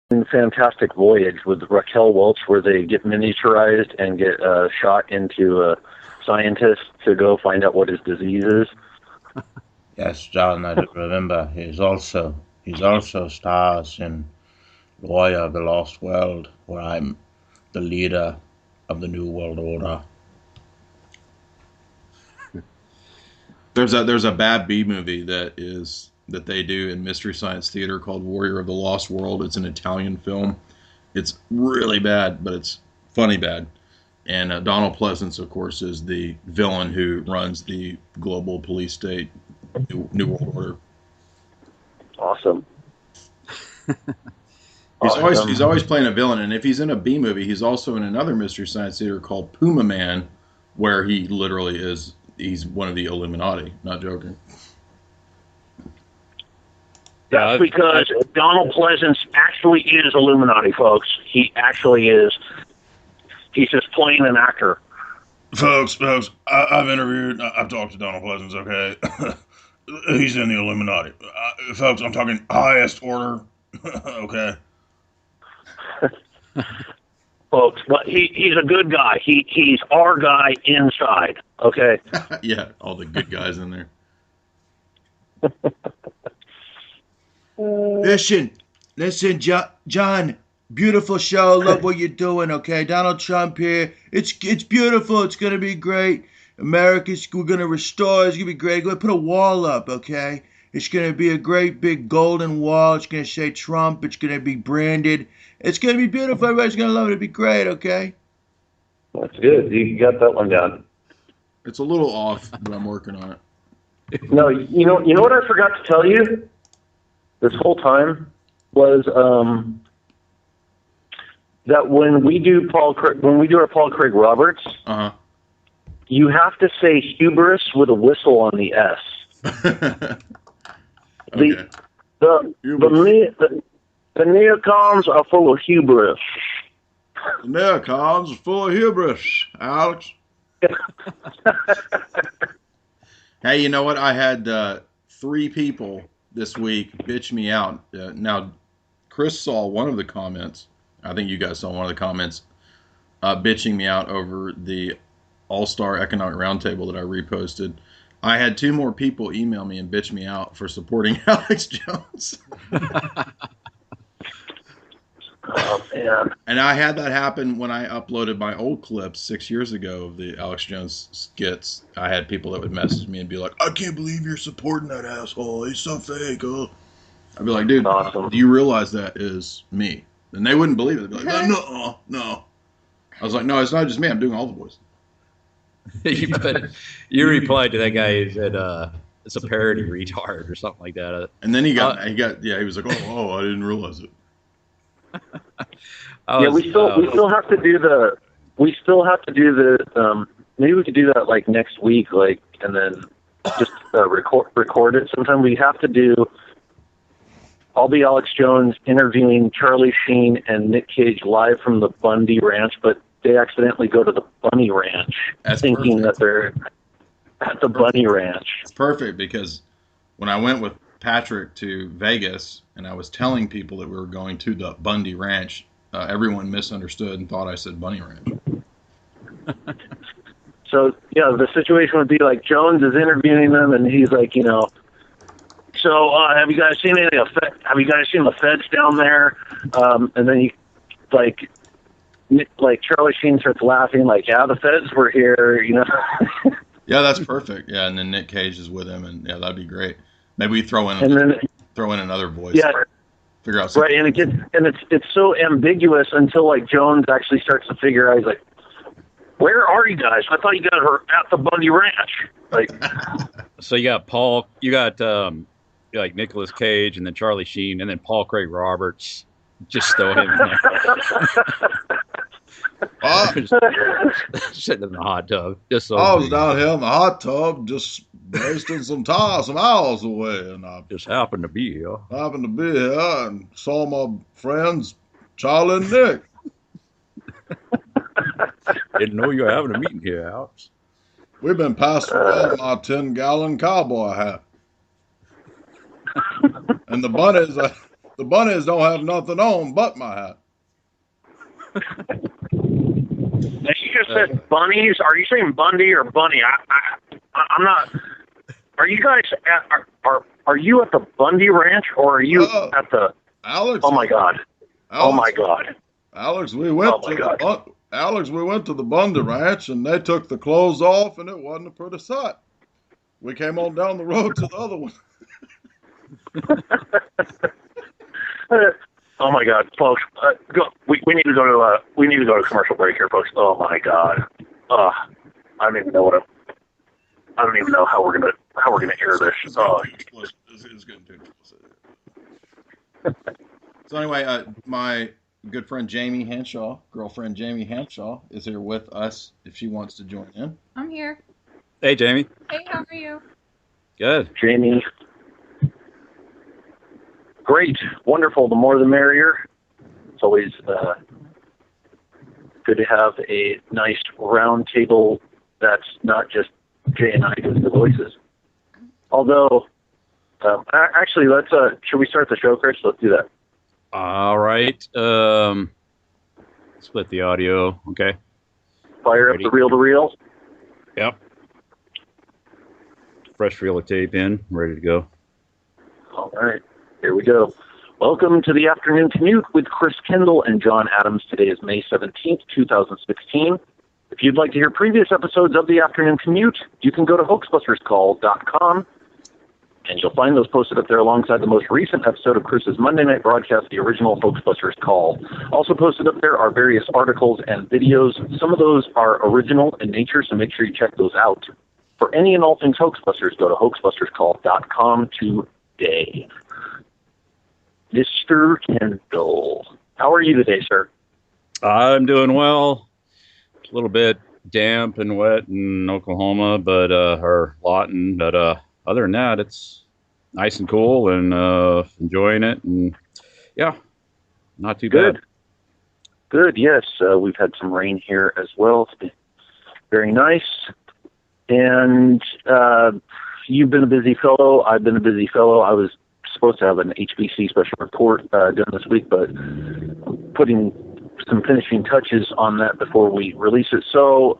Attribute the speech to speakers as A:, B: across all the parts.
A: Fantastic Voyage with Raquel Welch, where they get miniaturized and get shot into a scientist to go find out what his disease is?
B: Yes, John, I remember. He's also stars in Warrior of the Lost World, where I'm the leader of the New World Order.
C: There's a bad B movie that they do in Mystery Science Theater called Warrior of the Lost World. It's an Italian film. It's really bad, but it's funny bad. And Donald Pleasance, of course, is the villain who runs the global police state, New World Order.
A: Awesome.
C: He's always playing a villain, and if he's in a B movie, he's also in another Mystery Science Theater called Puma Man, where he literally he's one of the Illuminati. Not joking.
A: That's because Donald Pleasance actually is Illuminati, folks. He actually is. He's just playing an actor.
D: Folks, I've talked to Donald Pleasance, okay? He's in the Illuminati. Folks, I'm talking highest order, okay?
A: Folks, but he's a good guy. He's our guy inside, okay?
C: Yeah, all the good guys in there.
B: Listen, John, beautiful show. Love what you're doing, okay? Donald Trump here. It's beautiful. It's going to be great. We're going to restore. It's going to be great. We're going to put a wall up, okay? It's going to be a great big golden wall. It's going to say Trump. It's going to be branded. It's going to be beautiful. Everybody's going to love it. It'll be great, okay?
A: That's good. You got that one down.
C: It's a little off, but I'm working on it.
A: No, you know what I forgot to tell you this whole time was that when we do our Paul Craig Roberts, you have to say hubris with a whistle on the S.
C: Okay.
A: The neocons are full of hubris.
C: The neocons are full of hubris, Alex. Hey, you know what? I had 3 people this week bitch me out. Now, Chris saw one of the comments. I think you guys saw one of the comments bitching me out over the All-Star Economic Roundtable that I reposted. I had 2 more people email me and bitch me out for supporting Alex Jones.
A: Oh, man.
C: And I had that happen when I uploaded my old clips 6 years ago of the Alex Jones skits. I had people that would message me and be like, I can't believe you're supporting that asshole. He's so fake. Oh. I'd be like, dude,
A: awesome.
C: Do you realize that is me? And they wouldn't believe it. They'd be like, no. I was like, no, it's not just me. I'm doing all the voices.
E: You replied to that guy who said, it's a parody retard or something like that.
C: And then he was like, oh, I didn't realize it.
A: We still have to do the maybe we could do that like next week, like, and then just record it sometime. We have to do, I'll be Alex Jones interviewing Charlie Sheen and Nick Cage live from the Bundy Ranch, but they accidentally go to the Bunny Ranch.
C: That's
A: thinking
C: perfect.
A: that they're at the Bunny Ranch.
C: It's perfect, because when I went with Patrick to Vegas and I was telling people that we were going to the Bundy Ranch, everyone misunderstood and thought I said Bunny Ranch.
A: So, yeah, the situation would be like Jones is interviewing them, and he's like, so have you guys seen have you guys seen the feds down there? And then you, like Charlie Sheen starts laughing, like, yeah, the feds were here,
C: Yeah, that's perfect. Yeah, and then Nick Cage is with him, and yeah, that'd be great. Maybe we throw in another voice.
A: Yeah,
C: figure out something.
A: right. And it's so ambiguous until like Jones actually starts to figure out. He's like, "Where are you guys? I thought you guys were at the Bundy Ranch." Like,
E: so you got like Nicolas Cage and then Charlie Sheen and then Paul Craig Roberts. Just throw him in there. Sitting in the hot tub.
D: I was down here in the hot tub just wasting some time, some hours away, and I
E: just happened to be here.
D: And saw my friends Charlie and Nick.
E: Didn't know you were having a meeting here, Alex.
D: We've been passing around my 10-gallon cowboy hat. And the bunnies
C: The bunnies don't have nothing on but my hat.
A: Now, you just said bunnies. Are you saying Bundy or Bunny? I'm not. Are you guys are you at the Bundy Ranch or are you at the?
C: Alex.
A: Oh my God. Oh my God.
C: Alex, we went to the Bundy Ranch and they took the clothes off and it wasn't a pretty sight. We came on down the road to the other one.
A: Oh my God, folks! We need to go to commercial break here, folks. Oh my God, I don't even know how we're gonna air this.
C: It's getting too explicit. So anyway, my good friend Jamie Hanshaw, girlfriend Jamie Hanshaw, is here with us if she wants to join in.
F: I'm here.
E: Hey, Jamie.
F: Hey, how are you?
E: Good.
A: Jamie, great, wonderful. The more the merrier. It's always good to have a nice round table that's not just Jay and I doing the voices. Although, actually, let's should we start the show, Chris? Let's do that.
E: All right. Split the audio. Okay.
A: Fire
E: Ready?
A: up the reel-to-reel.
E: Yep. Fresh reel of tape in, ready to go.
A: All right, here we go. Welcome to the Afternoon Commute with Chris Kendall and John Adams. Today is May 17th, 2016. If you'd like to hear previous episodes of the Afternoon Commute, you can go to hoaxbusterscall.com, and you'll find those posted up there alongside the most recent episode of Chris's Monday night broadcast, the original Hoaxbusters Call. Also posted up there are various articles and videos. Some of those are original in nature, so make sure you check those out. For any and all things Hoaxbusters, go to hoaxbusterscall.com today. Mr. Kendall, how are you today, sir?
E: I'm doing well. A little bit damp and wet in Oklahoma, but or Lawton, but other than that, it's nice and cool and enjoying it, and yeah, not too bad.
A: Good. Yes, we've had some rain here as well. It's been very nice. And you've been a busy fellow. I've been a busy fellow. I was supposed to have an HBC special report done this week, but putting some finishing touches on that before we release it. So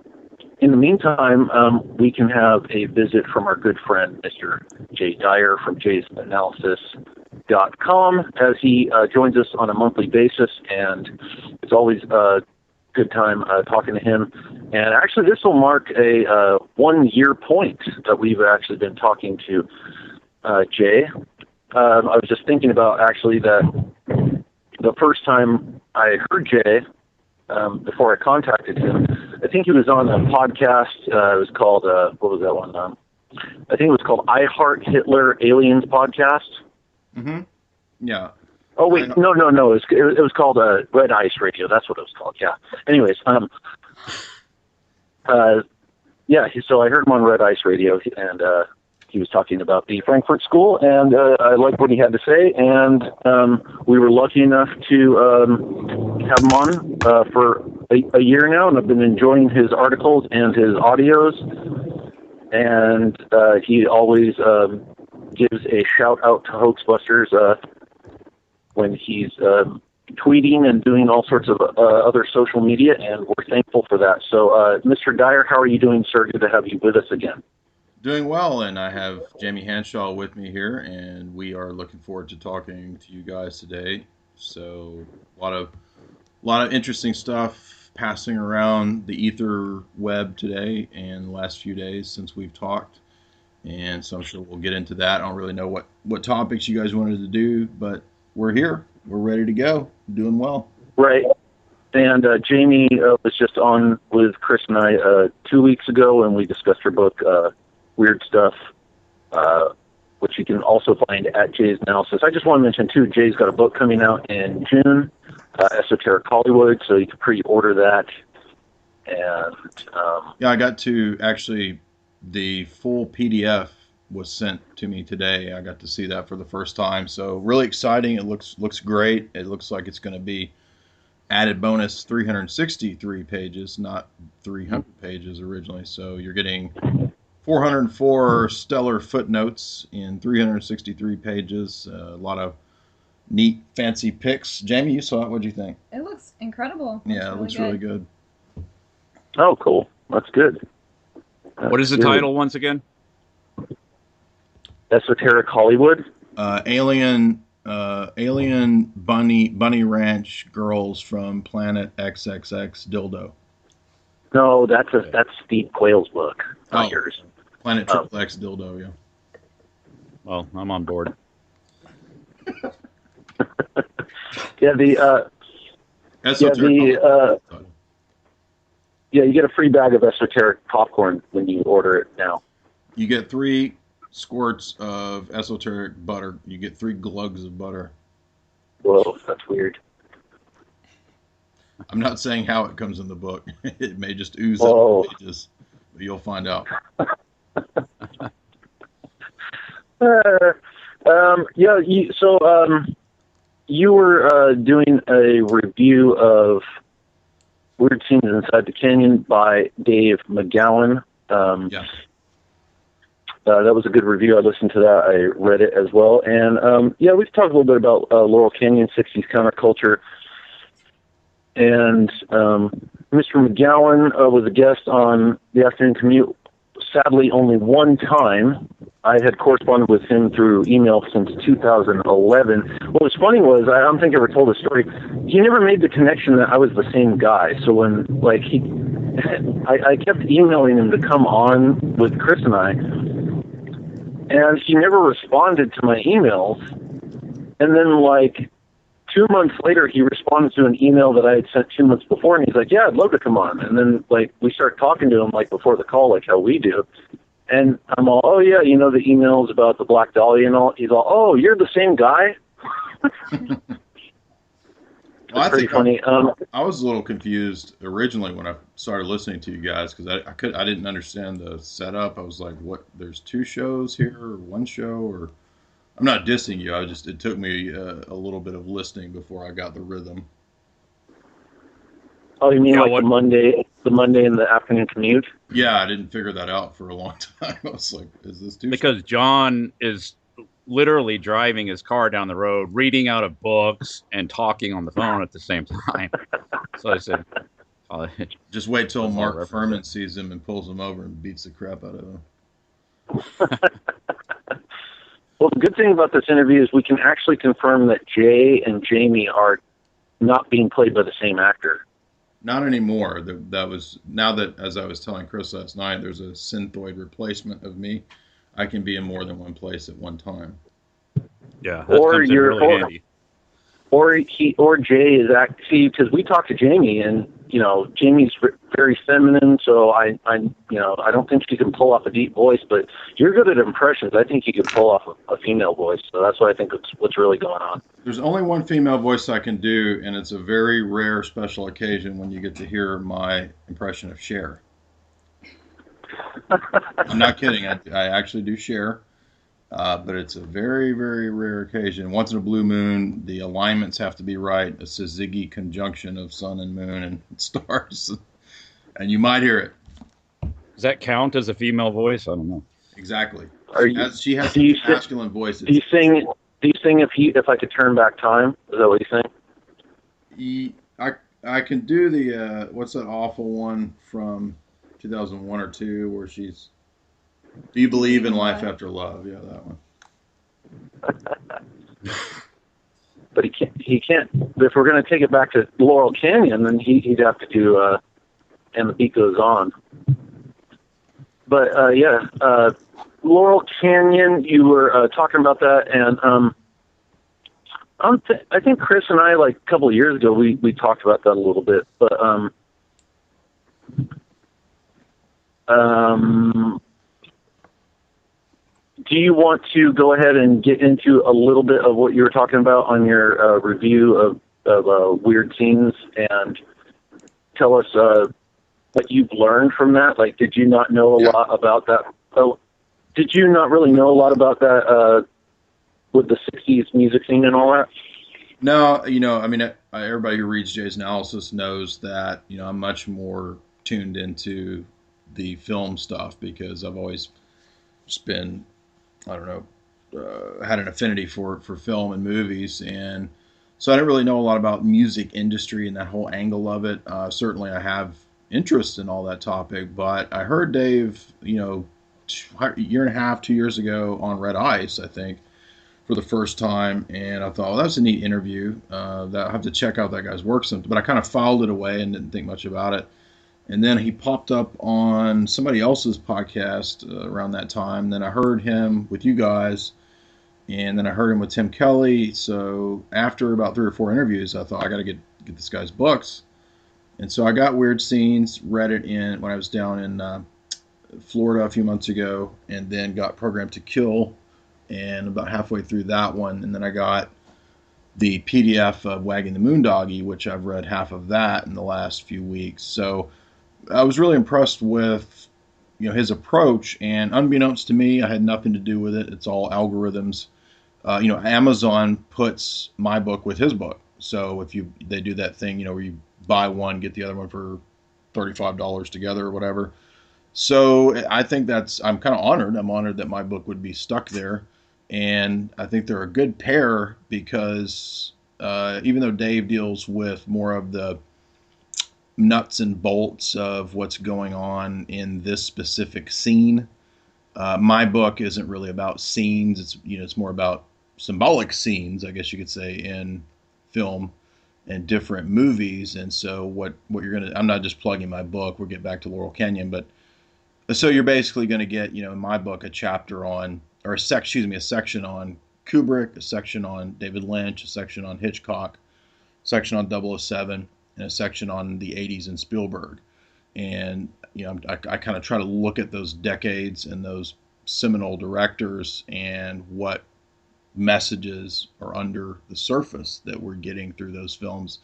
A: in the meantime, we can have a visit from our good friend, Mr. Jay Dyer from jaysanalysis.com, as he joins us on a monthly basis, and it's always a good time talking to him. And actually, this will mark a 1 year point that we've actually been talking to Jay. I was just thinking about actually that the first time I heard Jay, before I contacted him, I think he was on a podcast. It was called, what was that one? I think it was called I Heart Hitler Aliens Podcast.
C: Mm-hmm. Yeah.
A: Oh, wait, no. It was called Red Ice Radio. That's what it was called, yeah. Anyways, so I heard him on Red Ice Radio, and he was talking about the Frankfurt School, and I liked what he had to say, and we were lucky enough to have him on for a year now, and I've been enjoying his articles and his audios, and he always gives a shout-out to Hoaxbusters when he's tweeting and doing all sorts of other social media, and we're thankful for that. So, Mr. Dyer, how are you doing, sir? Good to have you with us again.
C: Doing well, and I have Jamie Hanshaw with me here, and we are looking forward to talking to you guys today. So, a lot of interesting stuff passing around the ether web today and the last few days since we've talked, and so I'm sure we'll get into that. I don't really know what topics you guys wanted to do, but we're here. We're ready to go. Doing well.
A: Right. And Jamie was just on with Chris and I 2 weeks ago, and we discussed her book, Weird Stuff, which you can also find at Jay's Analysis. I just want to mention, too, Jay's got a book coming out in June, Esoteric Hollywood, so you can pre-order that. And
C: yeah, I got to actually, the full PDF was sent to me today. I got to see that for the first time, so really exciting. It looks great. It looks like it's going to be added bonus 363 pages, not 300 pages originally. So you're getting 404 stellar footnotes in 363 pages. A lot of neat, fancy pics. Jamie, you saw it. What'd you think?
F: It looks incredible.
C: Yeah, it looks really good.
A: Oh, cool. That's good.
E: What is the title once again?
A: Esoteric Hollywood.
C: Alien bunny ranch girls from Planet XXX Dildo.
A: No, that's Steve Quayle's book, not yours.
C: Planet Triple X Dildo, yeah.
E: Well, I'm on board.
A: Yeah, you get a free bag of esoteric popcorn when you order it now.
C: You get 3 squirts of esoteric butter. You get 3 glugs of butter.
A: Whoa, that's weird.
C: I'm not saying how it comes in the book. It may just ooze out the pages, but you'll find out.
A: You were doing a review of Weird Scenes Inside the Canyon by Dave McGowan.
C: Yes.
A: That was a good review. I listened to that. I read it as well. And, we've talked a little bit about Laurel Canyon 60s counterculture. And Mr. McGowan was a guest on the Afternoon Commute. Sadly, only one time. I had corresponded with him through email since 2011. What was funny was, I don't think I ever told the story, he never made the connection that I was the same guy. So when, I kept emailing him to come on with Chris and I, and he never responded to my emails. And then, 2 months later, he responded to an email that I had sent 2 months before, and he's like, yeah, I'd love to come on. And then, we start talking to him, before the call, how we do. And I'm all, oh, yeah, the emails about the Black Dahlia and all. He's all, oh, you're the same guy?
C: Well,
A: pretty funny.
C: I was a little confused originally when I started listening to you guys because I didn't understand the setup. I was like, what, there's 2 shows here or 1 show? Or I'm not dissing you. It took me a little bit of listening before I got the rhythm.
A: Oh, you mean the Monday and the Afternoon Commute?
C: Yeah, I didn't figure that out for a long time. I was like, is this too?
E: Because John is literally driving his car down the road, reading out of books and talking on the phone at the same time. So I said,
C: just wait till Mark Furman sees him and pulls him over and beats the crap out of him.
A: Well, the good thing about this interview is we can actually confirm that Jay and Jamie are not being played by the same actor.
C: Not anymore. Now that, as I was telling Chris last night, there's a synthoid replacement of me. I can be in more than one place at one time.
E: Yeah, that comes in really handy.
A: Or Jay is because we talked to Jamie, and Jamie's very feminine, so I don't think she can pull off a deep voice, but you're good at impressions. I think you can pull off a female voice, so that's what I think what's really going on.
C: There's only one female voice I can do, and it's a very rare special occasion when you get to hear my impression of Cher. I'm not kidding. I actually do Cher. But it's a very, very rare occasion. Once in a blue moon, the alignments have to be right. It's a Ziggy conjunction of sun and moon and stars. And you might hear it.
E: Does that count as a female voice? I don't know.
C: Exactly. She has a masculine voice.
A: Do you sing if I could turn back time? Is that what you sing?
C: I can do the, what's that awful one from 2001 or 2 where she's... Do you believe in life after love? Yeah, that one.
A: But he can't. If we're going to take it back to Laurel Canyon, then he'd have to do "And the Beat Goes On." But Laurel Canyon. You were talking about that, and I think Chris and I, a couple of years ago, we talked about that a little bit. But do you want to go ahead and get into a little bit of what you were talking about on your review of Weird Scenes and tell us what you've learned from that? Did you not know a lot about that? Oh, did you not really know a lot about that with the 60s music scene and all that?
C: No, everybody who reads Jay's analysis knows that, I'm much more tuned into the film stuff because I've always just been, had an affinity for film and movies, and so I didn't really know a lot about music industry and that whole angle of it. Certainly, I have interest in all that topic, but I heard Dave, a year and a half, 2 years ago on Red Ice, I think, for the first time, and I thought, well, that's a neat interview. That I have to check out that guy's work sometime. But I kind of filed it away and didn't think much about it. And then he popped up on somebody else's podcast around that time. Then I heard him with you guys, and then I heard him with Tim Kelly. So after about 3 or 4 interviews, I thought I got to get this guy's books. And so I got Weird Scenes, read it when I was down in Florida a few months ago, and then got Programmed to Kill, and about halfway through that one, and then I got the PDF of Wagging the Moondoggy, which I've read half of that in the last few weeks. So I was really impressed with his approach, and unbeknownst to me, I had nothing to do with it. It's all algorithms. Amazon puts my book with his book. So if they do that thing, where you buy one, get the other one for $35 together or whatever. So I think I'm kind of honored. I'm honored that my book would be stuck there. And I think they're a good pair because even though Dave deals with more of the nuts and bolts of what's going on in this specific scene, my book isn't really about scenes. It's more about symbolic scenes, I guess you could say, in film and different movies. And so what you're I'm not just plugging my book. We'll get back to Laurel Canyon, but so you're basically going to get, in my book, a chapter on, or a section on Kubrick, a section on David Lynch, a section on Hitchcock, a section on 007, and a section on the 80s and Spielberg. And, I kind of try to look at those decades and those seminal directors and what messages are under the surface that we're getting through those films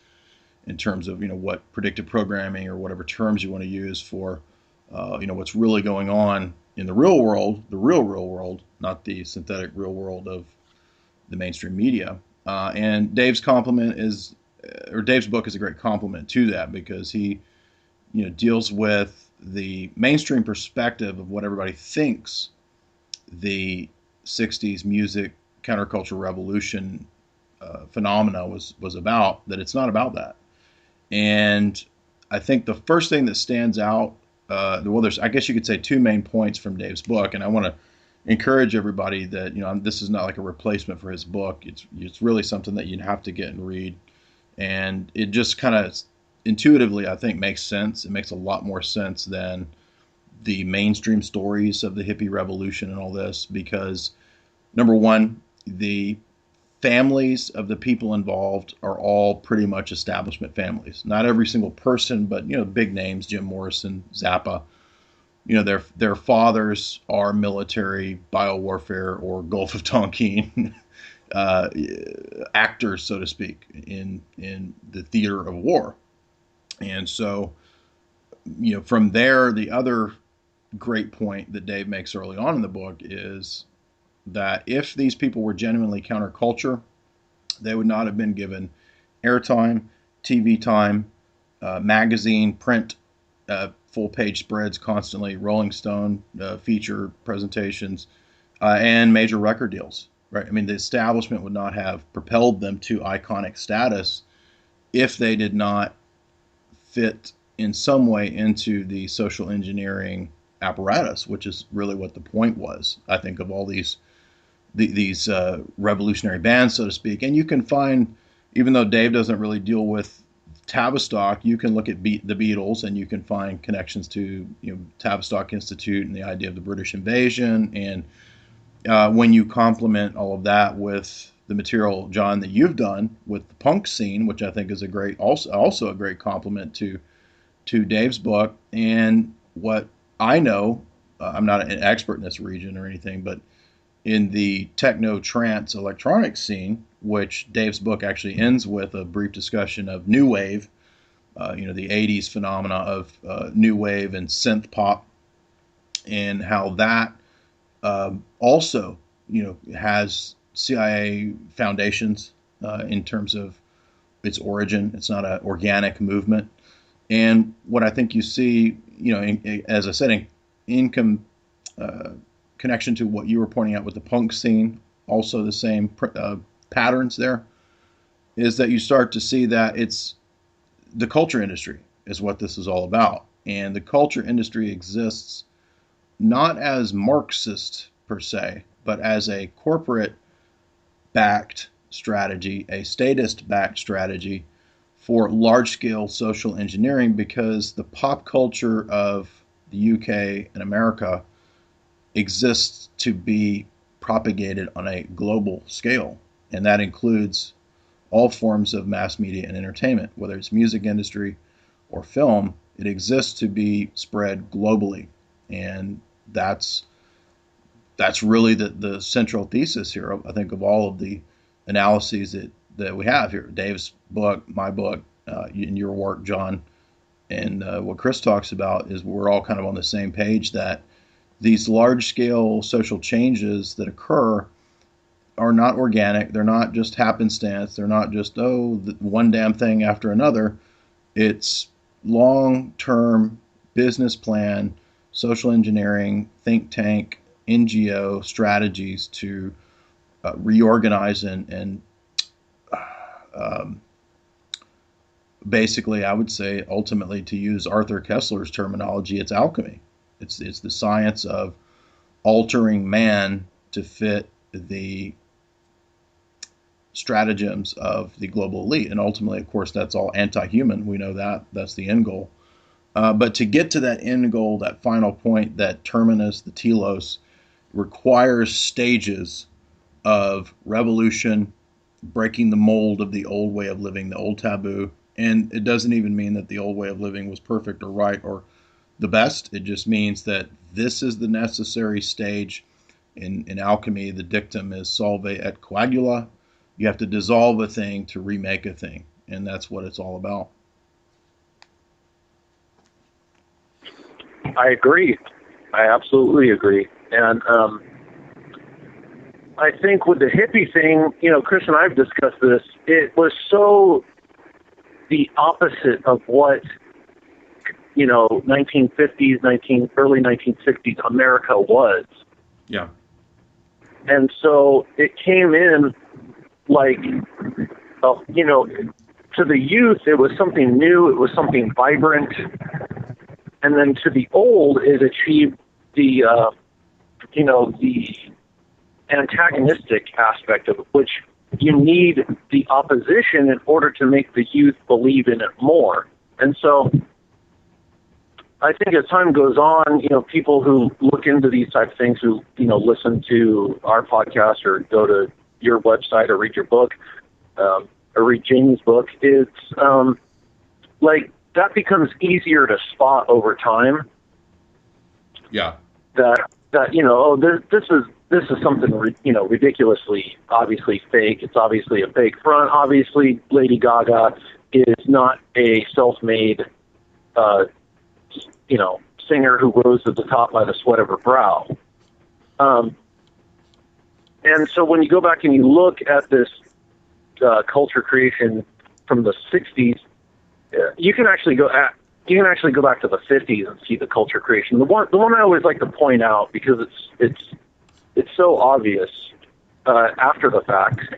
C: in terms of, what predictive programming or whatever terms you want to use for what's really going on in the real world, the real world, not the synthetic real world of the mainstream media. And Dave's book is a great complement to that because he, deals with the mainstream perspective of what everybody thinks the 60s music counterculture revolution phenomena was about, that it's not about that. And I think the first thing that stands out, there's, I guess you could say, 2 main points from Dave's book, and I want to encourage everybody that this is not like a replacement for his book. It's really something that you'd have to get and read, and it just kind of intuitively, I think, makes sense. It makes a lot more sense than the mainstream stories of the hippie revolution and all this, because number one, the families of the people involved are all pretty much establishment families. Not every single person, but big names, Jim Morrison, Zappa. Their fathers are military, biowarfare, or Gulf of Tonkin actors, so to speak, in the theater of war. And so, from there, the other great point that Dave makes early on in the book is that if these people were genuinely counterculture, they would not have been given airtime, TV time, magazine, print, full-page spreads constantly, Rolling Stone feature presentations, and major record deals. Right? I mean, the establishment would not have propelled them to iconic status if they did not fit in some way into the social engineering apparatus, which is really what the point was, I think, of all these revolutionary bands, so to speak. And you can find, even though Dave doesn't really deal with Tavistock, you can look at the Beatles and you can find connections to Tavistock Institute and the idea of the British invasion. And when you complement all of that with the material, John, that you've done with the punk scene, which I think is also a great compliment to Dave's book, and what I know, I'm not an expert in this region or anything, but in the techno trance electronic scene, which Dave's book actually ends with a brief discussion of new wave, the 80s phenomena of new wave and synth pop, and how that also, has CIA foundations in terms of its origin. It's not an organic movement. And what I think you see, as I said, in connection to what you were pointing out with the punk scene also the same patterns there, is that you start to see that it's the culture industry is what this is all about. And the culture industry exists not as Marxist per se, but as a corporate backed strategy, a statist backed strategy for large scale social engineering, because the pop culture of the UK and America exists to be propagated on a global scale. And that includes all forms of mass media and entertainment, whether it's music industry or film. It exists to be spread globally. And that's really the central thesis here, I think, of all of the analyses that we have here. Dave's book, my book, in your work, John, and what Chris talks about is we're all kind of on the same page that these large-scale social changes that occur are not organic. They're not just happenstance. They're not just, one damn thing after another. It's long-term business plan, social engineering, think tank, NGO strategies to reorganize and basically, I would say, ultimately, to use Arthur Koestler's terminology, it's alchemy. It's the science of altering man to fit the stratagems of the global elite. And ultimately, of course, that's all anti-human. We know that. That's the end goal. But to get to that end goal, that final point, that terminus, the telos, requires stages of revolution, breaking the mold of the old way of living, the old taboo. And it doesn't even mean that the old way of living was perfect or right or the best. It just means that this is the necessary stage. In alchemy, the dictum is solve et coagula. You have to dissolve a thing to remake a thing. And that's what it's all about.
A: I agree. I absolutely agree. And I think with the hippie thing, Chris and I have discussed this, it was so the opposite of what, 1950s, early 1960s America was.
C: Yeah.
A: And so it came in like, to the youth, it was something new, it was something vibrant. And then to the old, it achieved the antagonistic aspect of it, which you need the opposition in order to make the youth believe in it more. And so I think as time goes on, people who look into these type of things, who, listen to our podcast or go to your website or read your book, or read Jamie's book, it's that becomes easier to spot over time.
C: Yeah.
A: This is something, ridiculously, obviously fake. It's obviously a fake front. Obviously, Lady Gaga is not a self-made, singer who rose to the top by the sweat of her brow. And so when you go back and you look at this culture creation from the 60s, you can actually go back to the 50s and see the culture creation. The one I always like to point out, because it's so obvious after the fact.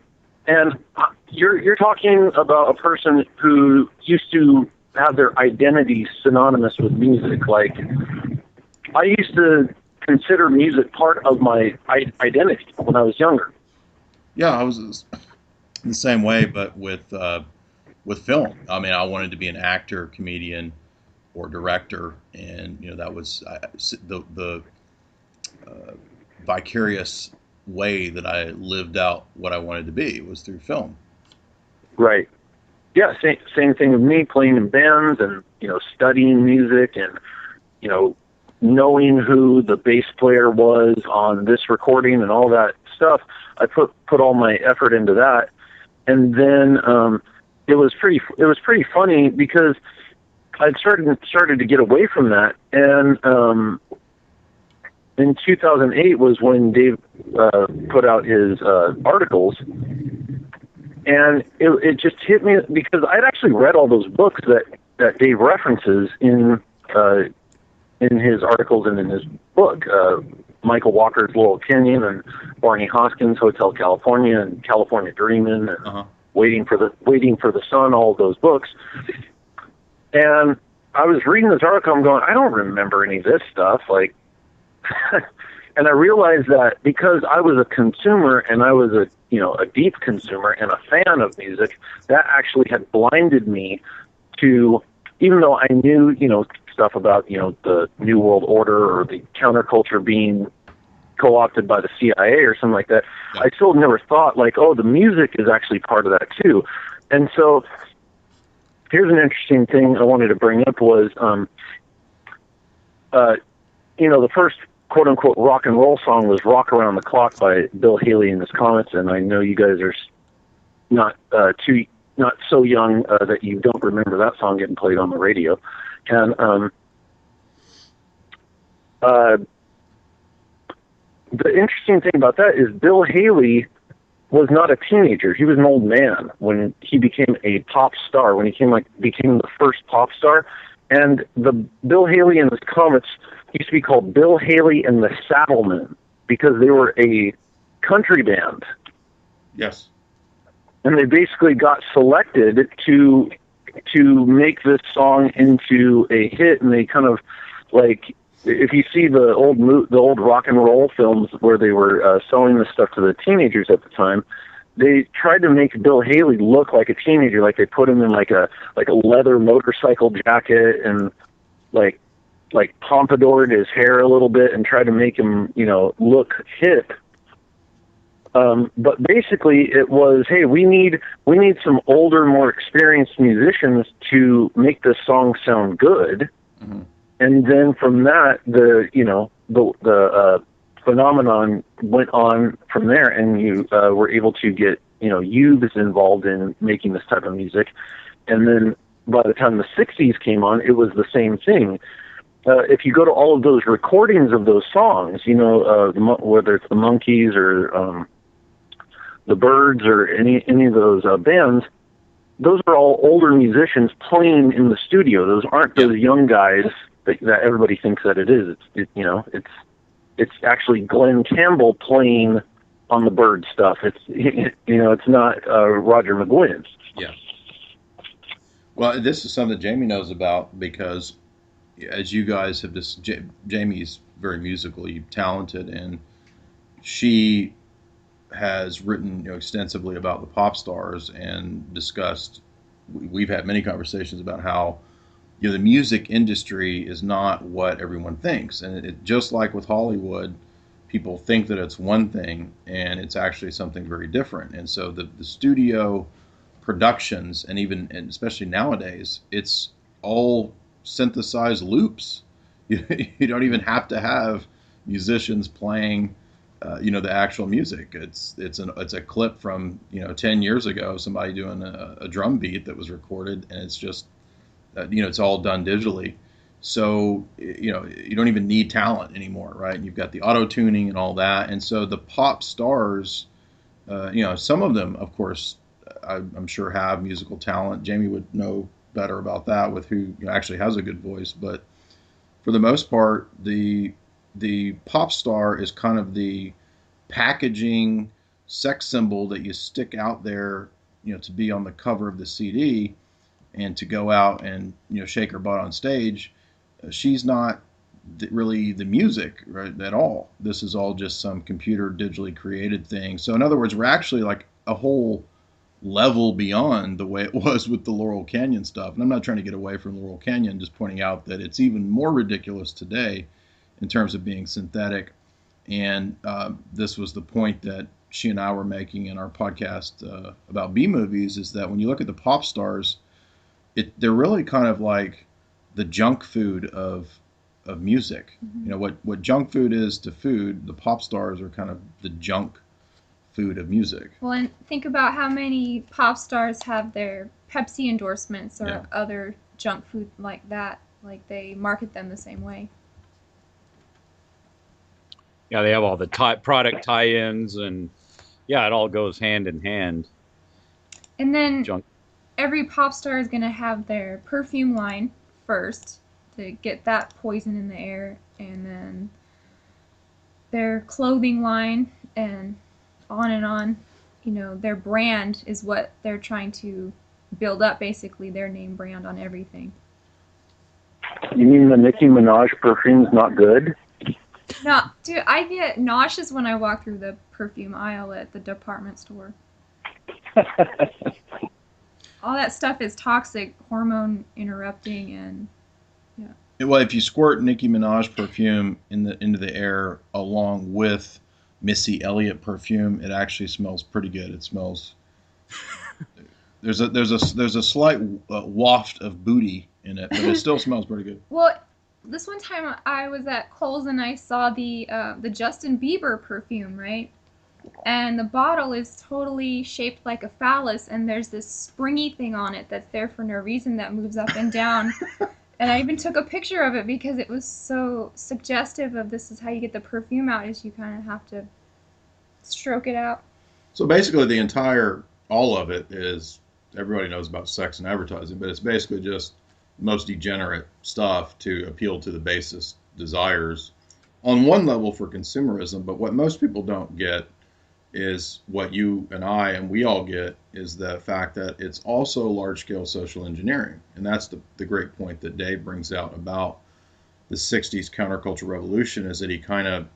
A: And you're talking about a person who used to have their identity synonymous with music. Like, I used to consider music part of my identity when I was younger.
C: Yeah, I was the same way, but with film. I mean, I wanted to be an actor, comedian, or director, and that was the vicarious way that I lived out what I wanted to be. It was through film.
A: Right. Yeah, same thing with me, playing in bands and, studying music and, knowing who the bass player was on this recording and all that stuff. I put all my effort into that. And then it was pretty funny because I'd started to get away from that. And in 2008 was when Dave put out his articles. And it just hit me because I'd actually read all those books that Dave references in his articles and in his book, Michael Walker's Laurel Canyon and Barney Hoskins' Hotel California and California Dreamin' and Waiting for the Sun, all of those books. And I was reading this article, I'm going, I don't remember any of this stuff. Like, and I realized that because I was a consumer and I was a deep consumer and a fan of music, that actually had blinded me to, even though I knew, stuff about, the New World Order or the counterculture being co-opted by the CIA or something like that, I still never thought like, oh, the music is actually part of that too. And so here's an interesting thing I wanted to bring up was, the first quote-unquote rock and roll song was Rock Around the Clock by Bill Haley and his Comets, and I know you guys are not so young that you don't remember that song getting played on the radio. And the interesting thing about that is Bill Haley was not a teenager. He was an old man when he became a pop star, when he became the first pop star. And the Bill Haley and his Comets used to be called Bill Haley and the Saddlemen because they were a country band.
C: Yes.
A: And they basically got selected to make this song into a hit, and they kind of like, if you see the old rock and roll films where they were selling this stuff to the teenagers at the time, they tried to make Bill Haley look like a teenager. Like they put him in like a leather motorcycle jacket and like pompadoured his hair a little bit and tried to make him, look hip. But basically it was, hey, we need some older, more experienced musicians to make this song sound good. Mm-hmm. And then from that, the phenomenon went on from there, and you were able to get, youths involved in making this type of music. And then by the time the 60s came on, it was the same thing. If you go to all of those recordings of those songs, whether it's the Monkees or the Byrds or any of those bands, those are all older musicians playing in the studio. Those aren't those young guys that everybody thinks that it is. It's actually Glenn Campbell playing on the Byrd stuff. It's not Roger McGuinn.
C: Yeah. Well, this is something that Jamie knows about because, as you guys have just, Jamie's very musically talented, and she has written extensively about the pop stars and discussed. We've had many conversations about how the music industry is not what everyone thinks, and it just like with Hollywood, people think that it's one thing and it's actually something very different. And so the studio productions, and especially nowadays, it's all synthesized loops. You don't even have to have musicians playing the actual music. It's a clip from 10 years ago, somebody doing a drum beat that was recorded, and it's just it's all done digitally. So you don't even need talent anymore, right? And you've got the auto tuning and all that. And so the pop stars, some of them, of course, I'm sure have musical talent. Jamie would know better about that with who actually has a good voice. But for the most part, the pop star is kind of the packaging sex symbol that you stick out there, to be on the cover of the CD and to go out and shake her butt on stage. She's not really the music, right, at all. This is all just some computer digitally created thing. So in other words, we're actually like a whole level beyond the way it was with the Laurel Canyon stuff. And I'm not trying to get away from Laurel Canyon, just pointing out that it's even more ridiculous today in terms of being synthetic. And this was the point that she and I were making in our podcast about B movies, is that when you look at the pop stars, they're really kind of like the junk food of music. Mm-hmm. What junk food is to food, the pop stars are kind of the junk food of music.
F: Well, and think about how many pop stars have their Pepsi endorsements or other junk food like that. Like they market them the same way.
E: Yeah, they have all the product tie-ins, and it all goes hand in hand.
F: And then every pop star is going to have their perfume line first to get that poison in the air, and then their clothing line and on and on. You know, their brand is what they're trying to build up, basically, their name brand on everything.
A: You mean the Nicki Minaj perfume's not good?
F: No, dude, I get nauseous when I walk through the perfume aisle at the department store. All that stuff is toxic, hormone interrupting, and
C: Well, if you squirt Nicki Minaj perfume into the air along with Missy Elliott perfume, it actually smells pretty good. It smells. There's a slight waft of booty in it, but it still smells pretty good.
F: Well, this one time I was at Kohl's and I saw the Justin Bieber perfume, right? And the bottle is totally shaped like a phallus, and there's this springy thing on it that's there for no reason that moves up and down. And I even took a picture of it because it was so suggestive of this is how you get the perfume out, is you kind of have to stroke it out.
C: So basically, all of it is, everybody knows about sex and advertising, but it's basically just most degenerate stuff to appeal to the basest desires on one level for consumerism. But what most people don't get is what you and I and we all get is the fact that it's also large-scale social engineering. And that's the great point that Dave brings out about the 60s counterculture revolution, is that he kind of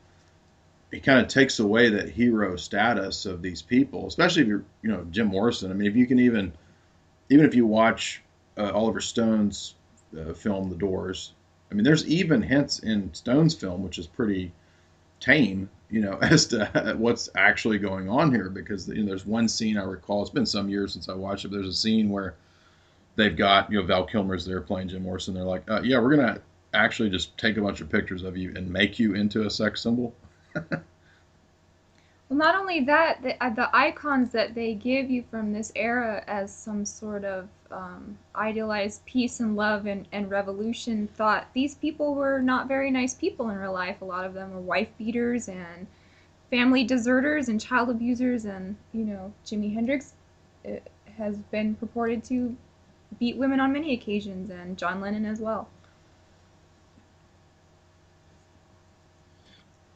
C: takes away that hero status of these people, especially if you're, Jim Morrison. I mean, if you can even if you watch Oliver Stone's film, The Doors, I mean, there's even hints in Stone's film, which is pretty tame, as to what's actually going on here, because there's one scene I recall, it's been some years since I watched it, but there's a scene where they've got, Val Kilmer's there playing Jim Morrison. They're like, yeah, we're going to actually just take a bunch of pictures of you and make you into a sex symbol.
F: Well, not only that, the icons that they give you from this era as some sort of idealized peace and love and revolution thought, these people were not very nice people in real life. A lot of them were wife beaters and family deserters and child abusers, and, Jimi Hendrix has been purported to beat women on many occasions, and John Lennon as well.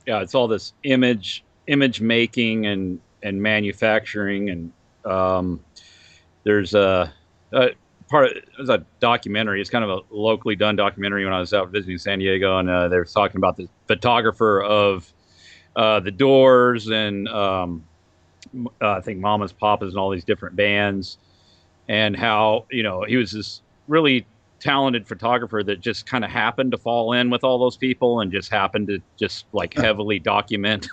E: Yeah, it's all this image making and manufacturing, and there's a documentary. It's kind of a locally done documentary when I was out visiting San Diego, and they were talking about the photographer of the Doors and I think Mamas, Papas, and all these different bands, and how he was this really talented photographer that just kind of happened to fall in with all those people and just happened to just like heavily document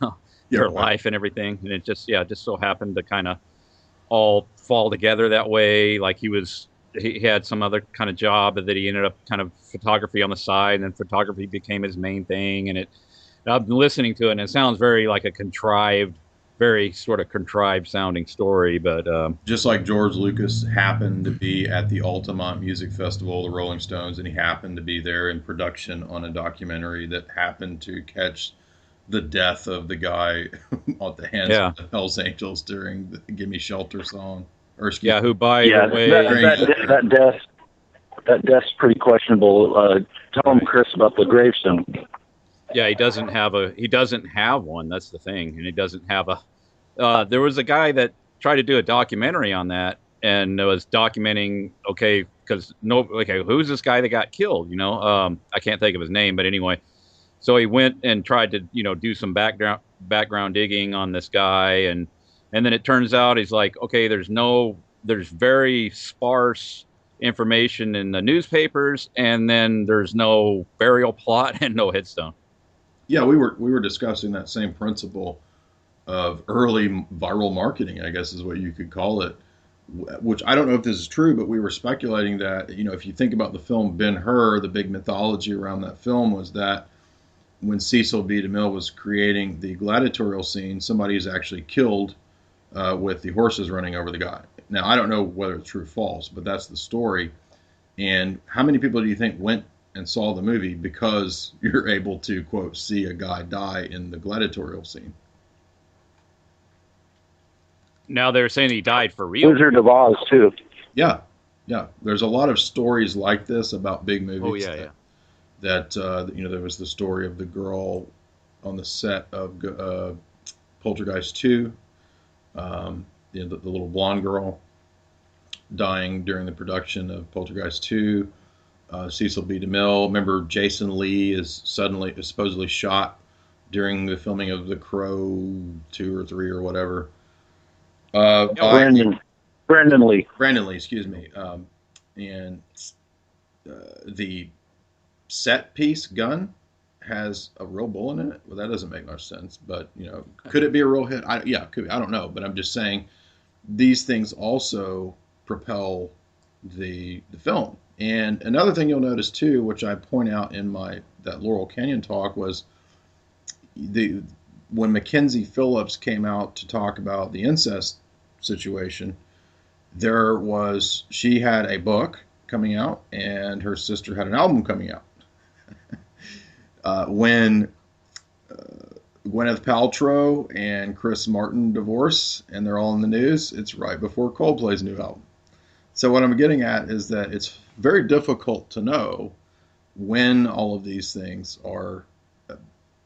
E: their life and everything. And it just so happened to kind of all fall together that way. Like he had some other kind of job that he ended up kind of photography on the side, and then photography became his main thing. And I've been listening to it, and it sounds very like very sort of contrived sounding story, but
C: just like George Lucas happened to be at the Altamont Music Festival, the Rolling Stones, and he happened to be there in production on a documentary that happened to catch the death of the guy at the hands of the Hells Angels during the "Give Me Shelter" song.
E: Who by the way,
A: that death's pretty questionable. Tell him, Chris, about the gravestone.
E: Yeah, he doesn't have one. That's the thing, and he doesn't have a. There was a guy that tried to do a documentary on that, and it was documenting. Who's this guy that got killed? I can't think of his name, but anyway, so he went and tried to do some background digging on this guy, and then it turns out he's like, okay, there's very sparse information in the newspapers, and then there's no burial plot and no headstone.
C: Yeah, we were discussing that same principle of early viral marketing, I guess is what you could call it, which I don't know if this is true, but we were speculating that, if you think about the film Ben-Hur, the big mythology around that film was that when Cecil B. DeMille was creating the gladiatorial scene, somebody is actually killed with the horses running over the guy. Now, I don't know whether it's true or false, but that's the story. And how many people do you think went and saw the movie because you're able to, quote, see a guy die in the gladiatorial scene?
E: Now they're saying he died for real.
A: Wizard of Oz, too.
C: Yeah. There's a lot of stories like this about big movies.
E: Oh, yeah.
C: That there was the story of the girl on the set of Poltergeist 2. The little blonde girl dying during the production of Poltergeist 2. Cecil B. DeMille. Remember, Jason Lee is supposedly shot during the filming of The Crow 2 or 3 or whatever.
A: Brandon Lee.
C: Brandon Lee, excuse me. And the set piece gun has a real bullet in it. Well, that doesn't make much sense, but could it be a real hit? Could be. I don't know, but I'm just saying these things also propel the film. And another thing you'll notice too, which I point out in that Laurel Canyon talk, was when Mackenzie Phillips came out to talk about the incest situation, she had a book coming out and her sister had an album coming out. When Gwyneth Paltrow and Chris Martin divorce and they're all in the news, it's right before Coldplay's new album. So what I'm getting at is that it's very difficult to know when all of these things are a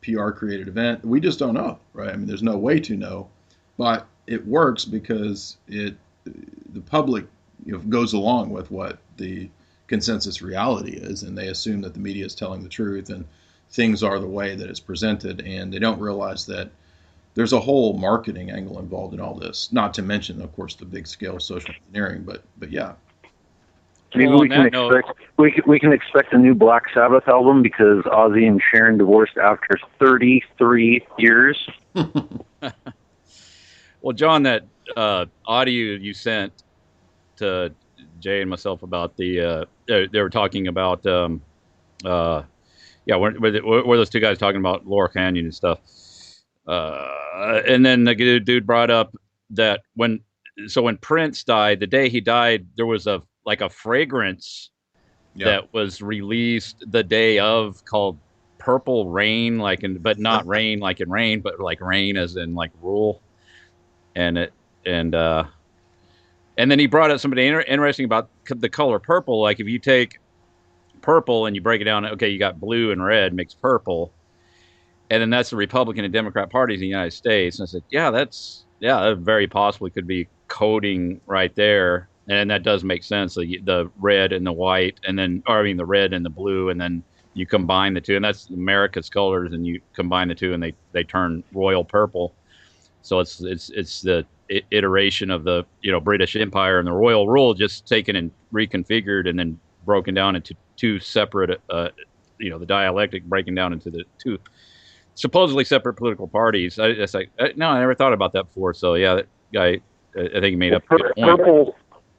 C: PR created event. We just don't know, right? I mean, there's no way to know, but it works because the public goes along with what the consensus reality is, and they assume that the media is telling the truth and things are the way that it's presented, and they don't realize that there's a whole marketing angle involved in all this, not to mention, of course, the big scale social engineering, but yeah.
A: Maybe we can expect a new Black Sabbath album because Ozzy and Sharon divorced after 33 years.
E: Well, John, that audio you sent to Jay and myself about they were talking about were those two guys talking about Laurel Canyon and stuff. And then the dude brought up that when Prince died, the day he died, there was a fragrance that was released the day of called Purple Rain, but not rain like in rain, but like rain as in like rule. And then he brought up something interesting about the color purple. Like if you take purple and you break it down, okay, you got blue and red makes purple. And then that's the Republican and Democrat parties in the United States. And I said, that very possibly could be coding right there. And that does make sense. The red and the white, the red and the blue, and then you combine the two. And that's America's colors, and you combine the two, and they turn royal purple. So it's the iteration of the British Empire and the royal rule, just taken and reconfigured and then broken down into two separate, the dialectic breaking down into the two supposedly separate political parties. I never thought about that before. So yeah, that guy, I think he made up a good point.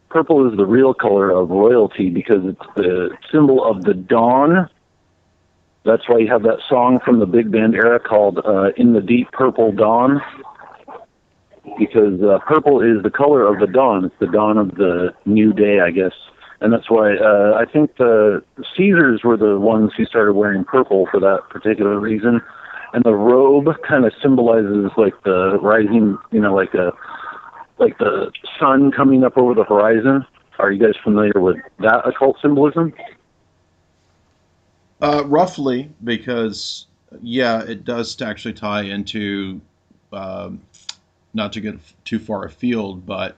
A: Purple is the real color of royalty because it's the symbol of the dawn. That's why you have that song from the big band era called "In the Deep Purple Dawn," because purple is the color of the dawn. It's the dawn of the new day, I guess. And that's why I think the Caesars were the ones who started wearing purple for that particular reason. And the robe kind of symbolizes like the rising, like the sun coming up over the horizon. Are you guys familiar with that occult symbolism?
C: Roughly, because it does actually tie into, not to get too far afield, but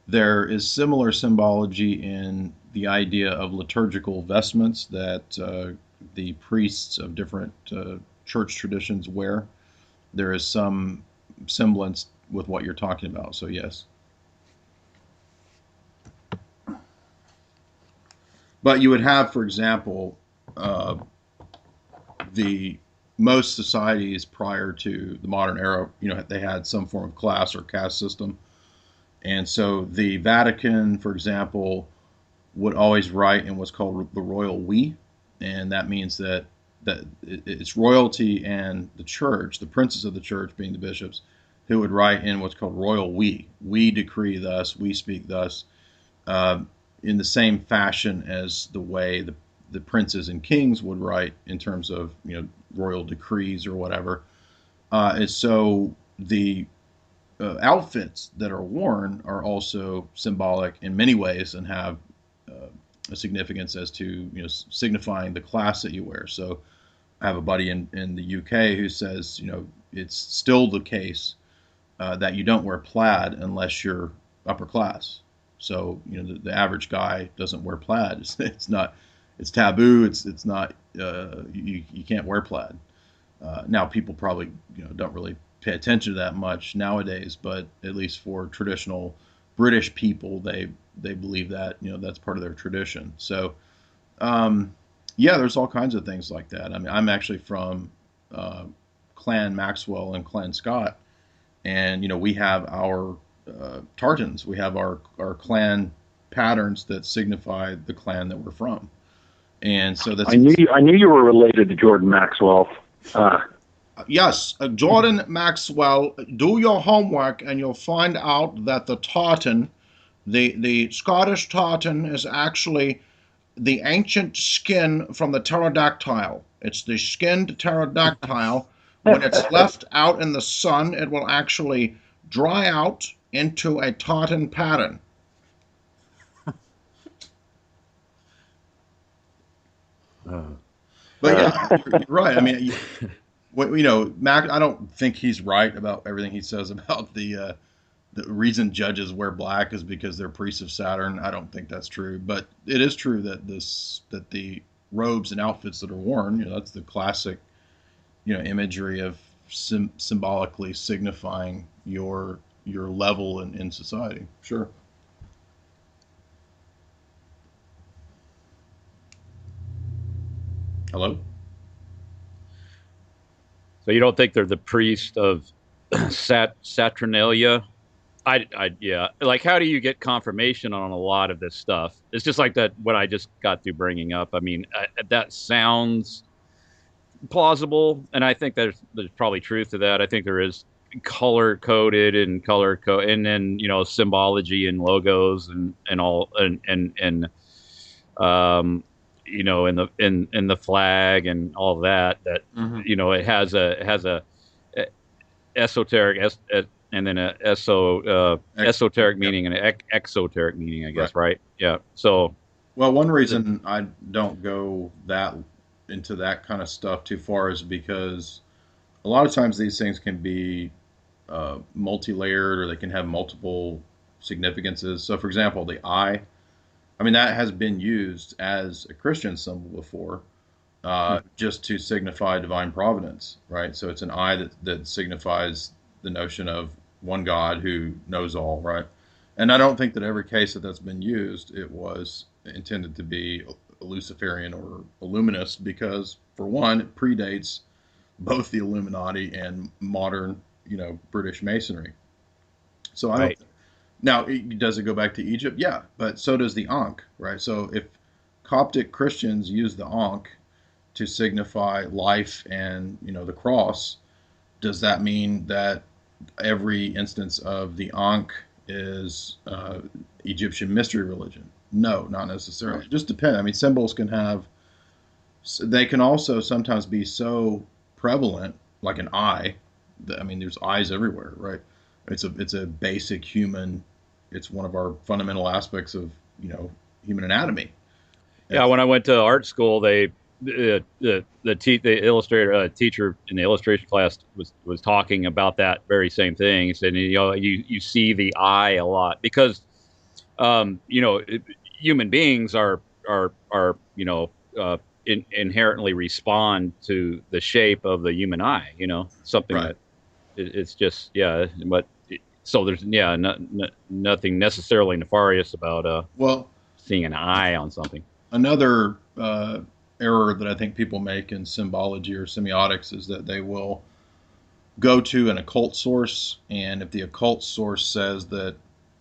C: there is similar symbology in the idea of liturgical vestments that the priests of different church traditions wear. There is some semblance with what you're talking about, so yes. But you would have, for example, the most societies prior to the modern era, they had some form of class or caste system. And so the Vatican, for example, would always write in what's called the royal we, and that means that it's royalty and the church, the princes of the church being the bishops, who would write in what's called royal we. We decree thus, we speak thus, in the same fashion as the way the princes and kings would write in terms of royal decrees or whatever. And so the outfits that are worn are also symbolic in many ways and have a significance as to signifying the class that you wear. So I have a buddy in the UK who says, it's still the case that you don't wear plaid unless you're upper class. So, the average guy doesn't wear plaid. It's not, it's taboo. It's not, you can't wear plaid. Now people probably, don't really pay attention to that much nowadays, but at least for traditional British people, they believe that, that's part of their tradition. So, yeah, there's all kinds of things like that. I mean, I'm actually from Clan Maxwell and Clan Scott, and we have our tartans. We have our clan patterns that signify the clan that we're from, and so that's.
A: I knew you were related to Jordan Maxwell.
C: Yes, Jordan Maxwell. Do your homework, and you'll find out that the tartan, the Scottish tartan, is actually the ancient skin from the pterodactyl. It's the skinned pterodactyl. When it's left out in the sun, it will actually dry out into a tartan pattern. But yeah, you're right. I mean, Mac. I don't think he's right about everything he says about the reason judges wear black is because they're priests of Saturn. I don't think that's true, but it is true that the robes and outfits that are worn, that's the classic, imagery of symbolically signifying your level in society. Sure. Hello?
E: So you don't think they're the priest of Saturnalia? Yeah. Like, how do you get confirmation on a lot of this stuff? It's just like that, what I just got through bringing up. I mean, that sounds plausible, and I think there's probably truth to that. I think there is color coded and and then symbology and logos and all and in the flag and all that it has a esoteric and then a esoteric meaning and an exoteric meaning, I guess, right? Yeah. So,
C: well, one reason I don't go into that kind of stuff too far is because a lot of times these things can be multi-layered, or they can have multiple significances. So, for example, the eye, I mean, that has been used as a Christian symbol before, just to signify divine providence, right? So it's an eye that signifies the notion of one God who knows all, right? And I don't think that every case that's been used, it was intended to be Luciferian or Illuminist, because, for one, it predates both the Illuminati and modern, British Masonry. So I don't. Now, does it go back to Egypt? Yeah, but so does the Ankh, right? So if Coptic Christians use the Ankh to signify life and the cross, does that mean that every instance of the Ankh is Egyptian mystery religion? No, not necessarily. It just depends. I mean, symbols they can also sometimes be so prevalent, like an eye. I mean, there's eyes everywhere, right? It's a basic human. It's one of our fundamental aspects of human anatomy.
E: Yeah, when I went to art school, the illustrator teacher in the illustration class was talking about that very same thing. He said, you see the eye a lot because human beings are inherently respond to the shape of the human eye. Something right. That it's just but. So there's nothing necessarily nefarious about seeing an eye on something.
C: Another error that I think people make in symbology or semiotics is that they will go to an occult source, and if the occult source says that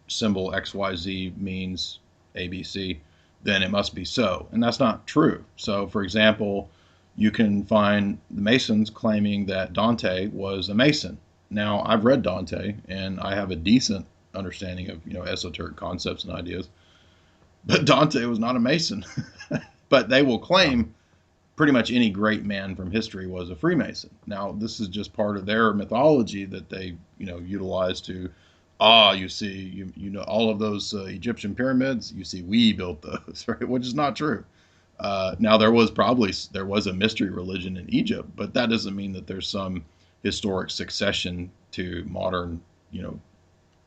C: symbol XYZ means ABC, then it must be so, and that's not true. So, for example, you can find the Masons claiming that Dante was a Mason. Now, I've read Dante, and I have a decent understanding of esoteric concepts and ideas, but Dante was not a Mason. But they will claim pretty much any great man from history was a Freemason. Now, this is just part of their mythology that they utilize to, you see, all of those Egyptian pyramids, you see, we built those, right? Which is not true. Now there was a mystery religion in Egypt, but that doesn't mean that there's some historic succession to modern,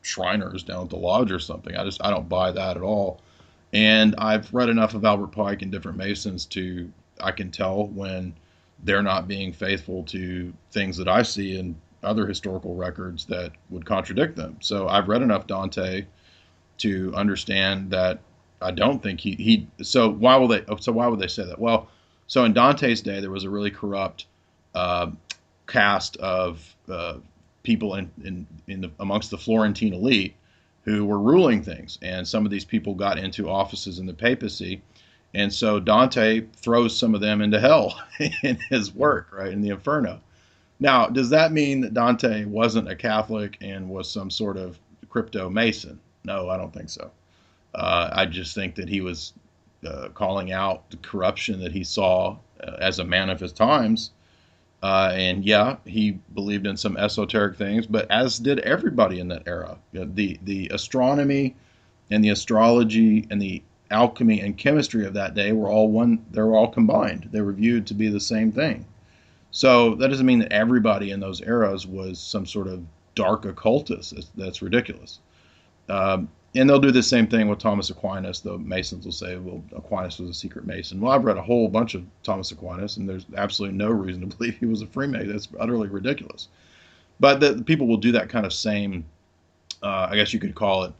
C: Shriners down at the lodge or something. I don't buy that at all. And I've read enough of Albert Pike and different Masons I can tell when they're not being faithful to things that I see in other historical records that would contradict them. So I've read enough Dante to understand that I don't think so why would they say that? Well, so in Dante's day, there was a really corrupt caste of people amongst the Florentine elite who were ruling things, and some of these people got into offices in the papacy, and so Dante throws some of them into hell in his work, right, in the Inferno. Now, does that mean that Dante wasn't a Catholic and was some sort of crypto Mason? No, I don't think so. I just think that he was calling out the corruption that he saw as a man of his times. And yeah, he believed in some esoteric things, but as did everybody in that era. The astronomy and the astrology and the alchemy and chemistry of that day were all one. They were all combined. They were viewed to be the same thing. So that doesn't mean that everybody in those eras was some sort of dark occultist. That's ridiculous. And they'll do the same thing with Thomas Aquinas. The Masons will say, well, Aquinas was a secret Mason. Well, I've read a whole bunch of Thomas Aquinas, and there's absolutely no reason to believe he was a Freemason. That's utterly ridiculous. But the people will do that kind of same, I guess you could call it,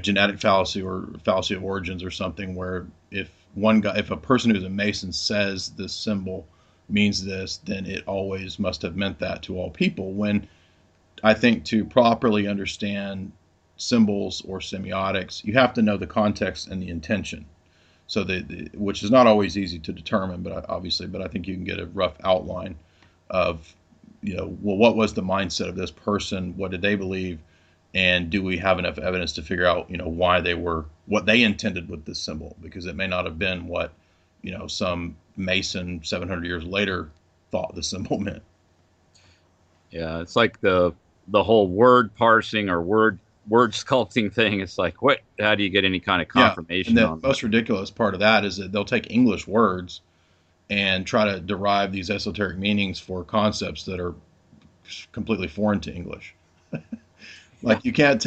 C: genetic fallacy or fallacy of origins or something, where if a person who's a Mason says this symbol means this, then it always must have meant that to all people. When I think to properly understand symbols or semiotics, you have to know the context and the intention. So which is not always easy to determine, but I think you can get a rough outline of, what was the mindset of this person? What did they believe? And do we have enough evidence to figure out, what they intended with this symbol? Because it may not have been what, some Mason 700 years later thought the symbol meant.
E: Yeah, it's like the whole word parsing or word sculpting thing. It's like, how do you get any kind of confirmation?
C: And the most ridiculous part of that is that they'll take English words and try to derive these esoteric meanings for concepts that are completely foreign to English. Like you can't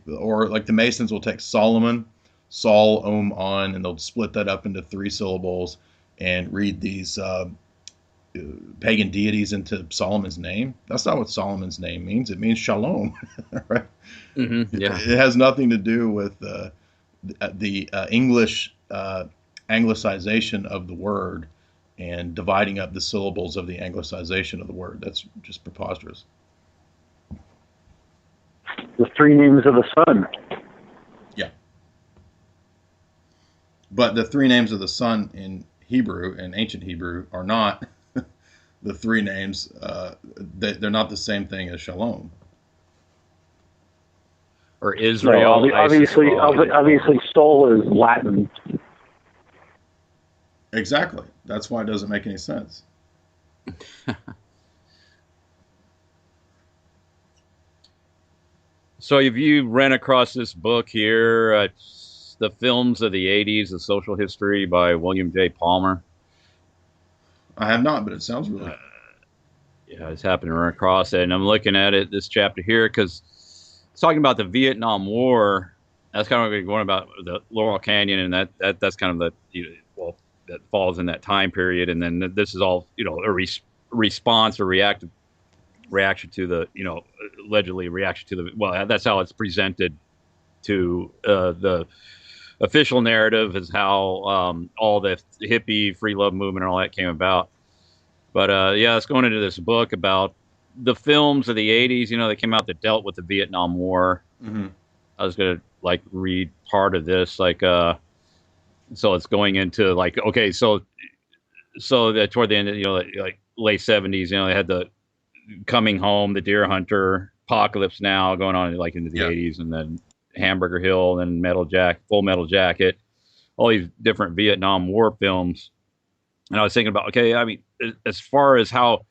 C: or like the Masons will take Solomon, Sol, Om, On, and they'll split that up into 3 syllables and read these pagan deities into Solomon's name. That's not what Solomon's name means. It means shalom, right?
E: Mm-hmm, yeah.
C: It has nothing to do with the English anglicization of the word and dividing up the syllables of the anglicization of the word. That's just preposterous.
A: The 3 names of the sun.
C: Yeah. But the 3 names of the sun in Hebrew, in ancient Hebrew, are not the 3 names. They're not the same thing as shalom.
E: Or Israel.
A: No, obviously, soul is Latin.
C: Exactly. That's why it doesn't make any sense.
E: So if you ran across this book here, The Films of the 80s, A Social History by William J. Palmer.
C: I have not, but it sounds really
E: yeah, I was happening to run across it, and I'm looking at it, this chapter here, because it's talking about the Vietnam War. That's kind of going about the Laurel Canyon, and that's kind of that falls in that time period. And then this is all, a response or reaction to the, allegedly reaction to the, well, that's how it's presented to the official narrative, is how all the hippie free love movement and all that came about. But it's going into this book about the films of the 80s, that came out that dealt with the Vietnam War.
C: Mm-hmm.
E: I was going to read part of this, so it's going into okay, so that toward the end of, late 70s, they had the Coming Home, the Deer Hunter, Apocalypse Now going on into the 80s, and then Hamburger Hill, and Full Metal Jacket, all these different Vietnam War films. And I was thinking about, okay, I mean, as far as how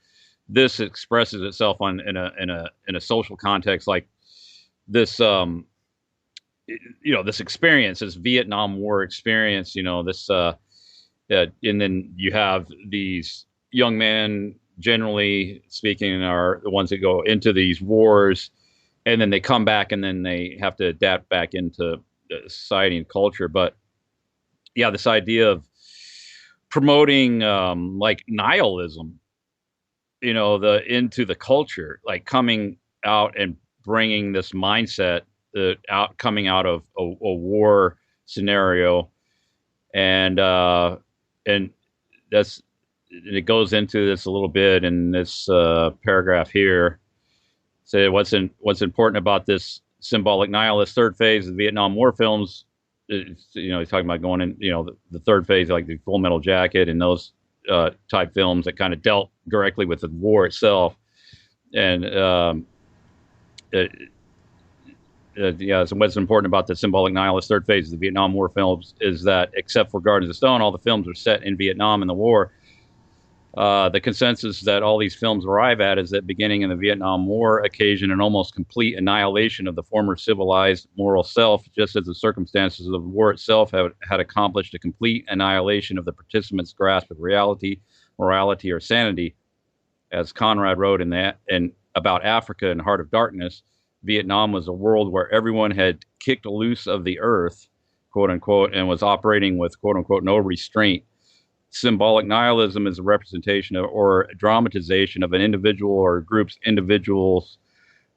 E: this expresses itself in a social context, like this, this experience, this Vietnam War experience, this And then you have these young men, generally speaking, are the ones that go into these wars, and then they come back, and then they have to adapt back into society and culture. But yeah, this idea of promoting like nihilism, the into the culture, like coming out and bringing this mindset coming out of a war scenario, and and that's it goes into this a little bit in this paragraph here. Say what's important about this symbolic nihilist third phase of the Vietnam War films. He's talking about going in, the third phase, like the Full Metal Jacket and those type films that kind of dealt directly with the war itself. And so what's important about the symbolic nihilist third phase of the Vietnam War films is that, except for Guardians of Stone, all the films are set in Vietnam in the war. The consensus that all these films arrive at is that beginning in the Vietnam War occasioned an almost complete annihilation of the former civilized moral self, just as the circumstances of the war itself had accomplished a complete annihilation of the participants' grasp of reality, morality, or sanity. As Conrad wrote in about Africa in Heart of Darkness, Vietnam was a world where everyone had kicked loose of the earth, quote unquote, and was operating with, quote unquote, no restraint. Symbolic nihilism is a representation of, or a dramatization of an individual or a group's individuals'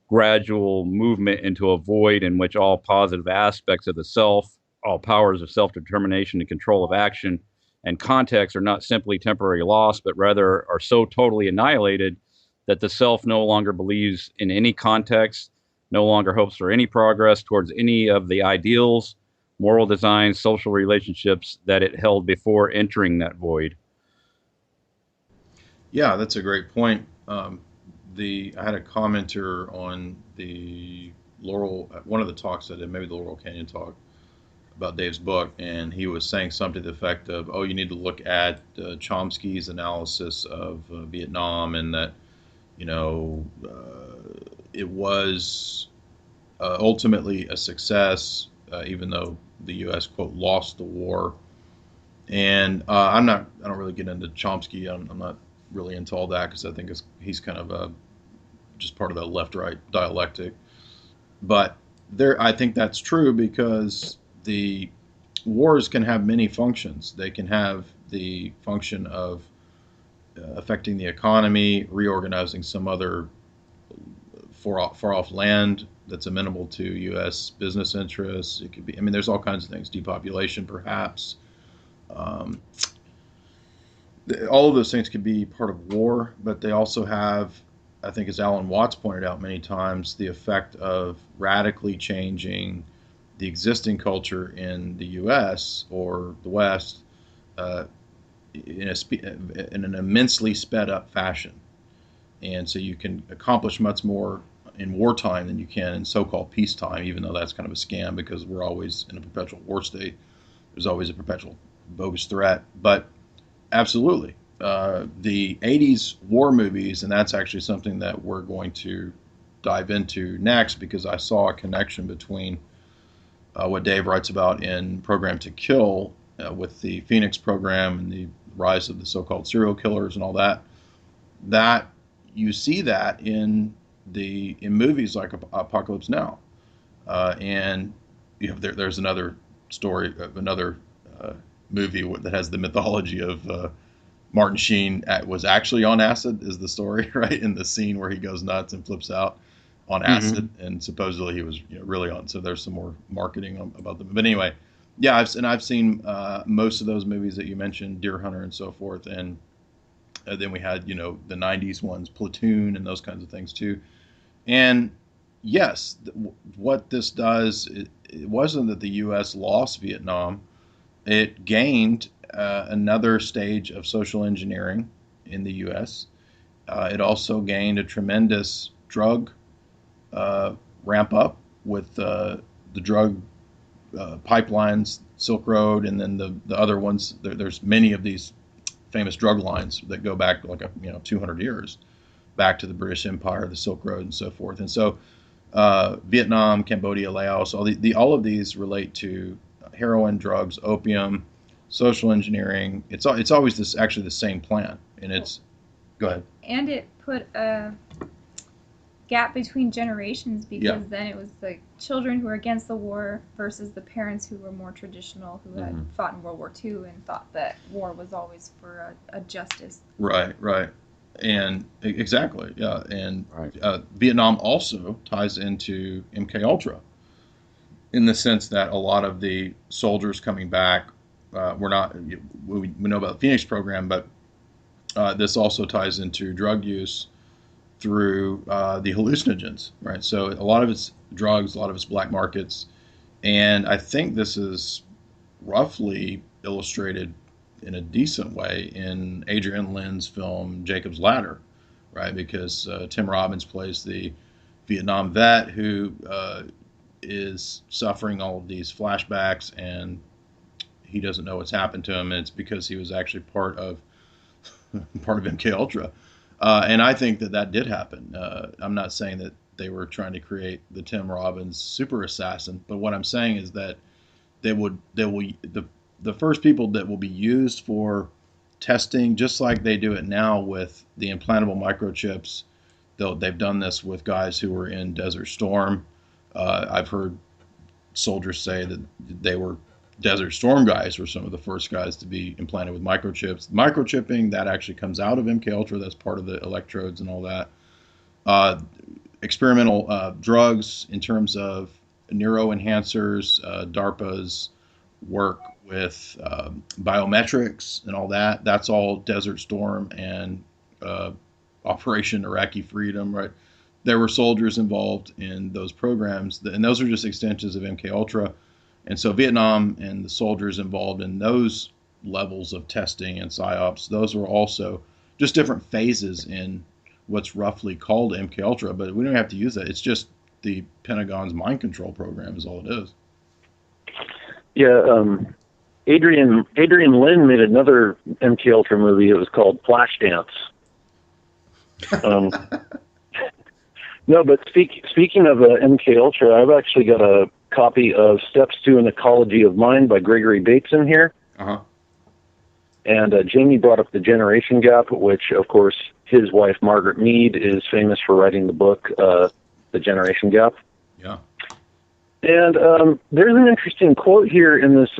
E: gradual movement into a void in which all positive aspects of the self, all powers of self-determination and control of action and context are not simply temporary loss, but rather are so totally annihilated that the self no longer believes in any context, no longer hopes for any progress towards any of the ideals, moral designs, social relationships that it held before entering that void.
C: Yeah, that's a great point. I had a commenter on the Laurel, one of the talks I did, maybe the Laurel Canyon talk, about Dave's book, and he was saying something to the effect of, "Oh, you need to look at Chomsky's analysis of Vietnam, and that it was ultimately a success, even though the U.S. quote lost the war." And I don't really get into Chomsky. I'm not really into all that because I think he's kind of just part of the left-right dialectic. But I think that's true because the wars can have many functions. They can have the function of affecting the economy, reorganizing some other far off land that's amenable to U.S. business interests. It could be, there's all kinds of things, depopulation perhaps. All of those things could be part of war, but they also have, I think, as Alan Watts pointed out many times, the effect of radically changing the existing culture in the U.S. or the West in an immensely sped up fashion. And so you can accomplish much more in wartime than you can in so-called peacetime, even though that's kind of a scam because we're always in a perpetual war state. There's always a perpetual bogus threat. But absolutely. The 80s war movies, and that's actually something that we're going to dive into next because I saw a connection between what Dave writes about in Program to Kill with the Phoenix program and the rise of the so-called serial killers and all that. That you see that in movies like Apocalypse Now, and there's another story of another movie that has the mythology of Martin Sheen was actually on acid, is the story, right? In the scene where he goes nuts and flips out on acid, and supposedly he was really on. So there's some more marketing about them. But anyway, yeah, I've seen most of those movies that you mentioned, Deer Hunter and so forth, and then we had the 90s ones, Platoon and those kinds of things too. And yes, what this does, it wasn't that the U.S. lost Vietnam. It gained another stage of social engineering in the U.S. It also gained a tremendous drug ramp up with the drug pipelines, Silk Road, and then the other ones. There's many of these famous drug lines that go back like 200 years back to the British Empire, the Silk Road, and so forth. And so Vietnam, Cambodia, Laos, all of these relate to heroin, drugs, opium, social engineering. It's always this actually the same plan, and it's go ahead.
F: And it put a gap between generations, because
C: Yeah.
F: then it was the children who were against the war versus the parents who were more traditional, who had fought in World War II and thought that war was always for a justice.
C: Right, and exactly, yeah, and
E: Right.
C: Vietnam also ties into MK Ultra in the sense that a lot of the soldiers coming back were not. We know about the Phoenix program, but this also ties into drug use through the hallucinogens, right? So a lot of it's drugs, a lot of it's black markets, and I think this is roughly illustrated in a decent way in Adrian Lynn's film Jacob's Ladder, right? Because Tim Robbins plays the Vietnam vet who is suffering all of these flashbacks, and he doesn't know what's happened to him, and it's because he was actually part of MK Ultra. And I think that did happen. I'm not saying that they were trying to create the Tim Robbins super assassin, but what I'm saying is that the first people that will be used for testing, just like they do it now with the implantable microchips. They've done this with guys who were in Desert Storm. I've heard soldiers say that they were Desert Storm guys were some of the first guys to be implanted with microchips. Microchipping, that actually comes out of MK Ultra. That's part of the electrodes and all that. Experimental drugs in terms of neuroenhancers, DARPA's work with biometrics and all that. That's all Desert Storm and Operation Iraqi Freedom, right? There were soldiers involved in those programs, and those are just extensions of MK Ultra. And so Vietnam and the soldiers involved in those levels of testing and psyops, those were also just different phases in what's roughly called MK Ultra, but we don't have to use that. It's just the Pentagon's mind control program is all it is.
A: Yeah, Adrian Lynn made another MK Ultra movie. It was called Flashdance. No, but speaking of MK Ultra, I've actually got a copy of Steps to an Ecology of Mind by Gregory Bates in here.
C: Uh-huh.
A: And Jamie brought up the generation gap, which, of course, his wife, Margaret Mead, is famous for writing the book, The Generation Gap.
C: Yeah.
A: And there's an interesting quote here in this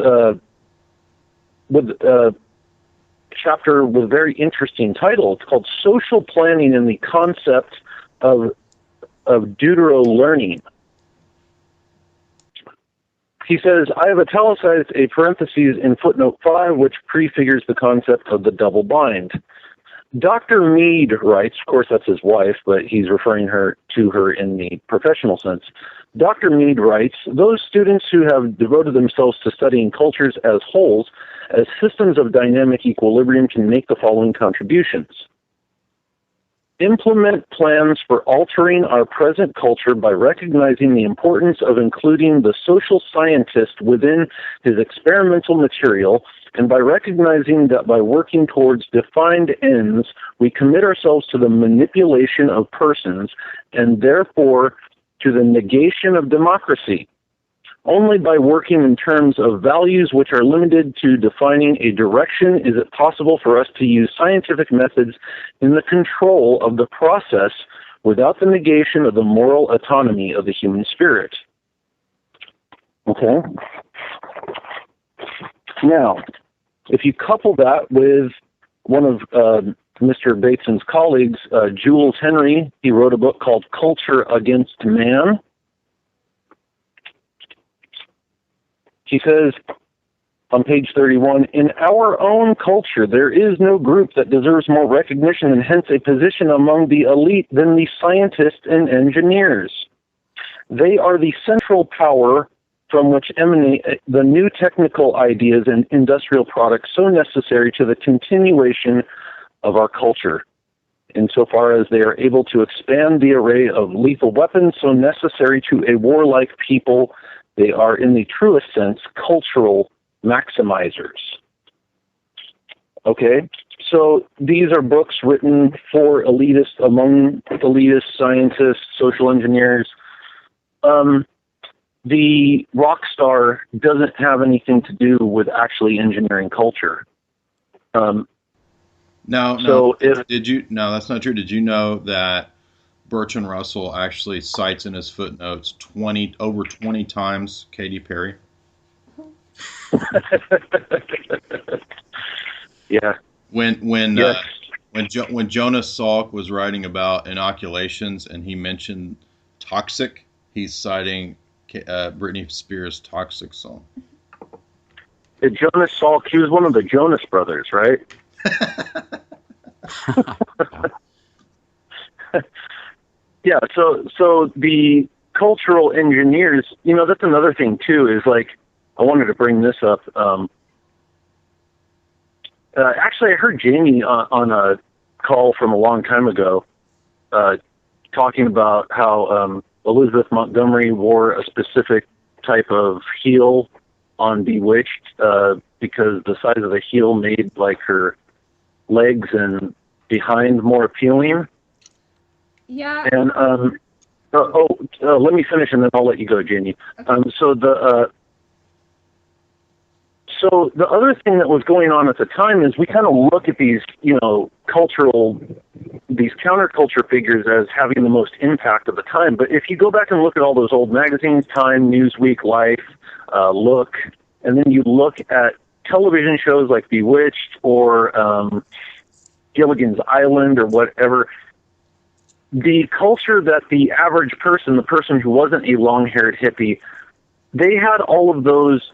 A: chapter with a very interesting title. It's called Social Planning and the Concept of Deutero-Learning. He says, I have italicized a parenthesis in footnote 5, which prefigures the concept of the double bind. Dr. Mead writes, of course that's his wife, but he's referring to her in the professional sense. Dr. Mead writes, those students who have devoted themselves to studying cultures as wholes, as systems of dynamic equilibrium, can make the following contributions. Implement plans for altering our present culture by recognizing the importance of including the social scientist within his experimental material, and by recognizing that by working towards defined ends, we commit ourselves to the manipulation of persons and therefore to the negation of democracy. Only by working in terms of values which are limited to defining a direction is it possible for us to use scientific methods in the control of the process without the negation of the moral autonomy of the human spirit. Okay? Now, if you couple that with one of Mr. Bateson's colleagues, Jules Henry, he wrote a book called Culture Against Man. He says on page 31, in our own culture, there is no group that deserves more recognition and hence a position among the elite than the scientists and engineers. They are the central power from which emanate the new technical ideas and industrial products so necessary to the continuation of our culture, insofar as they are able to expand the array of lethal weapons so necessary to a warlike people. They are, in the truest sense, cultural maximizers. Okay? So these are books written for elitists, among elitist scientists, social engineers. the rock star doesn't have anything to do with actually engineering culture.
C: No,
A: So if
C: did you? No, that's not true. Did you know that Bertrand Russell actually cites in his footnotes over 20 times Katy Perry?
A: yeah,
C: When
A: yes.
C: when Jonas Salk was writing about inoculations and he mentioned Toxic, he's citing Britney Spears' Toxic song.
A: Jonas Salk, he was one of the Jonas Brothers, right? Yeah, so the cultural engineers, that's another thing too, is like, I wanted to bring this up. Actually, I heard Jamie on a call from a long time ago talking about how Elizabeth Montgomery wore a specific type of heel on Bewitched because the size of the heel made like her legs and behind more appealing.
F: Yeah.
A: And let me finish and then I'll let you go, Jamie.
F: Okay.
A: So the other thing that was going on at the time is we kind of look at these, these counterculture figures as having the most impact of the time. But if you go back and look at all those old magazines, Time, Newsweek, Life, Look, and then you look at television shows like Bewitched or Gilligan's Island or whatever, the culture that the average person, the person who wasn't a long-haired hippie, they had all of those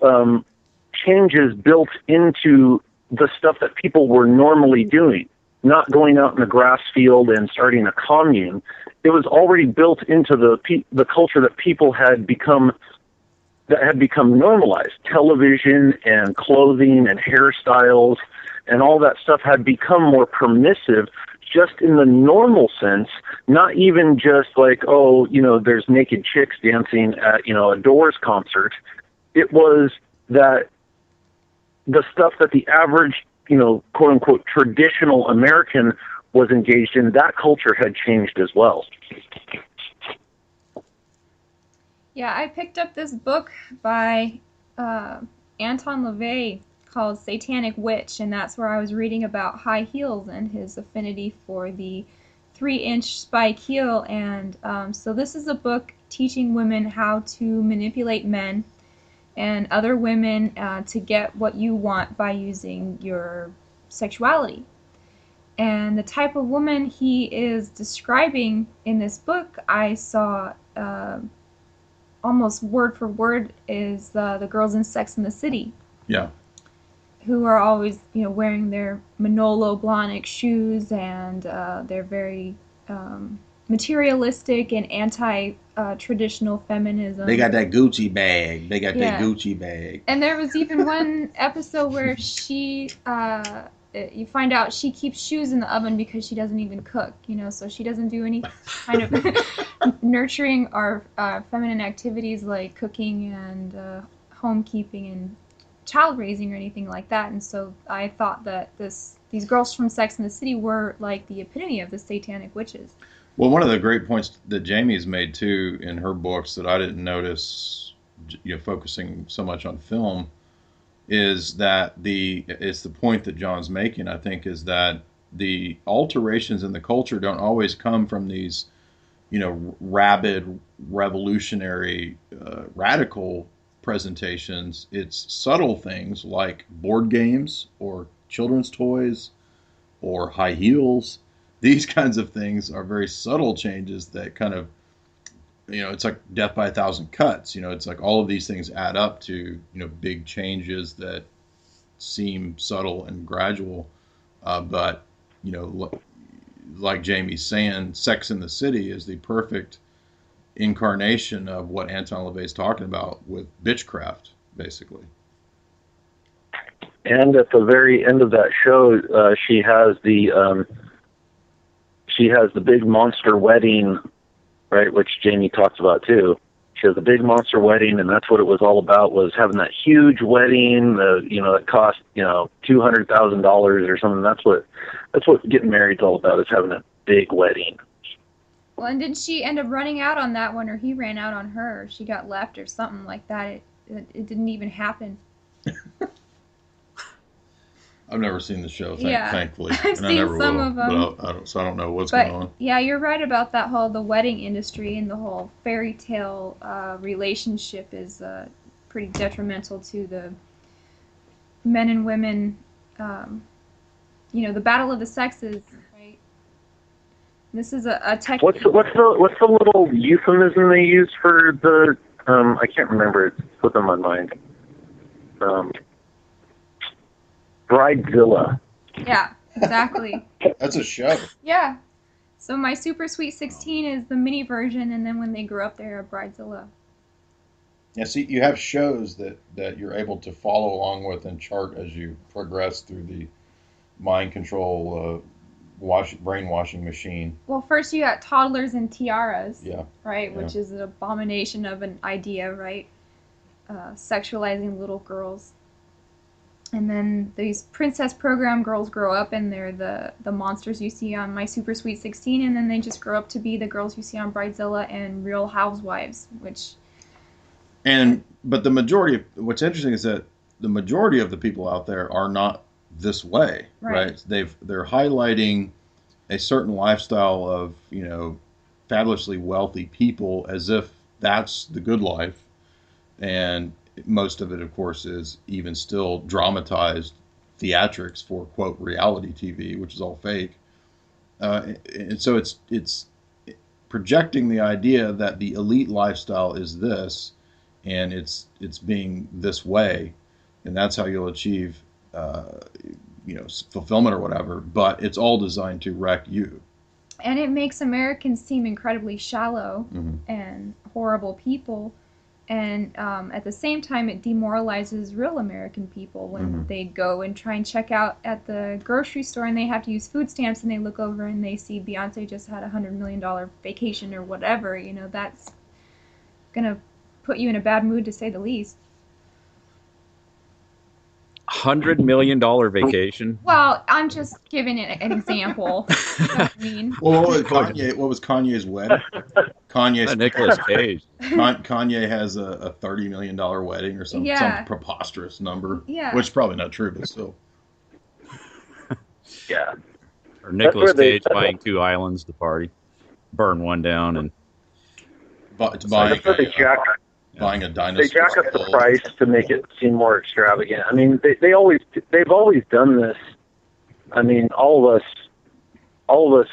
A: changes built into the stuff that people were normally doing, not going out in a grass field and starting a commune. It was already built into the culture that people had become normalized. Television and clothing and hairstyles and all that stuff had become more permissive just in the normal sense, not even just like, there's naked chicks dancing at, a Doors concert. It was that the stuff that the average, quote unquote, traditional American was engaged in, that culture had changed as well.
F: Yeah, I picked up this book by Anton LaVey called Satanic Witch, and that's where I was reading about high heels and his affinity for the 3-inch spike heel. And so this is a book teaching women how to manipulate men and other women to get what you want by using your sexuality. And the type of woman he is describing in this book, I saw almost word for word is the girls in Sex and the City.
C: Yeah.
F: Who are always, wearing their Manolo Blahnik shoes, and they're very materialistic and anti-traditional feminism.
C: They got that Gucci bag.
F: And there was even one episode where she, you find out she keeps shoes in the oven because she doesn't even cook, so she doesn't do any kind of nurturing or feminine activities like cooking and homekeeping and child raising or anything like that. And so I thought that these girls from Sex and the City were like the epitome of the satanic witches.
C: Well, one of the great points that Jamie's made too in her books that I didn't notice, focusing so much on film, is that it's the point that John's making, I think, is that the alterations in the culture don't always come from these, rabid, revolutionary, radical presentations. It's subtle things like board games or children's toys or high heels. These kinds of things are very subtle changes that kind of, it's like death by 1,000 cuts. It's like all of these things add up to, big changes that seem subtle and gradual. But, like Jamie's saying, Sex in the City is the perfect incarnation of what Anton LaVey's talking about with bitchcraft, basically.
A: And at the very end of that show, she has the big monster wedding, right, which Jamie talks about too. She has the big monster wedding, and that's what it was all about, was having that huge wedding, that cost, $200,000 or something. That's what getting married is all about, is having a big wedding.
F: Well, and didn't she end up running out on that one, or he ran out on her? She got left or something like that. It didn't even happen.
C: I've never seen the show,
F: Yeah.
C: thankfully,
F: I've
C: and I
F: seen
C: never
F: some
C: will.
F: of them.
C: But I don't know what's going
F: But
C: on.
F: yeah, you're right about that whole the wedding industry and the whole fairy tale relationship is pretty detrimental to the men and women. The battle of the sexes, right? This is a tech.
A: What's the little euphemism they use for the? I can't remember. It's slipped on my mind. Bridezilla.
F: Yeah, exactly.
C: That's a show.
F: Yeah. So my Super Sweet 16 is the mini version, and then when they grow up, they're a Bridezilla.
C: Yeah, see, you have shows that you're able to follow along with and chart as you progress through the mind control brainwashing machine.
F: Well, first you got Toddlers and Tiaras,
C: Yeah.
F: right, which is an abomination of an idea, right? Sexualizing little girls. And then these princess program girls grow up and they're the monsters you see on My Super Sweet 16, and then they just grow up to be the girls you see on Bridezilla and Real Housewives, which...
C: But the majority, what's interesting is that the majority of the people out there are not this way, right? They're highlighting a certain lifestyle of, fabulously wealthy people as if that's the good life. And most of it, of course, is even still dramatized theatrics for, quote, reality TV, which is all fake. And so it's projecting the idea that the elite lifestyle is this, and it's being this way, and that's how you'll achieve, fulfillment or whatever. But it's all designed to wreck you.
F: And it makes Americans seem incredibly shallow and horrible people. And at the same time, it demoralizes real American people when they go and try and check out at the grocery store and they have to use food stamps and they look over and they see Beyonce just had a $100 million vacation or whatever. That's going to put you in a bad mood, to say the least.
E: $100 million vacation.
F: Well, I'm just giving it an example. You know what I mean?
C: Well, what was Kanye's wedding? Kanye's
E: Nicolas Cage.
C: Kanye has a $30 million wedding or some preposterous number.
F: Yeah.
C: Which is probably not true, but still.
A: Yeah.
E: Or Nicolas Cage buying 2 islands to party, burn one down, and
C: buying a dinosaur.
A: They jack up the price to make it seem more extravagant. I mean, they've always done this. I mean, all of us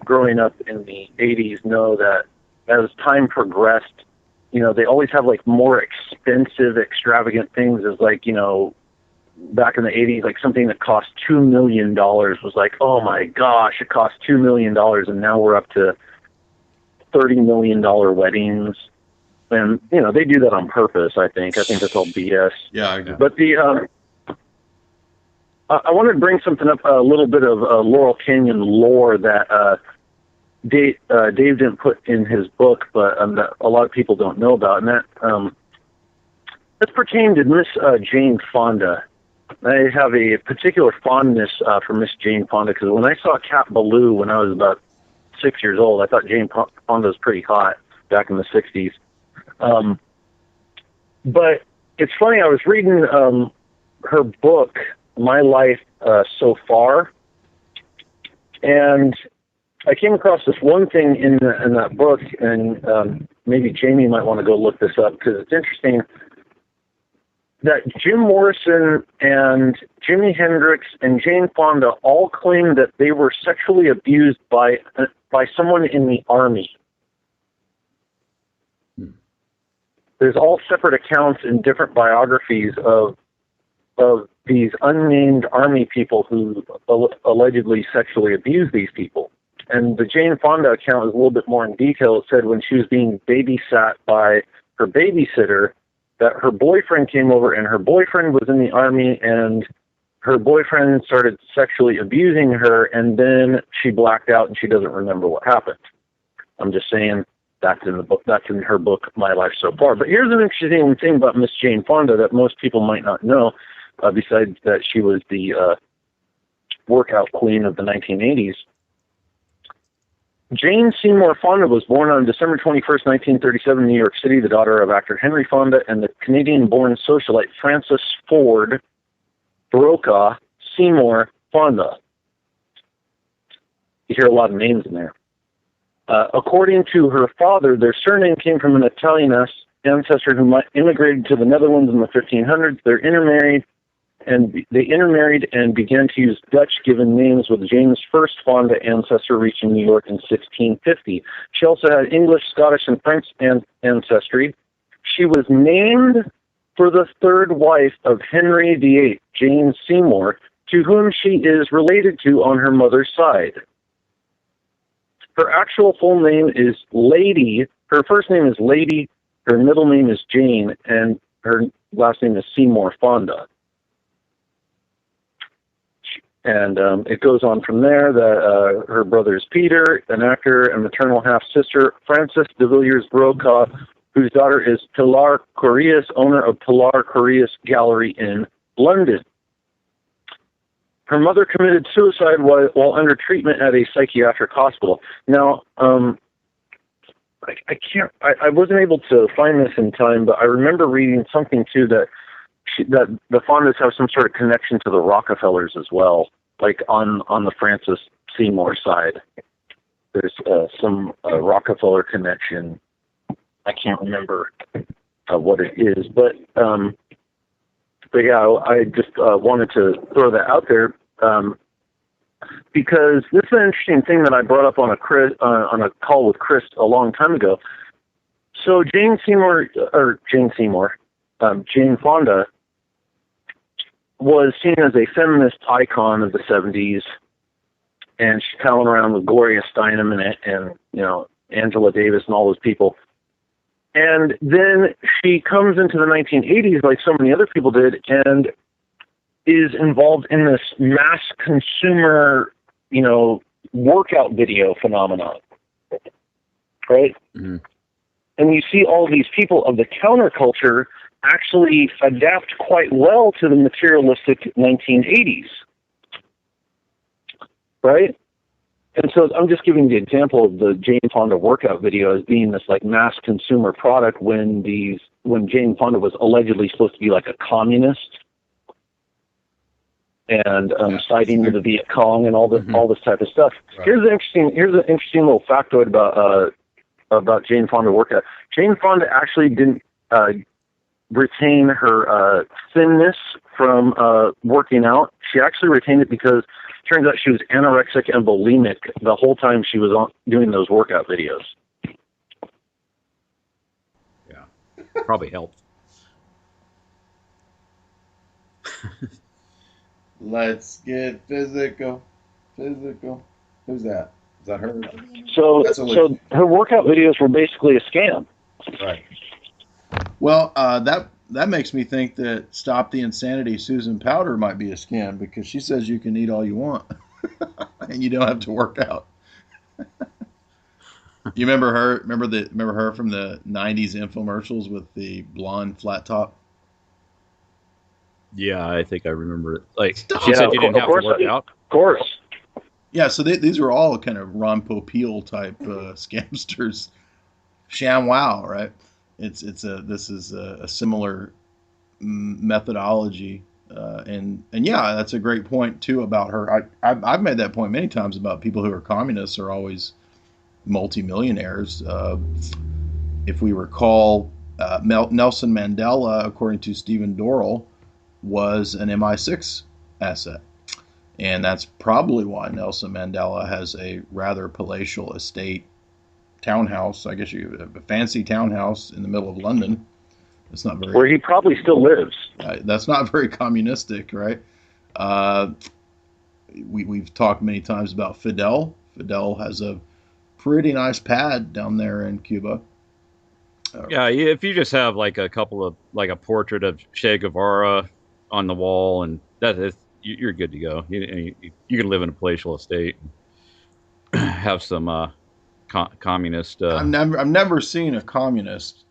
A: growing up in the 80s know that as time progressed, they always have like more expensive, extravagant things. As like, back in the 80s, like something that cost $2 million was like, oh my gosh, it cost $2 million, and now we're up to $30 million weddings. And, they do that on purpose, I think. I think that's all BS.
C: Yeah, I agree.
A: But I wanted to bring something up, a little bit of Laurel Canyon lore that Dave didn't put in his book, but that a lot of people don't know about. And that's pertaining to Miss Jane Fonda. I have a particular fondness for Miss Jane Fonda because when I saw Cat Ballou when I was about 6 years old, I thought Jane Fonda was pretty hot back in the 60s. But it's funny, I was reading her book, My Life So Far, and I came across this one thing in that book, and maybe Jamie might want to go look this up because it's interesting, that Jim Morrison and Jimi Hendrix and Jane Fonda all claim that they were sexually abused by someone in the Army. There's all separate accounts in different biographies of these unnamed Army people who allegedly sexually abused these people. And the Jane Fonda account is a little bit more in detail. It said when she was being babysat by her babysitter, that her boyfriend came over, and her boyfriend was in the Army, and her boyfriend started sexually abusing her, and then she blacked out and she doesn't remember what happened. I'm just saying that's in the book. That's in her book, My Life So Far. But here's an interesting thing about Miss Jane Fonda that most people might not know, besides that she was the workout queen of the 1980s. Jane Seymour Fonda was born on December 21st, 1937 in New York City, the daughter of actor Henry Fonda and the Canadian-born socialite Frances Ford Brokaw Seymour Fonda. You hear a lot of names in there. According to her father, their surname came from an Italian ancestor who immigrated to the Netherlands in the 1500s. They intermarried and began to use Dutch-given names, with Jane's first Fonda ancestor reaching New York in 1650. She also had English, Scottish, and French ancestry. She was named for the third wife of Henry VIII, Jane Seymour, to whom she is related to on her mother's side. Her actual full name is Lady. Her first name is Lady, her middle name is Jane, and her last name is Seymour Fonda. And it goes on from there that her brother is Peter, an actor, and maternal half-sister, Frances de Villiers Brokaw, whose daughter is Pilar Correas, owner of Pilar Correas Gallery in London. Her mother committed suicide while under treatment at a psychiatric hospital. Now, I wasn't able to find this in time, but I remember reading something too that the Fondas have some sort of connection to the Rockefellers as well, like on the Frances Seymour side. There's some Rockefeller connection. I can't remember what it is, but yeah, I just wanted to throw that out there because this is an interesting thing that I brought up on a call with Chris a long time ago. So Jane Fonda was seen as a feminist icon of the 70s, and she's palling around with Gloria Steinem and Angela Davis and all those people. And then she comes into the 1980s, like so many other people did, and is involved in this mass consumer, workout video phenomenon, right? Mm-hmm. And you see all these people of the counterculture actually adapt quite well to the materialistic 1980s, right? And so I'm just giving the example of the Jane Fonda workout video as being this like mass consumer product when Jane Fonda was allegedly supposed to be like a communist and siding with the Viet Cong and all this type of stuff. Right. Here's an interesting little factoid about Jane Fonda workout. Jane Fonda actually didn't retain her thinness from working out. She actually retained it because it turns out she was anorexic and bulimic the whole time she was doing those workout videos.
E: Yeah, probably helped.
C: Let's get physical. Who's that? Is that her?
A: So her workout videos were basically a scam.
C: Right. Well, that makes me think that Stop the Insanity Susan Powder might be a scam because she says you can eat all you want and you don't have to work out. You remember her? Remember her from the 90s infomercials with the blonde flat top?
E: Yeah, I think I remember it. Like, she said you didn't have to work out.
A: Of course.
C: Yeah, so these are all kind of Ron Popeil type scamsters. ShamWow, right? This is a similar methodology, and yeah, that's a great point too about her. I've made that point many times about people who are communists are always multimillionaires. If we recall, Nelson Mandela, according to Stephen Dorrell, was an MI6 asset. And that's probably why Nelson Mandela has a rather palatial estate townhouse. I guess you have a fancy townhouse in the middle of London. It's not very,
A: where he probably still lives.
C: That's not very communistic, right? We've talked many times about Fidel. Fidel has a pretty nice pad down there in Cuba.
E: Yeah, if you just have like a couple of like a portrait of Che Guevara on the wall, and you're good to go. You can live in a palatial estate, and have some communist.
C: I've never seen a communist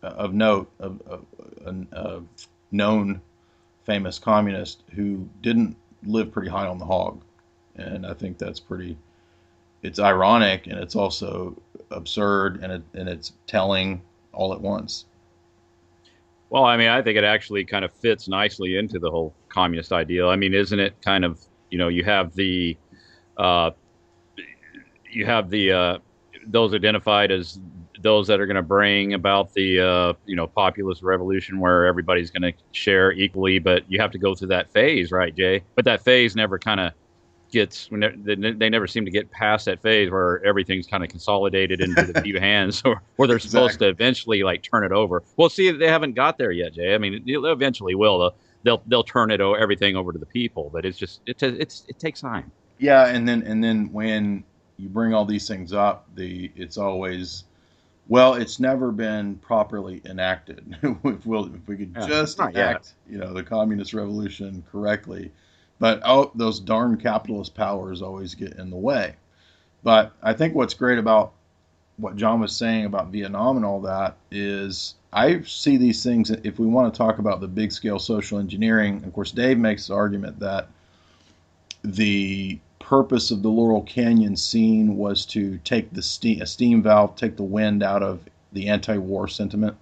C: of note, a known famous communist who didn't live pretty high on the hog, and I think that's pretty it's ironic and it's also absurd, and it's telling all at once.
E: Well, I mean, I think it actually kind of fits nicely into the whole communist ideal. I mean, isn't it kind of, you have the uh, those identified as those that are going to bring about the populist revolution where everybody's going to share equally, but you have to go through that phase, right, Jay? But that phase never kind of gets, they never seem to get past that phase where everything's kind of consolidated into the few hands, or where they're supposed to eventually like turn it over. Well, see, they haven't got there yet, Jay. I mean, they eventually will. They'll turn everything over to the people, but it's just it takes time.
C: Yeah, and then when you bring all these things up, it's always, well, it's never been properly enacted. if we could just enact, the communist revolution correctly, but those darn capitalist powers always get in the way. But I think what's great about what John was saying about Vietnam and all that is I see these things, if we want to talk about the big scale social engineering, of course, Dave makes the argument that the purpose of the Laurel Canyon scene was to take a steam valve, take the wind out of the anti-war sentiment,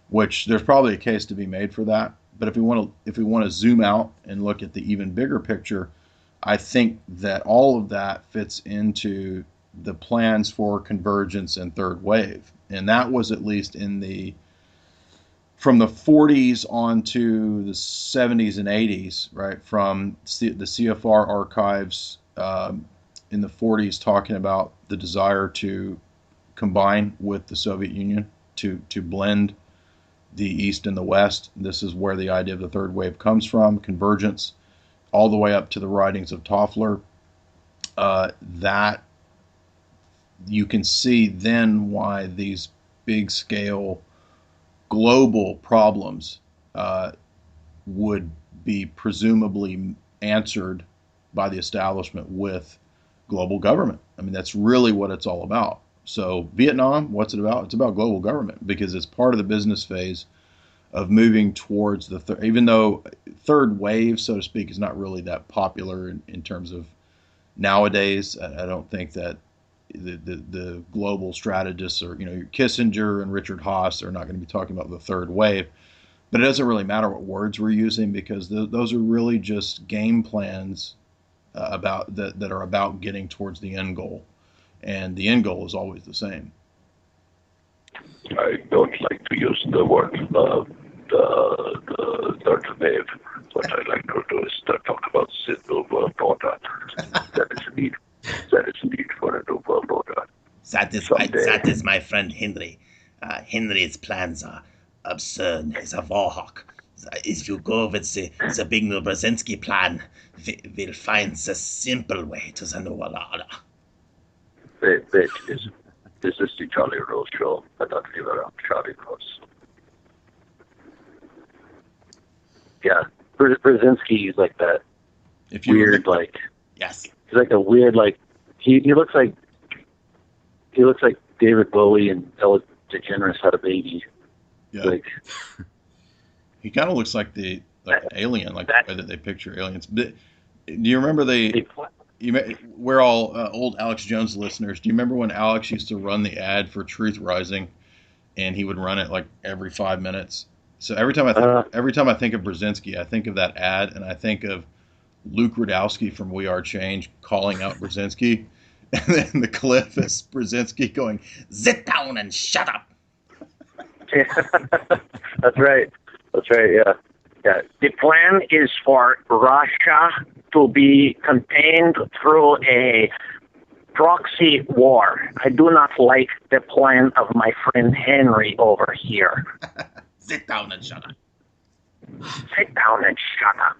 C: which there's probably a case to be made for that. But if we want to zoom out and look at the even bigger picture, I think that all of that fits into the plans for convergence and third wave, and that was at least from the 40s on to the 70s and 80s, right? From the CFR archives in the 40s talking about the desire to combine with the Soviet Union, to blend the East and the West. This is where the idea of the third wave comes from, convergence, all the way up to the writings of Toffler. That you can see then why these big scale global problems would be presumably answered by the establishment with global government. I mean, that's really what it's all about. So Vietnam, what's it about? It's about global government, because it's part of the business phase of moving towards even though third wave, so to speak, is not really that popular in terms of nowadays. I don't think that the global strategists, or Kissinger and Richard Haas, are not going to be talking about the third wave. But it doesn't really matter what words we're using, because those are really just game plans about that are about getting towards the end goal, and the end goal is always the same.
A: I don't like to use the word the third wave. What I like to do is to talk about the world order. That is indeed for a new world order.
G: That is my friend Henry. Henry's plans are absurd. He's a war hawk. If you go with the big Brzezinski plan, we'll find the simple way to the new world order.
A: This is the Charlie Rose show. I don't give around Charlie Rose. Yeah, Brzezinski is like that weird, like,
G: yes,
A: he's like a weird, like, he looks like David Bowie and Ella DeGeneres had a baby.
C: Yeah.
A: Like,
C: he kind of looks like an alien, like the way that they picture aliens. But do you remember we're all old Alex Jones listeners. Do you remember when Alex used to run the ad for Truth Rising, and he would run it like every 5 minutes? So every time I think of Brzezinski, I think of that ad, and I think of Luke Rudkowski from We Are Change calling out Brzezinski, and then the clip is Brzezinski going, "Sit down and shut up."
A: That's right. Yeah. The plan is for Russia to be contained through a proxy war. I do not like the plan of my friend Henry over here.
G: Sit down and shut up.
A: Sit down and shut up.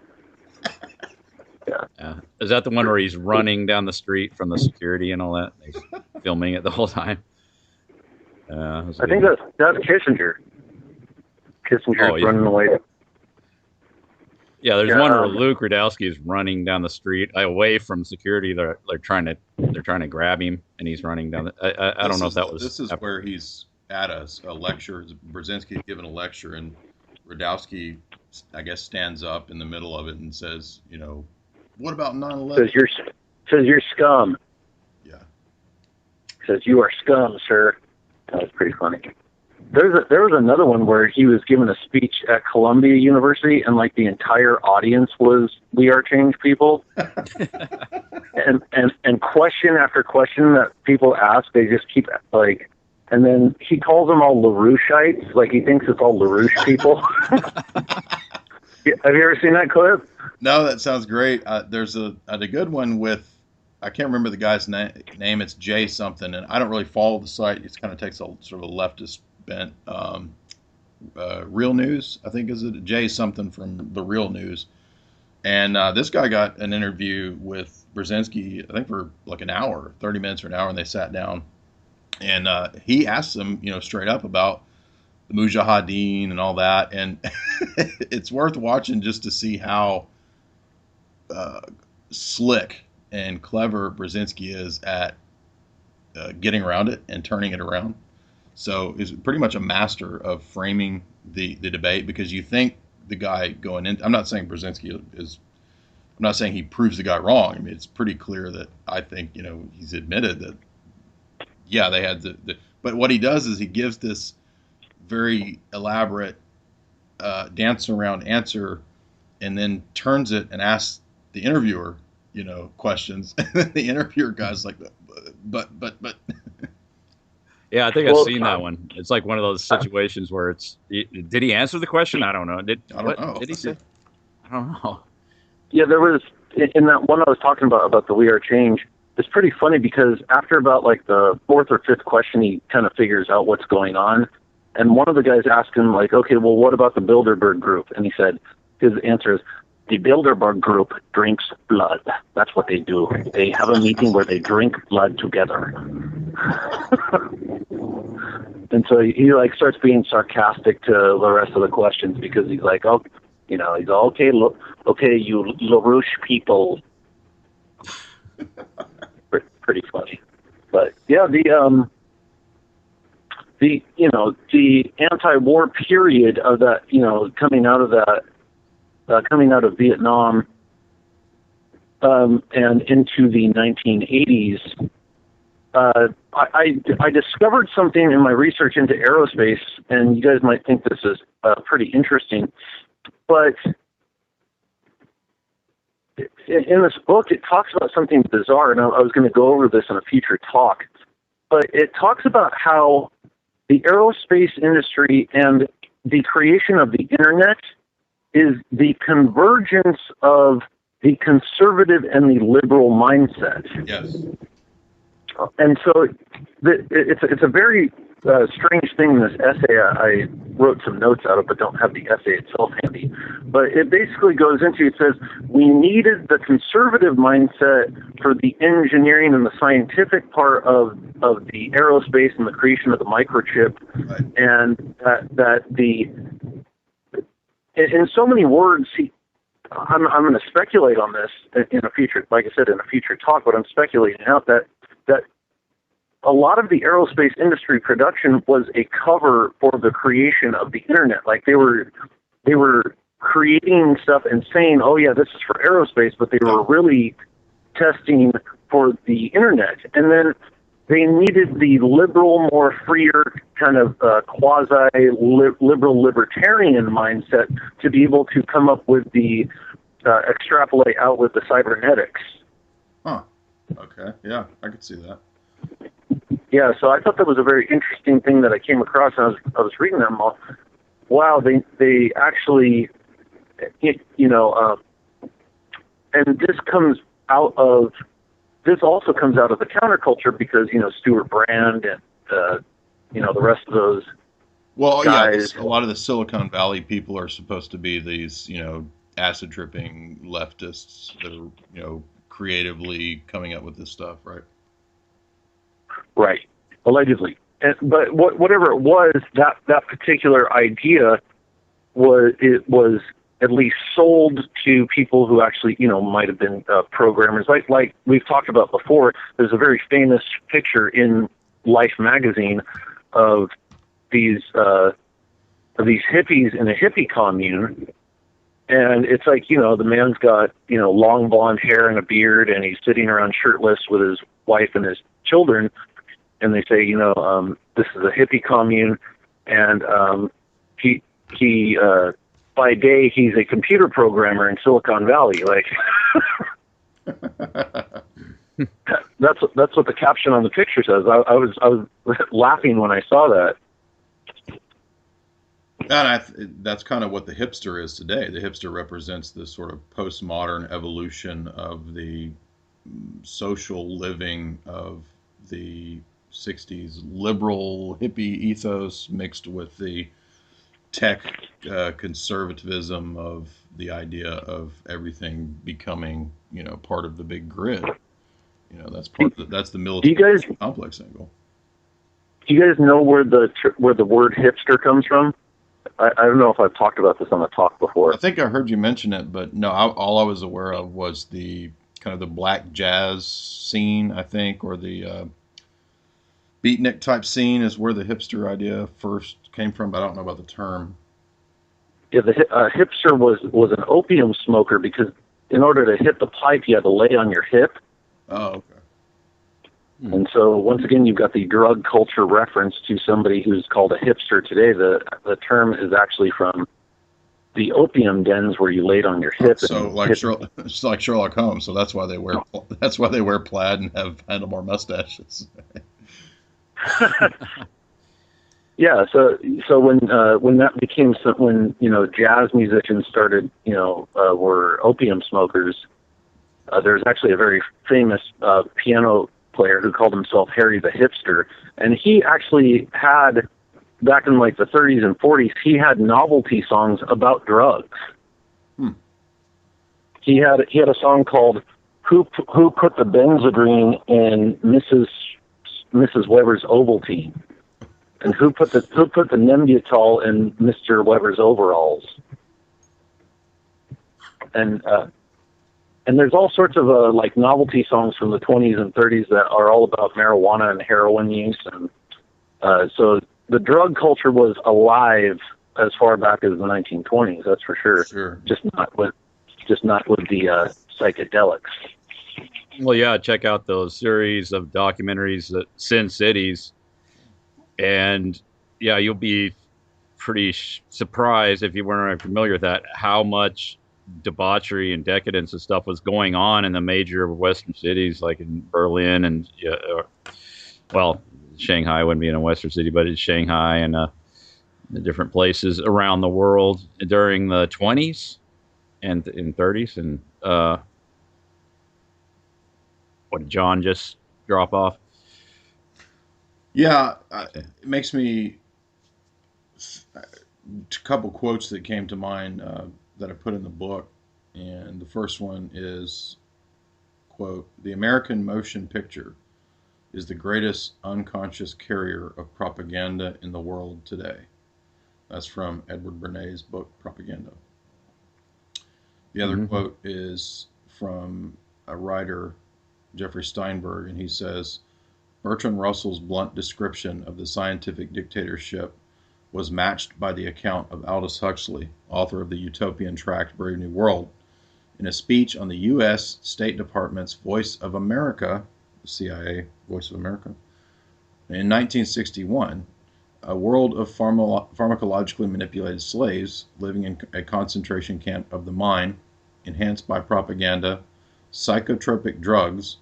E: Yeah. Is that the one where he's running down the street from the security and all that? He's filming it the whole time.
A: I think that's Kissinger. Kissinger's running away.
E: Yeah, there's one where Luke Rudkowski is running down the street away from security. They're trying to grab him, and he's running down. I don't know if that was.
C: This is where he's at a lecture. Brzezinski giving a lecture, and Rudkowski, I guess, stands up in the middle of it and says, "What about 9/11?"
A: Says you're scum.
C: Yeah.
A: He says, "You are scum, sir." That was pretty funny. There was another one where he was giving a speech at Columbia University, and like the entire audience was "We Are Change" people, and question after question that people ask, they just keep like, and then he calls them all LaRoucheites, like he thinks it's all LaRouche people. Have you ever seen that clip?
C: No, that sounds great. There's a good one with, I can't remember the guy's name. It's Jay something, and I don't really follow the site. It kind of takes a sort of a leftist bent. Real News, I think, is it Jay something from the Real News. And this guy got an interview with Brzezinski, I think for like an hour, 30 minutes or an hour, and they sat down. And he asked him, straight up about the Mujahideen and all that. And it's worth watching just to see how slick and clever Brzezinski is at getting around it and turning it around. So he's pretty much a master of framing the debate, because you think the guy going in, I'm not saying Brzezinski is, I'm not saying he proves the guy wrong. I mean, it's pretty clear that I think, he's admitted that, yeah, they had but what he does is he gives this very elaborate dance around answer, and then turns it and asks the interviewer, questions. And then the interviewer guy's like, but.
E: Yeah, I think I've seen that one. It's like one of those situations where did he answer the question? I don't know. What did he say? I don't know.
A: Yeah, there was, in that one I was talking about the We Are Change, it's pretty funny because after about like the fourth or fifth question, he kind of figures out what's going on. And one of the guys asked him, like, okay, well, what about the Bilderberg group? And he said, his answer is, the Bilderberg group drinks blood. That's what they do. They have a meeting where they drink blood together. And so he like starts being sarcastic to the rest of the questions, because he's like, oh, he's all, okay, you LaRouche people. Pretty funny. But yeah, the anti-war period of that, coming out of Vietnam and into the 1980s, I discovered something in my research into aerospace, and you guys might think this is pretty interesting, but in this book, it talks about something bizarre, and I was going to go over this in a future talk, but it talks about how the aerospace industry and the creation of the internet is the convergence of the conservative and the liberal mindset.
C: Yes.
A: And so it's a very strange thing in this essay. I wrote some notes out of it, but don't have the essay itself handy. But it basically goes into, it says, we needed the conservative mindset for the engineering and the scientific part of the aerospace and the creation of the microchip.
C: Right.
A: And that in so many words, I'm going to speculate on this in a future, like I said, in a future talk, but I'm speculating out that a lot of the aerospace industry production was a cover for the creation of the internet. Like they were creating stuff and saying, oh yeah, this is for aerospace, but they were really testing for the internet. And then they needed the liberal, more freer kind of quasi-liberal libertarian mindset to be able to come up with the extrapolate out with the cybernetics.
C: Huh. Okay. Yeah, I could see that.
A: Yeah, so I thought that was a very interesting thing that I came across, and I was reading them all. Wow, they actually, and this also comes out of the counterculture, because Stuart Brand and the rest of those guys.
C: Yeah, a lot of the Silicon Valley people are supposed to be these acid tripping leftists that are creatively coming up with this stuff, right?
A: Right, allegedly. But whatever it was, that particular idea was at least sold to people who actually, might have been programmers. Like we've talked about before, there's a very famous picture in Life magazine of these hippies in a hippie commune. And it's like, the man's got, long blonde hair and a beard, and he's sitting around shirtless with his wife and his children. and they say, this is a hippie commune, and he by day he's a computer programmer in Silicon Valley. Like, that's what the caption on the picture says. I was laughing when I saw that.
C: And that's kind of what the hipster is today. The hipster represents this sort of postmodern evolution of the social living of the 60s liberal hippie ethos mixed with the tech conservatism of the idea of everything becoming, part of the big grid. That's the military complex angle.
A: Do you guys know where the word hipster comes from? I don't know if I've talked about this on the talk before.
C: I think I heard you mention it, but no, all I was aware of was the kind of the black jazz scene, I think, or the beatnik type scene is where the hipster idea first came from, but I don't know about the term.
A: Yeah, the hipster was an opium smoker, because in order to hit the pipe, you had to lay on your hip.
C: Oh, okay.
A: And so, once again, you've got the drug culture reference to somebody who's called a hipster today. The term is actually from the opium dens where you laid on your hip.
C: So, it's like Sherlock Holmes. So that's why they wear plaid and have handlebar mustaches.
A: Yeah. So when that became when jazz musicians started were opium smokers. There's actually a very famous piano player who called himself Harry the Hipster, and he actually had, back in like the 30s and 40s, he had novelty songs about drugs. He had a song called "Who Put the Benzodrine in Mrs. Weber's Ovaltine," and who put the Nembutal in Mr. Weber's overalls, and there's all sorts of like novelty songs from the 20s and 30s that are all about marijuana and heroin use, and so the drug culture was alive as far back as the 1920s. That's for sure.
C: Sure.
A: Just not with the psychedelics.
E: Well, yeah, check out those series of documentaries, Sin Cities, and yeah, you'll be pretty surprised if you weren't familiar with that, how much debauchery and decadence and stuff was going on in the major Western cities, like in Berlin and Shanghai wouldn't be in a Western city, but it's Shanghai and the different places around the world during the 20s and in 30s. And what did John just drop off?
C: Yeah, it makes me a couple quotes that came to mind that I put in the book, and the first one is, quote, "The American motion picture is the greatest unconscious carrier of propaganda in the world today." That's from Edward Bernay's book, Propaganda. The other quote is from a writer, Jeffrey Steinberg, and he says, "Bertrand Russell's blunt description of the scientific dictatorship was matched by the account of Aldous Huxley, author of the utopian tract Brave New World, in a speech on the U.S. State Department's Voice of America, the CIA Voice of America, in 1961, a world of pharmacologically manipulated slaves living in a concentration camp of the mind, enhanced by propaganda, psychotropic drugs,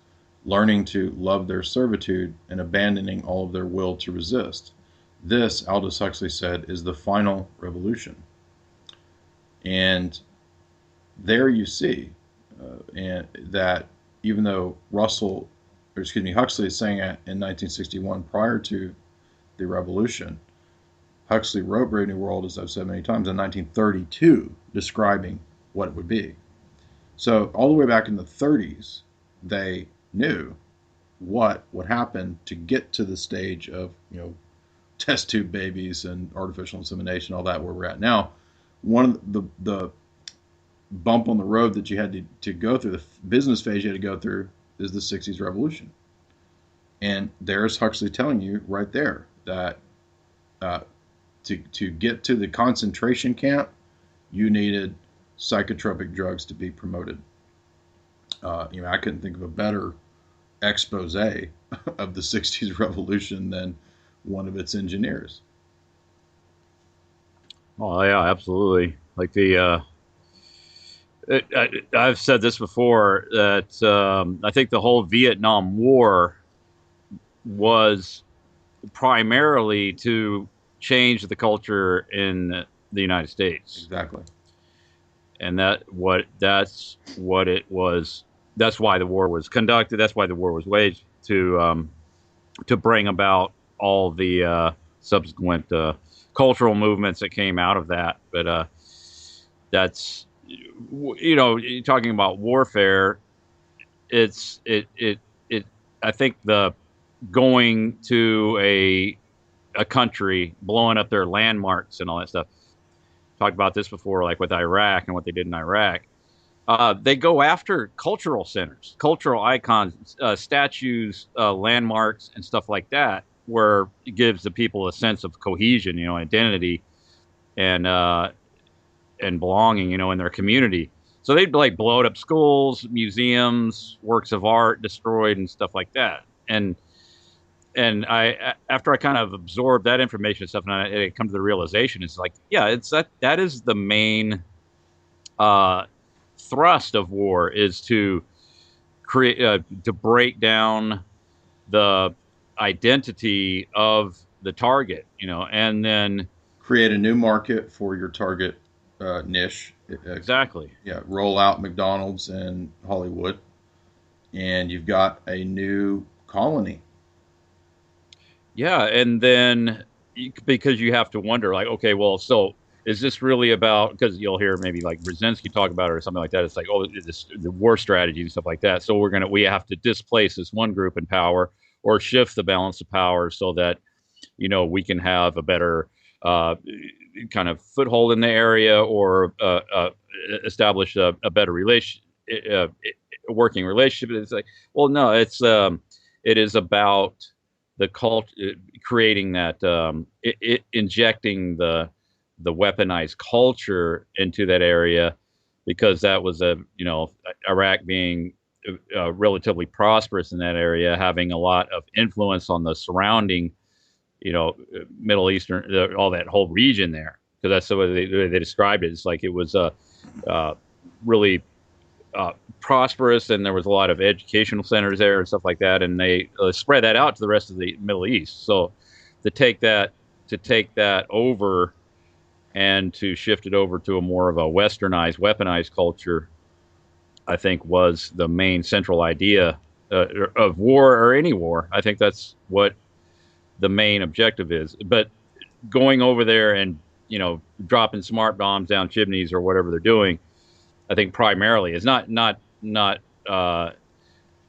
C: learning to love their servitude, and abandoning all of their will to resist. This," Aldous Huxley said, "is the final revolution." And there you see and that even though Huxley is saying it in 1961 prior to the revolution, Huxley wrote Brave New World, as I've said many times, in 1932, describing what it would be. So all the way back in the 30s, they knew what would happen to get to the stage of, test tube babies and artificial insemination, all that where we're at now. One of the bump on the road that you had to go through, the business phase you had to go through, is the 60s revolution. And there's Huxley telling you right there that to get to the concentration camp, you needed psychotropic drugs to be promoted. I couldn't think of a better expose of the 60s revolution than one of its engineers.
E: Oh yeah, absolutely. Like I've said this before that I think the whole Vietnam War was primarily to change the culture in the United States.
C: Exactly.
E: And that's what it was. That's why the war was conducted. That's why the war was waged to bring about all the subsequent cultural movements that came out of that. But that's you're talking about warfare. It. I think the going to a country, blowing up their landmarks and all that stuff. Talked about this before, like with Iraq and what they did in Iraq. They go after cultural centers, cultural icons, statues, landmarks, and stuff like that, where it gives the people a sense of cohesion, identity, and belonging, in their community. So they'd like blow up schools, museums, works of art destroyed, and stuff like that. And I, after I kind of absorbed that information and stuff, and I come to the realization, it's like, yeah, it's that is the main thrust of war, is to create, to break down the identity of the target, and then
C: create a new market for your target niche.
E: Exactly.
C: Yeah, roll out McDonald's and Hollywood, and you've got a new colony.
E: Yeah, and then because you have to wonder, like, okay, well, so is this really about? Because you'll hear maybe like Brzezinski talk about it or something like that. It's like, oh, the war strategy and stuff like that. So we have to displace this one group in power or shift the balance of power so that we can have a better kind of foothold in the area, or establish a better working relationship. It's like, well, no, it is about the creating that, injecting the weaponized culture into that area, because that was Iraq being relatively prosperous in that area, having a lot of influence on the surrounding, Middle Eastern, all that whole region there, because that's the way they described it. It's like it was really prosperous, and there was a lot of educational centers there and stuff like that, and they spread that out to the rest of the Middle East. So to take that over and to shift it over to a more of a westernized, weaponized culture, I think was the main central idea of war, or any war. I think that's what the main objective is. But going over there and dropping smart bombs down chimneys or whatever they're doing, I think primarily is not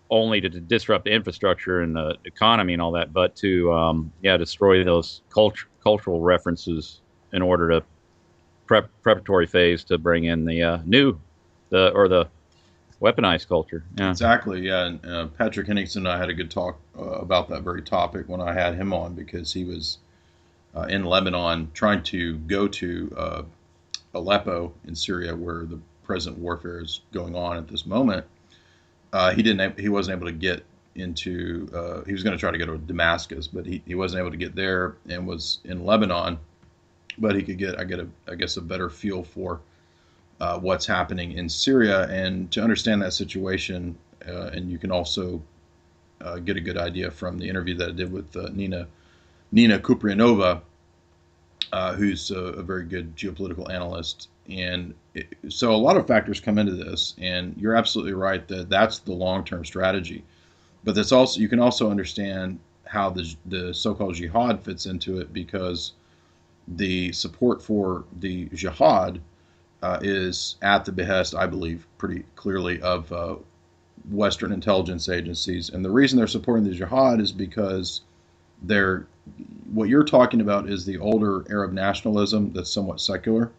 E: only to disrupt the infrastructure and the economy and all that, but to destroy those cultural references in order to preparatory phase to bring in the the weaponized culture. Yeah.
C: Exactly. Yeah. And Patrick Henningsen and I had a good talk about that very topic when I had him on, because he was in Lebanon trying to go to Aleppo in Syria, where the present warfare is going on at this moment. He wasn't able to get into. He was going to try to go to Damascus, but he wasn't able to get there, and was in Lebanon. But he could get, I guess, a better feel for what's happening in Syria, and to understand that situation. And you can also get a good idea from the interview that I did with Nina Kuprianova, who's a very good geopolitical analyst. And so a lot of factors come into this, and you're absolutely right that that's the long-term strategy. But that's also, you can also understand how the so-called jihad fits into it, because the support for the jihad is at the behest, I believe, pretty clearly, of Western intelligence agencies. And the reason they're supporting the jihad is because what you're talking about is the older Arab nationalism that's somewhat secular.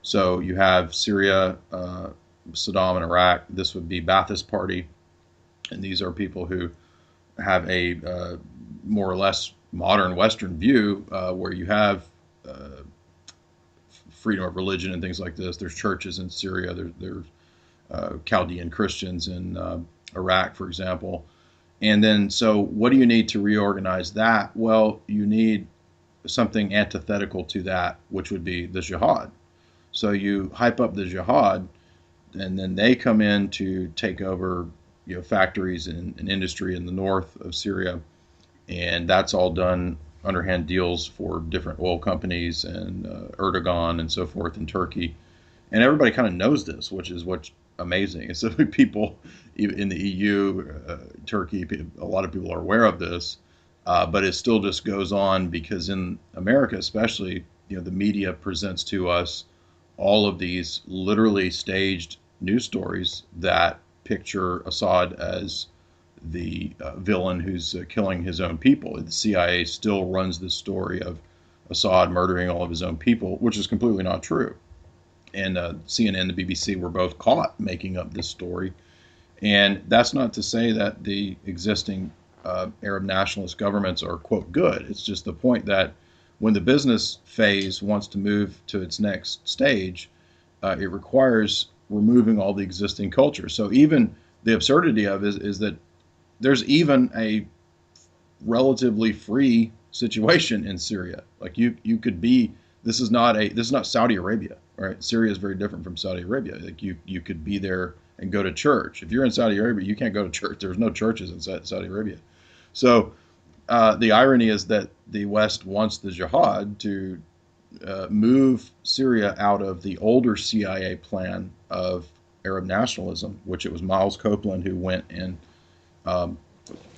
C: So you have Syria, Saddam, and Iraq. This would be Ba'athist Party, and these are people who have a more or less modern Western view, where you have freedom of religion and things like this. There's churches in Syria. There's Chaldean Christians in Iraq, for example. And then, so what do you need to reorganize that? Well, you need something antithetical to that, which would be the jihad. So you hype up the jihad, and then they come in to take over, factories and industry in the north of Syria, and that's all done underhand deals for different oil companies and Erdogan and so forth in Turkey, and everybody kind of knows this, which is what's amazing. It's that people in the EU, Turkey, a lot of people are aware of this, but it still just goes on because in America, especially, the media presents to us all of these literally staged news stories that picture Assad as the villain who's killing his own people. The CIA still runs this story of Assad murdering all of his own people, which is completely not true. And CNN, the BBC were both caught making up this story. And that's not to say that the existing Arab nationalist governments are, quote, good. It's just the point that when the business phase wants to move to its next stage, it requires removing all the existing culture. So even the absurdity of it is that there's even a relatively free situation in Syria. Like you could be, this is not Saudi Arabia, right? Syria is very different from Saudi Arabia. Like you could be there and go to church. If you're in Saudi Arabia, you can't go to church. There's no churches in Saudi Arabia. So the irony is that the West wants the jihad to move Syria out of the older CIA plan of Arab nationalism, which it was Miles Copeland who went and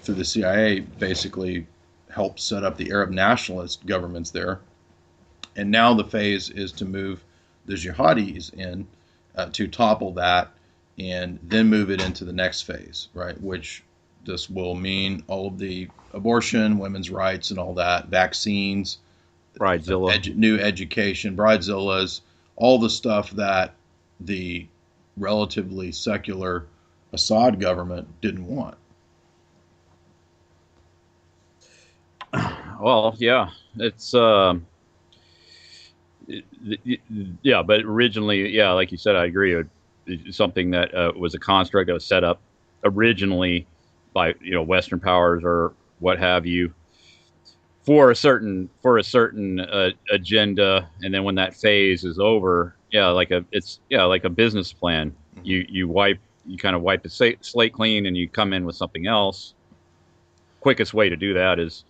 C: through the CIA basically helped set up the Arab nationalist governments there. And now the phase is to move the jihadis in to topple that and then move it into the next phase, right? Which this will mean all of the abortion, women's rights, and all that, vaccines,
E: Bridezilla,
C: new education, bridezillas, all the stuff that the relatively secular Assad government didn't want.
E: Well, yeah, it's yeah, but originally, yeah, like you said, I agree. It's something that was a construct that was set up originally by Western powers or what have you for a certain agenda, and then when that phase is over, like a business plan. You kind of wipe the slate clean, and you come in with something else. Quickest way to do that is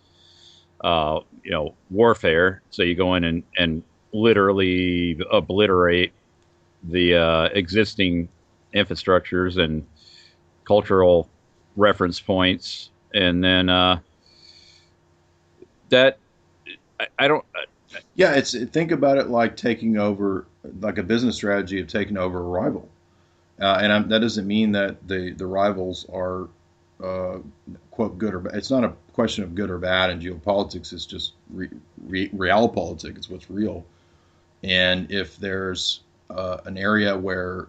E: warfare. So you go in and literally obliterate the existing infrastructures and cultural reference points, and then that I don't.
C: Yeah, think about it like taking over, like a business strategy of taking over a rival, and that doesn't mean that the rivals are quote good or bad. It's not a question of good or bad in geopolitics. It's just realpolitik. It's what's real. And if there's an area where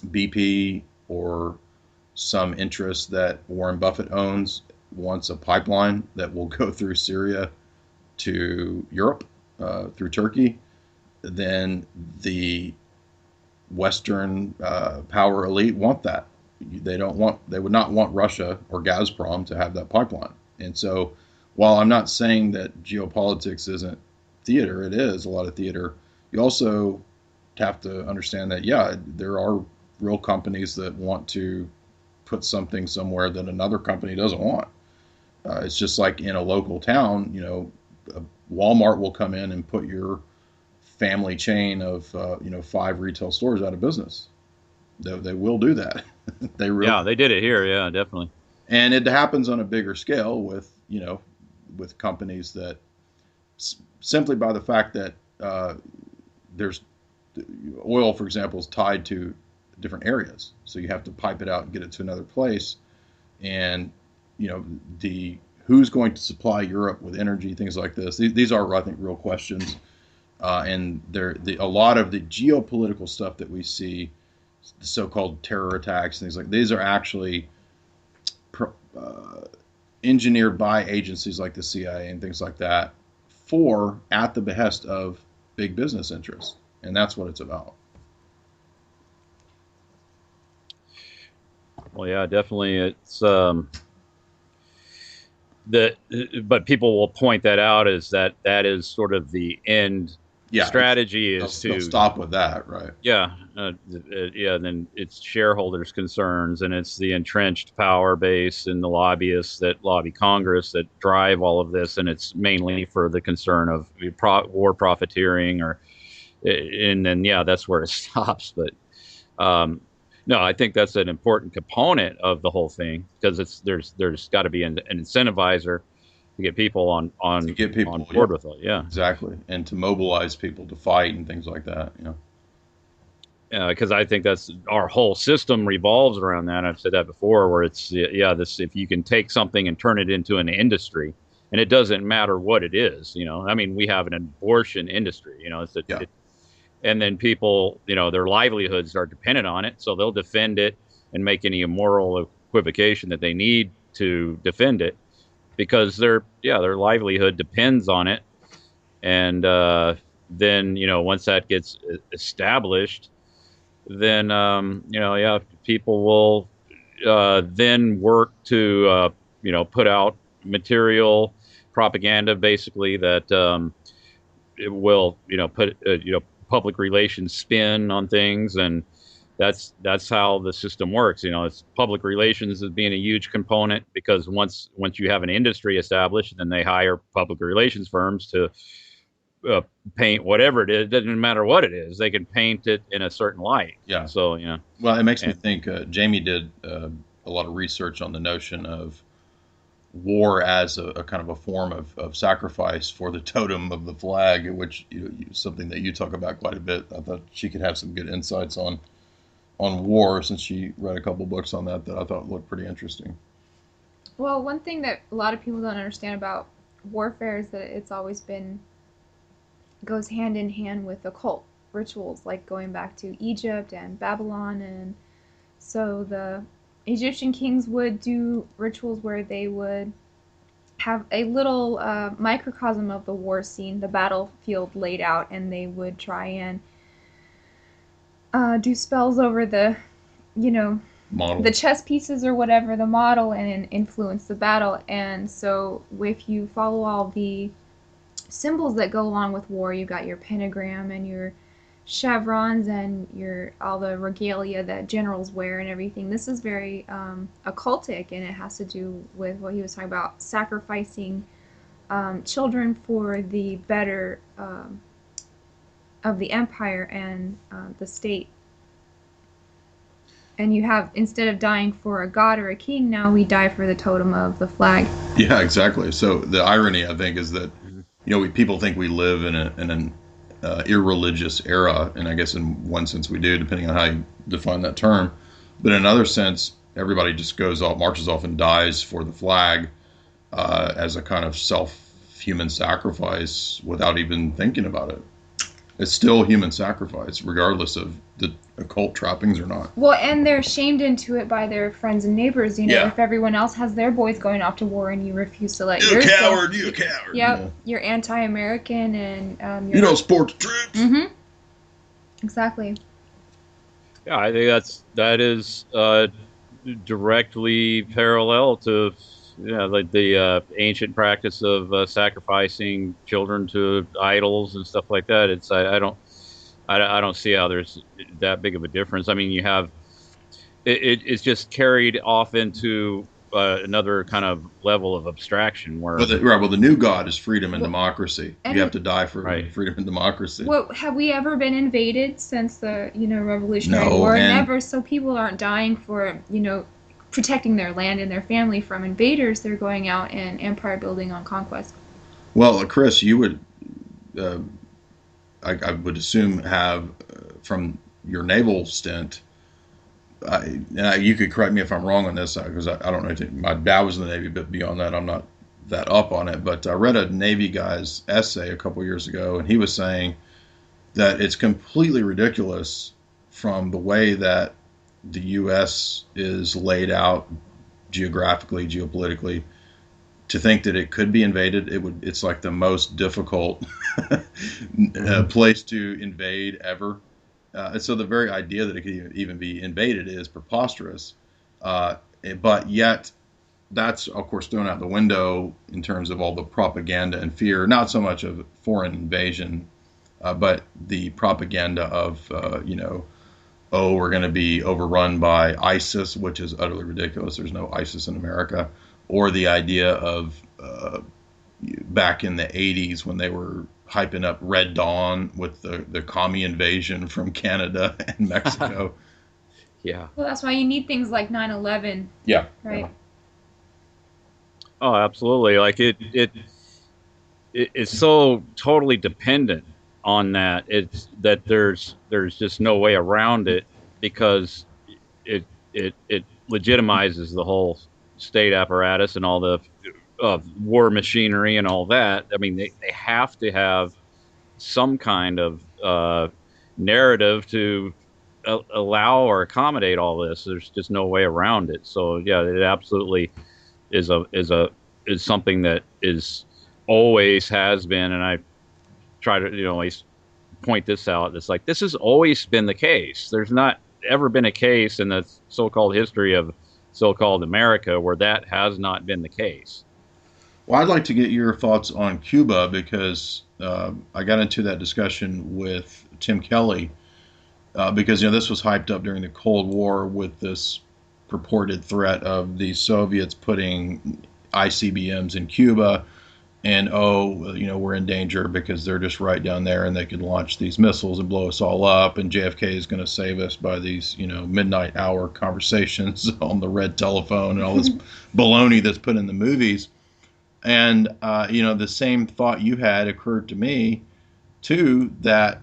C: BP or some interest that Warren Buffett owns wants a pipeline that will go through Syria to Europe through Turkey, then the Western power elite want that. They would not want Russia or Gazprom to have that pipeline. And so while I'm not saying that geopolitics isn't theater, it is a lot of theater. You also have to understand that, there are real companies that want to put something somewhere that another company doesn't want. It's just like in a local town, Walmart will come in and put your family chain of 5 retail stores out of business. They will do that.
E: They did it here. Yeah, definitely.
C: And it happens on a bigger scale with companies that simply by the fact that there's oil, for example, is tied to different areas. So you have to pipe it out and get it to another place. And, who's going to supply Europe with energy, things like this. These are, I think, real questions. And a lot of the geopolitical stuff that we see, the so-called terror attacks, things like these are actually engineered by agencies like the CIA and things like that at the behest of big business interests. And that's what it's about.
E: Well, yeah, definitely. It's but people will point that out as that is sort of the end
C: Yeah,
E: strategy
C: they'll,
E: is
C: they'll
E: to
C: stop with that, right?
E: yeah yeah. Then it's shareholders' concerns and it's the entrenched power base and the lobbyists that lobby Congress that drive all of this, and it's mainly for the concern of war profiteering or and then yeah, that's where it stops. But um, no, I think that's an important component of the whole thing because there's got to be an incentivizer to get people
C: To get
E: on
C: people, yeah,
E: board with it. Yeah,
C: exactly, and to mobilize people to fight and things like that. You know.
E: because I think that's our whole system revolves around that. I've said that before, where it's yeah, this if you can take something and turn it into an industry, and it doesn't matter what it is. I mean, we have an abortion industry.
C: Yeah.
E: And then people, their livelihoods are dependent on it, so they'll defend it and make any immoral equivocation that they need to defend it because their livelihood depends on it. And then once that gets established, then yeah, people will then work to put out material propaganda basically that it will put public relations spin on things, and that's how the system works. It's public relations as being a huge component because once you have an industry established, then they hire public relations firms to paint whatever it is. It doesn't matter what it is, they can paint it in a certain light.
C: Yeah.
E: So
C: Well, it makes me think. Jamie did a lot of research on the notion of war as a kind of a form of sacrifice for the totem of the flag, which something that you talk about quite a bit. I thought she could have some good insights on war since she read a couple books on that I thought looked pretty interesting.
F: Well, one thing that a lot of people don't understand about warfare is that it's always been goes hand in hand with occult rituals, like going back to Egypt and Babylon. And so the Egyptian kings would do rituals where they would have a little microcosm of the war scene, the battlefield laid out, and they would try and do spells over the
C: Model.
F: the chess pieces or whatever, the model, and influence the battle. And so if you follow all the symbols that go along with war, you got your pentagram and your chevrons and your all the regalia that generals wear and everything. This is very occultic, and it has to do with what he was talking about, sacrificing children for the better of the empire and the state. And you have, instead of dying for a god or a king, now we die for the totem of the flag.
C: Yeah, exactly. So the irony, I think, is that people think we live in an irreligious era, and I guess in one sense we do, depending on how you define that term. But in another sense, everybody just goes off, marches off, and dies for the flag as a kind of human sacrifice without even thinking about it. It's still human sacrifice, regardless of the occult trappings or not.
F: Well, and they're shamed into it by their friends and neighbors.
C: Yeah.
F: If everyone else has their boys going off to war and you refuse to let
C: You're
F: yours
C: a coward.
F: go,
C: You're a coward.
F: Yep, you're anti-American and
C: you don't support the troops.
F: Mm-hmm. Exactly.
E: Yeah, I think that is directly parallel to like the ancient practice of sacrificing children to idols and stuff like that. I don't see how there's that big of a difference. I mean, you have it's just carried off into another kind of level of abstraction where
C: the new god is freedom and democracy. You have to die for
E: right.
C: freedom and democracy.
F: Well, have we ever been invaded since the Revolutionary War? Never. So people aren't dying for protecting their land and their family from invaders. They're going out and empire building on conquest.
C: Well, Chris, you would I would assume have from your naval stint. You could correct me if I'm wrong on this because I don't know anything. My dad was in the Navy, but beyond that, I'm not that up on it. But I read a Navy guy's essay a couple years ago, and he was saying that it's completely ridiculous from the way that the U.S. is laid out geographically, geopolitically, to think that it could be invaded. It's like the most difficult place to invade ever. And so the very idea that it could even be invaded is preposterous. But yet, that's of course thrown out the window in terms of all the propaganda and fear. Not so much of foreign invasion, but the propaganda of oh, we're going to be overrun by ISIS, which is utterly ridiculous. There's no ISIS in America. Or the idea of back in the 80s when they were hyping up Red Dawn with the commie invasion from Canada and Mexico.
E: Yeah.
F: Well, that's why you need things like 9/11.
C: Yeah.
F: Right.
E: Oh, absolutely. Like it's so totally dependent on that. It's that there's just no way around it, because it legitimizes the whole state apparatus and all the war machinery and all that. I mean, they have to have some kind of narrative to allow or accommodate all this. There's just no way around it. So yeah, it absolutely is something that is always has been, and I try to always point this out. It's like this has always been the case. There's not ever been a case in the so-called history of so-called America where that has not been the case.
C: Well, I'd like to get your thoughts on Cuba, because I got into that discussion with Tim Kelly because this was hyped up during the Cold War with this purported threat of the Soviets putting ICBMs in Cuba, and we're in danger because they're just right down there and they could launch these missiles and blow us all up, and JFK is going to save us by these midnight hour conversations on the red telephone and all this baloney that's put in the movies. And the same thought you had occurred to me too, that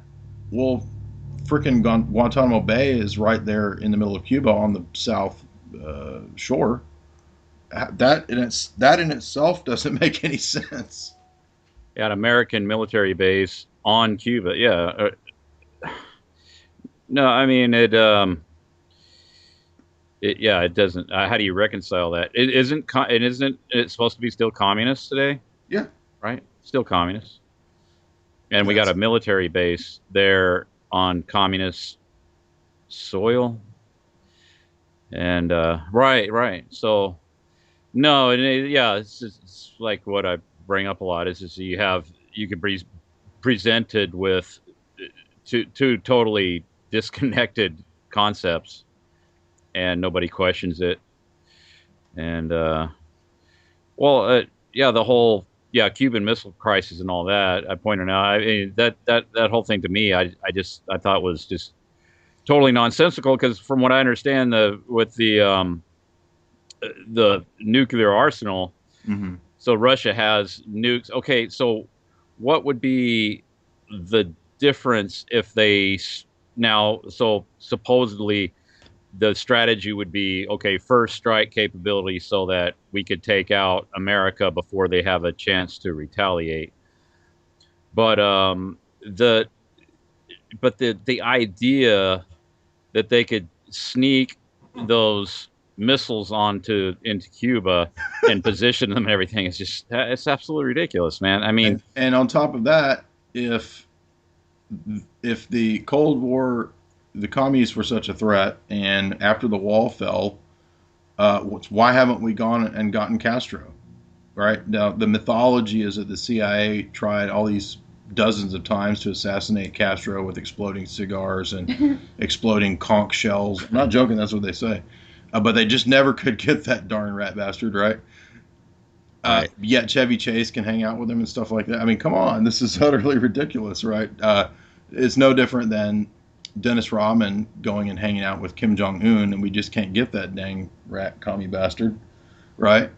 C: frickin' Guantanamo Bay is right there in the middle of Cuba on the south shore. That in itself doesn't make any sense.
E: Yeah, an American military base on Cuba. Yeah. No, I mean it doesn't. How do you reconcile that? Isn't it supposed to be still communist today?
C: Yeah.
E: Right. Still communist. And we got a military base there on communist soil. And right. So no, it's like what I bring up a lot is just you can be presented with two totally disconnected concepts, and nobody questions it. And the whole Cuban Missile Crisis and all that I pointed out. I mean, that whole thing to me, I thought was just totally nonsensical, because from what I understand, with the nuclear arsenal,
C: mm-hmm.
E: So Russia has nukes. Okay, so what would be the difference if they now? So supposedly, the strategy would be, okay, first strike capability so that we could take out America before they have a chance to retaliate. But the idea that they could sneak those missiles into Cuba and position them and everything is it's absolutely ridiculous, man. I mean,
C: and on top of that, if the Cold War, the communists were such a threat, and after the wall fell, why haven't we gone and gotten Castro? Right now, the mythology is that the CIA tried all these dozens of times to assassinate Castro with exploding cigars and exploding conch shells. I'm not joking, that's what they say. But they just never could get that darn rat bastard, right? Yet Chevy Chase can hang out with him and stuff like that. I mean, come on, this is utterly ridiculous, right? It's no different than Dennis Rodman going and hanging out with Kim Jong-un, and we just can't get that dang rat commie bastard, right?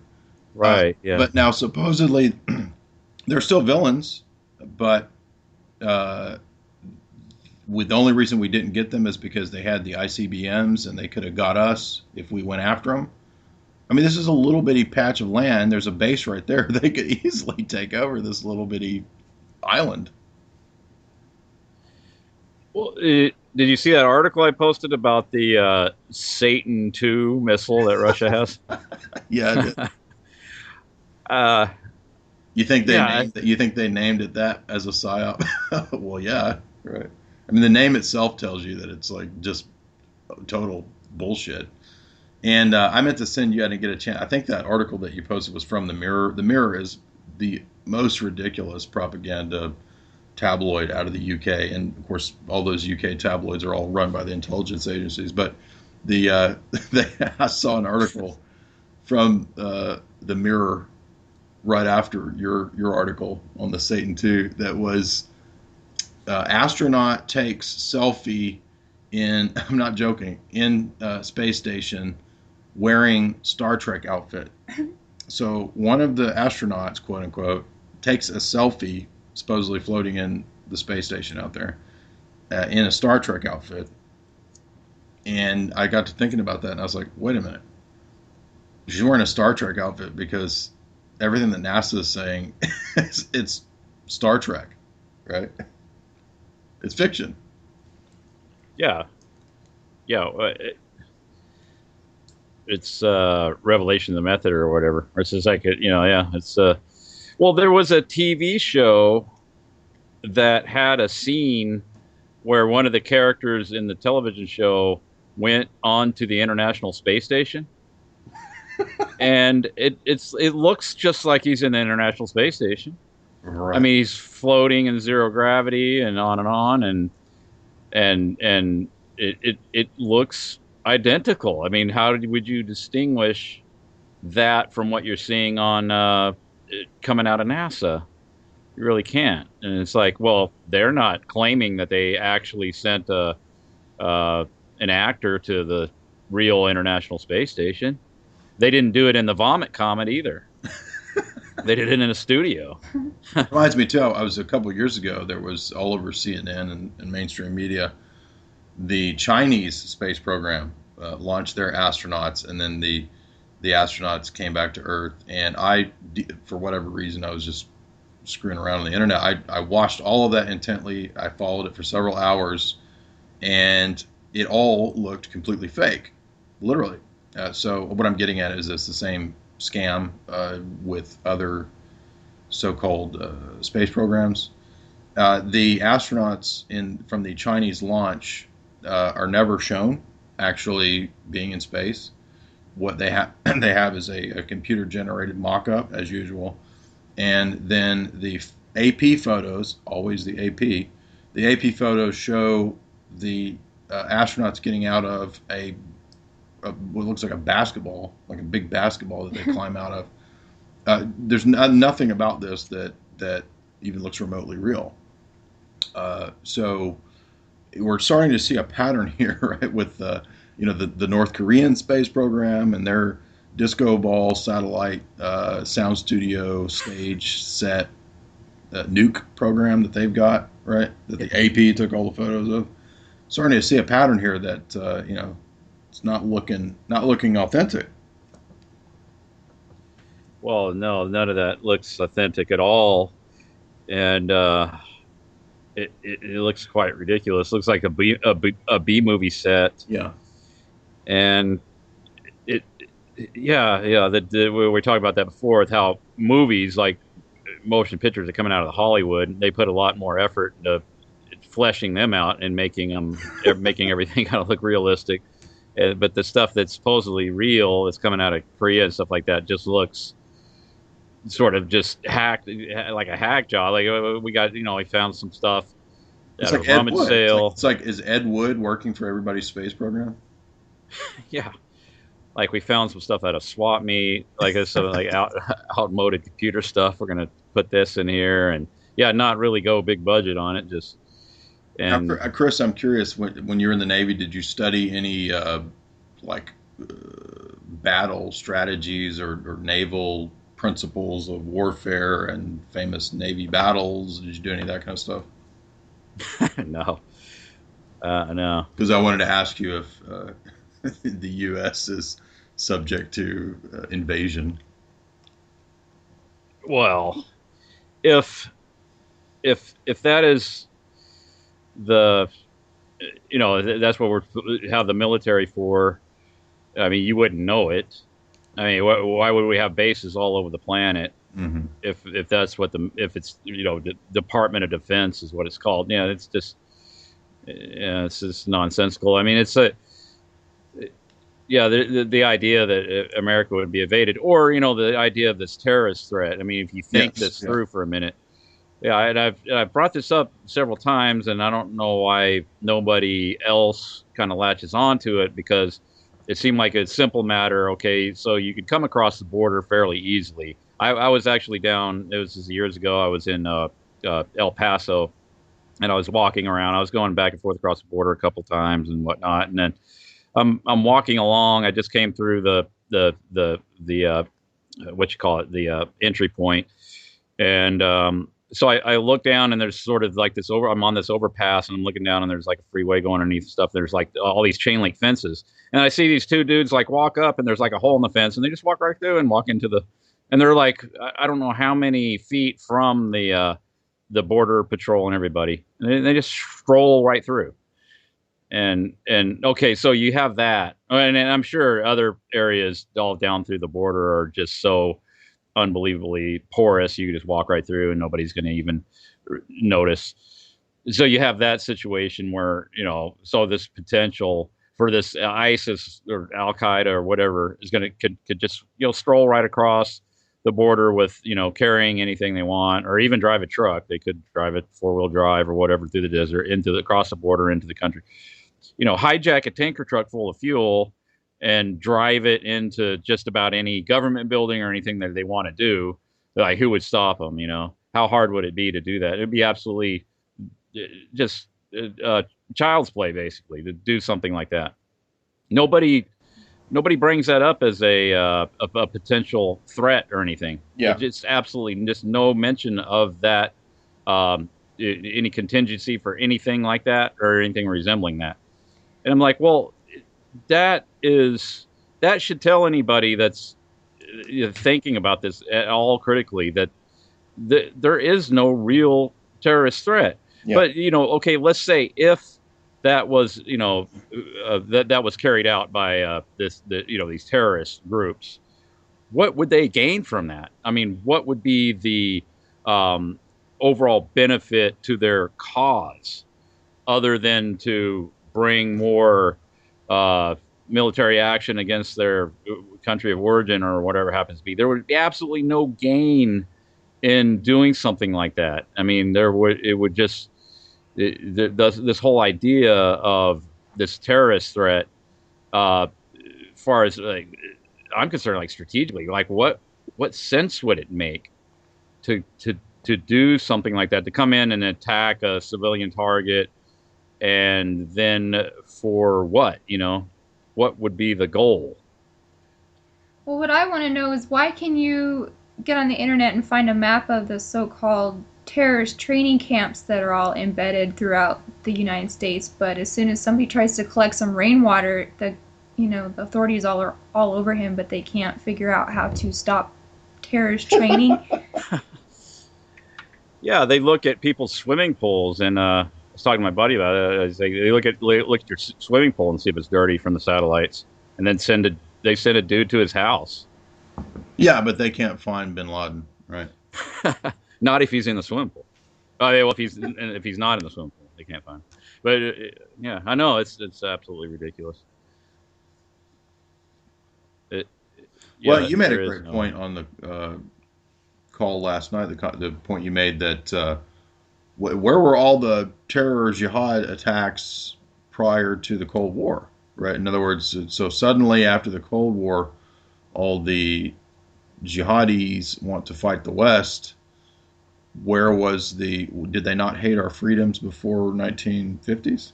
E: Right, yeah.
C: But now supposedly they're still villains, but the only reason we didn't get them is because they had the ICBMs and they could have got us if we went after them. I mean, this is a little bitty patch of land. There's a base right there. They could easily take over this little bitty island.
E: Well, did you see that article I posted about the Satan II missile that Russia has?
C: Yeah, I did. You think they named it that as a psyop? Well, yeah, right. I mean, the name itself tells you that it's like just total bullshit. And I meant to send you. I didn't get a chance. I think that article that you posted was from the Mirror. The Mirror is the most ridiculous propaganda tabloid out of the UK, and of course, all those UK tabloids are all run by the intelligence agencies. But the I saw an article from the Mirror right after your article on the Satan 2 that was astronaut takes selfie in, I'm not joking, in space station wearing Star Trek outfit. So one of the astronauts, quote unquote, takes a selfie, supposedly floating in the space station out there, in a Star Trek outfit. And I got to thinking about that, and I was like, wait a minute. She's wearing a Star Trek outfit because everything that NASA is saying, it's Star Trek, right? It's fiction.
E: Yeah. It's Revelation of the Method or whatever. Or it's just like, it's well, there was a TV show that had a scene where one of the characters in the television show went onto the International Space Station. And it looks just like he's in the International Space Station.
C: Right.
E: I mean, he's floating in zero gravity and on, and it looks identical. I mean, how would you distinguish that from what you're seeing on coming out of NASA? You really can't. And it's like, well, they're not claiming that they actually sent an actor to the real International Space Station. They didn't do it in the Vomit Comet either. They did it in a studio.
C: Reminds me too. I was a couple of years ago. There was all over CNN and mainstream media. The Chinese space program launched their astronauts, and then the astronauts came back to Earth. And I, for whatever reason, I was just screwing around on the internet. I watched all of that intently. I followed it for several hours, and it all looked completely fake, literally. So what I'm getting at is it's the same scam with other so-called space programs. The astronauts from the Chinese launch are never shown actually being in space. What they have is a computer-generated mock-up, as usual, and then the AP photos, always the AP photos show the astronauts getting out of what looks like a basketball, like a big basketball that they climb out of. There's nothing about this that even looks remotely real. So we're starting to see a pattern here, right? With the North Korean space program and their disco ball satellite sound studio stage set nuke program that they've got, right? That the AP took all the photos of. Starting to see a pattern here that it's not looking authentic.
E: Well, no, none of that looks authentic at all, and it looks quite ridiculous. It looks like a B movie set.
C: Yeah,
E: and we were talking about that before, with how movies like motion pictures are coming out of Hollywood. They put a lot more effort into fleshing them out and making everything kind of look realistic. But the stuff that's supposedly real that's coming out of Korea and stuff like that just looks sort of just hacked, like a hack job. Like we found some stuff
C: it's
E: at
C: like
E: a rummage sale.
C: It's like, is Ed Wood working for everybody's space program?
E: Yeah. Like we found some stuff at a swap meet, like some like outmoded computer stuff. We're going to put this in here and not really go big budget on it. Just, and
C: now, Chris, I'm curious, when you were in the Navy, did you study any battle strategies or naval principles of warfare and famous Navy battles? Did you do any of that kind of stuff?
E: No. No.
C: Because I wanted to ask you if the U.S. is subject to invasion.
E: Well, if that is the, that's what we have the military for. I mean, you wouldn't know it. I mean, why would we have bases all over the planet if that's what if it's the Department of Defense is what it's called? Yeah, it's just nonsensical. I mean, the idea that America would be invaded, or the idea of this terrorist threat. I mean, if you think this through for a minute, and I've brought this up several times, and I don't know why nobody else kind of latches onto it, because it seemed like a simple matter. Okay, so you could come across the border fairly easily. I was actually down. It was just years ago. I was in El Paso, and I was walking around. I was going back and forth across the border a couple times and whatnot, and then I'm walking along. I just came through the what you call it, the entry point, and so I look down, and there's sort of like this I'm on this overpass, and I'm looking down, and there's like a freeway going underneath stuff. There's like all these chain link fences, and I see these two dudes like walk up, and there's like a hole in the fence, and they just walk right through and walk into and they're like, I don't know how many feet from the border patrol and everybody, and they just stroll right through. And okay, so you have that, and I'm sure other areas all down through the border are just so unbelievably porous, you can just walk right through and nobody's going to even notice. So you have that situation where so this potential for this ISIS or Al Qaeda or whatever is could just stroll right across the border with carrying anything they want, or even drive a truck. They could drive it 4-wheel drive or whatever through the desert across the border into the country. Hijack a tanker truck full of fuel and drive it into just about any government building or anything that they want to do. Like, who would stop them? How hard would it be to do that? It'd be absolutely just child's play, basically, to do something like that. Nobody brings that up as a potential threat or anything.
C: Yeah,
E: it's absolutely just no mention of that, any contingency for anything like that or anything resembling that. And I'm like, well, that should tell anybody that's thinking about this at all critically that there is no real terrorist threat. Yeah. But okay, let's say if that was that was carried out by these terrorist groups, what would they gain from that? I mean, what would be the overall benefit to their cause, other than to bring more military action against their country of origin or whatever happens to be? There would be absolutely no gain in doing something like that. I mean, this whole idea of this terrorist threat, as far as I'm concerned, like strategically, like what sense would it make to do something like that, to come in and attack a civilian target, and then for what? What would be the goal?
F: Well, what I want to know is, why can you get on the internet and find a map of the so-called terrorist training camps that are all embedded throughout the United States, but as soon as somebody tries to collect some rainwater, the authorities all over him, but they can't figure out how to stop terrorist training?
E: Yeah, they look at people's swimming pools, and I was talking to my buddy about it. They look at your swimming pool and see if it's dirty from the satellites, and then send a dude to his house.
C: Yeah, but they can't find Bin Laden, right?
E: Not if he's in the swimming pool. Oh, yeah, well, if he's not in the swimming pool, they can't find him. But yeah, I know it's absolutely ridiculous.
C: Well, you made a great point on the call last night. The point you made that where were all the terror jihad attacks prior to the Cold War, right? In other words, so suddenly after the Cold War, all the jihadis want to fight the West. Where was did they not hate our freedoms before 1950s?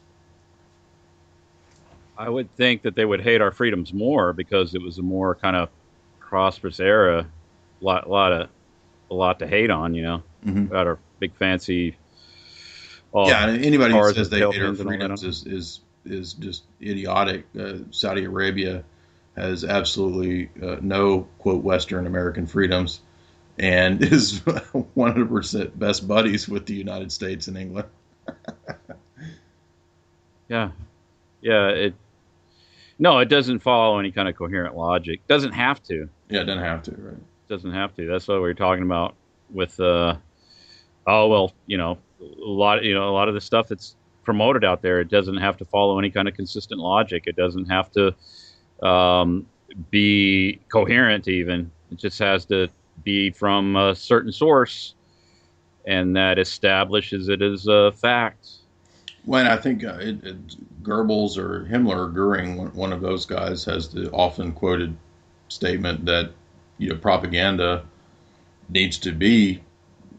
E: I would think that they would hate our freedoms more because it was a more kind of prosperous era, a lot to hate on,
C: Mm-hmm.
E: About our big fancy.
C: Yeah, and anybody who says they hate our freedoms is just idiotic. Saudi Arabia has absolutely no, quote, Western American freedoms, and is 100% best buddies with the United States and England.
E: Yeah. It doesn't follow any kind of coherent logic. Doesn't have to.
C: Yeah, it doesn't have to, right?
E: Doesn't have to. That's what we were talking about with a lot of the stuff that's promoted out there. It doesn't have to follow any kind of consistent logic. It doesn't have to be coherent. Even it just has to be from a certain source, and that establishes it as a fact.
C: When I think Goebbels or Himmler or Goering, one of those guys, has the often quoted statement that propaganda needs to be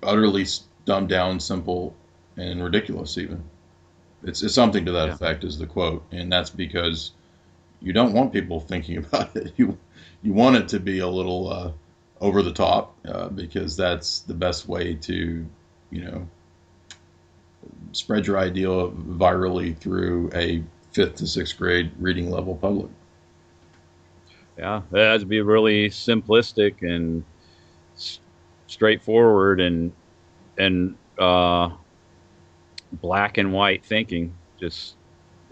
C: utterly dumbed down, simple, and ridiculous. Even it's something to that effect is the quote, and that's because you don't want people thinking about it. You want it to be a little over the top because that's the best way to spread your idea virally through a 5th to 6th grade reading level public.
E: Yeah, it has to be really simplistic and straightforward and black and white thinking. Just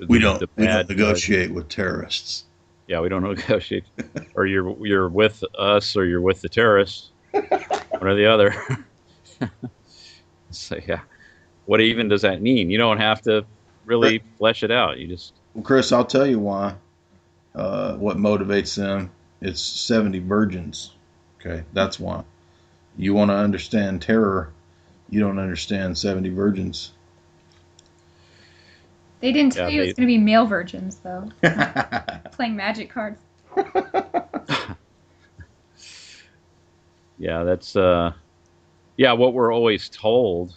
B: we don't negotiate with terrorists.
E: Yeah, we don't negotiate. Or you're with us, or you're with the terrorists, one or the other. So yeah, what even does that mean? You don't have to really flesh it out. You just.
C: Well, Chris, I'll tell you why. What motivates them? It's 70 virgins. Okay, that's why. You want to understand terror, you don't understand 70 virgins.
F: They didn't tell you it's going to be male virgins, though. Playing magic cards.
E: Yeah, that's what we're always told.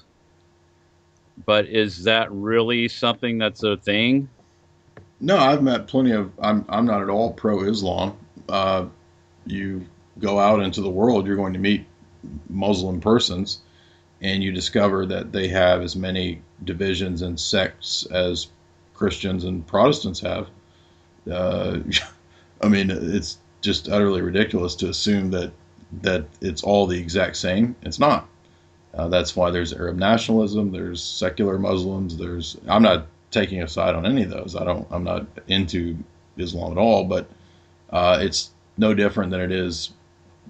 E: But is that really something that's a thing?
C: No, I've met plenty of. I'm not at all pro-Islam. You go out into the world, you're going to meet Muslim persons, and you discover that they have as many divisions and sects as Christians and Protestants have. I mean, it's just utterly ridiculous to assume that it's all the exact same. It's not. That's why there's Arab nationalism. There's secular Muslims. I'm not taking a side on any of those. I'm not into Islam at all, but it's no different than it is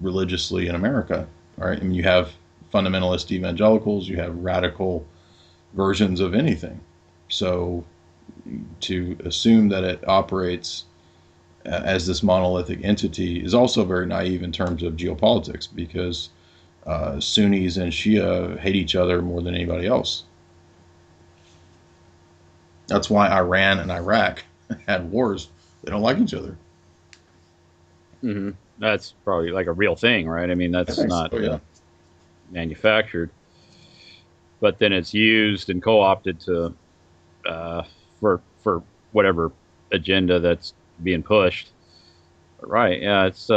C: religiously in America. All right. I mean, you have fundamentalist evangelicals, you have radical versions of anything. So to assume that it operates as this monolithic entity is also very naive in terms of geopolitics, because Sunnis and Shia hate each other more than anybody else. That's why Iran and Iraq had wars. They don't like each other.
E: Mm-hmm. That's probably like a real thing, right? I mean, that's not manufactured, but then it's used and co-opted to for whatever agenda that's being pushed. Right? Yeah, it's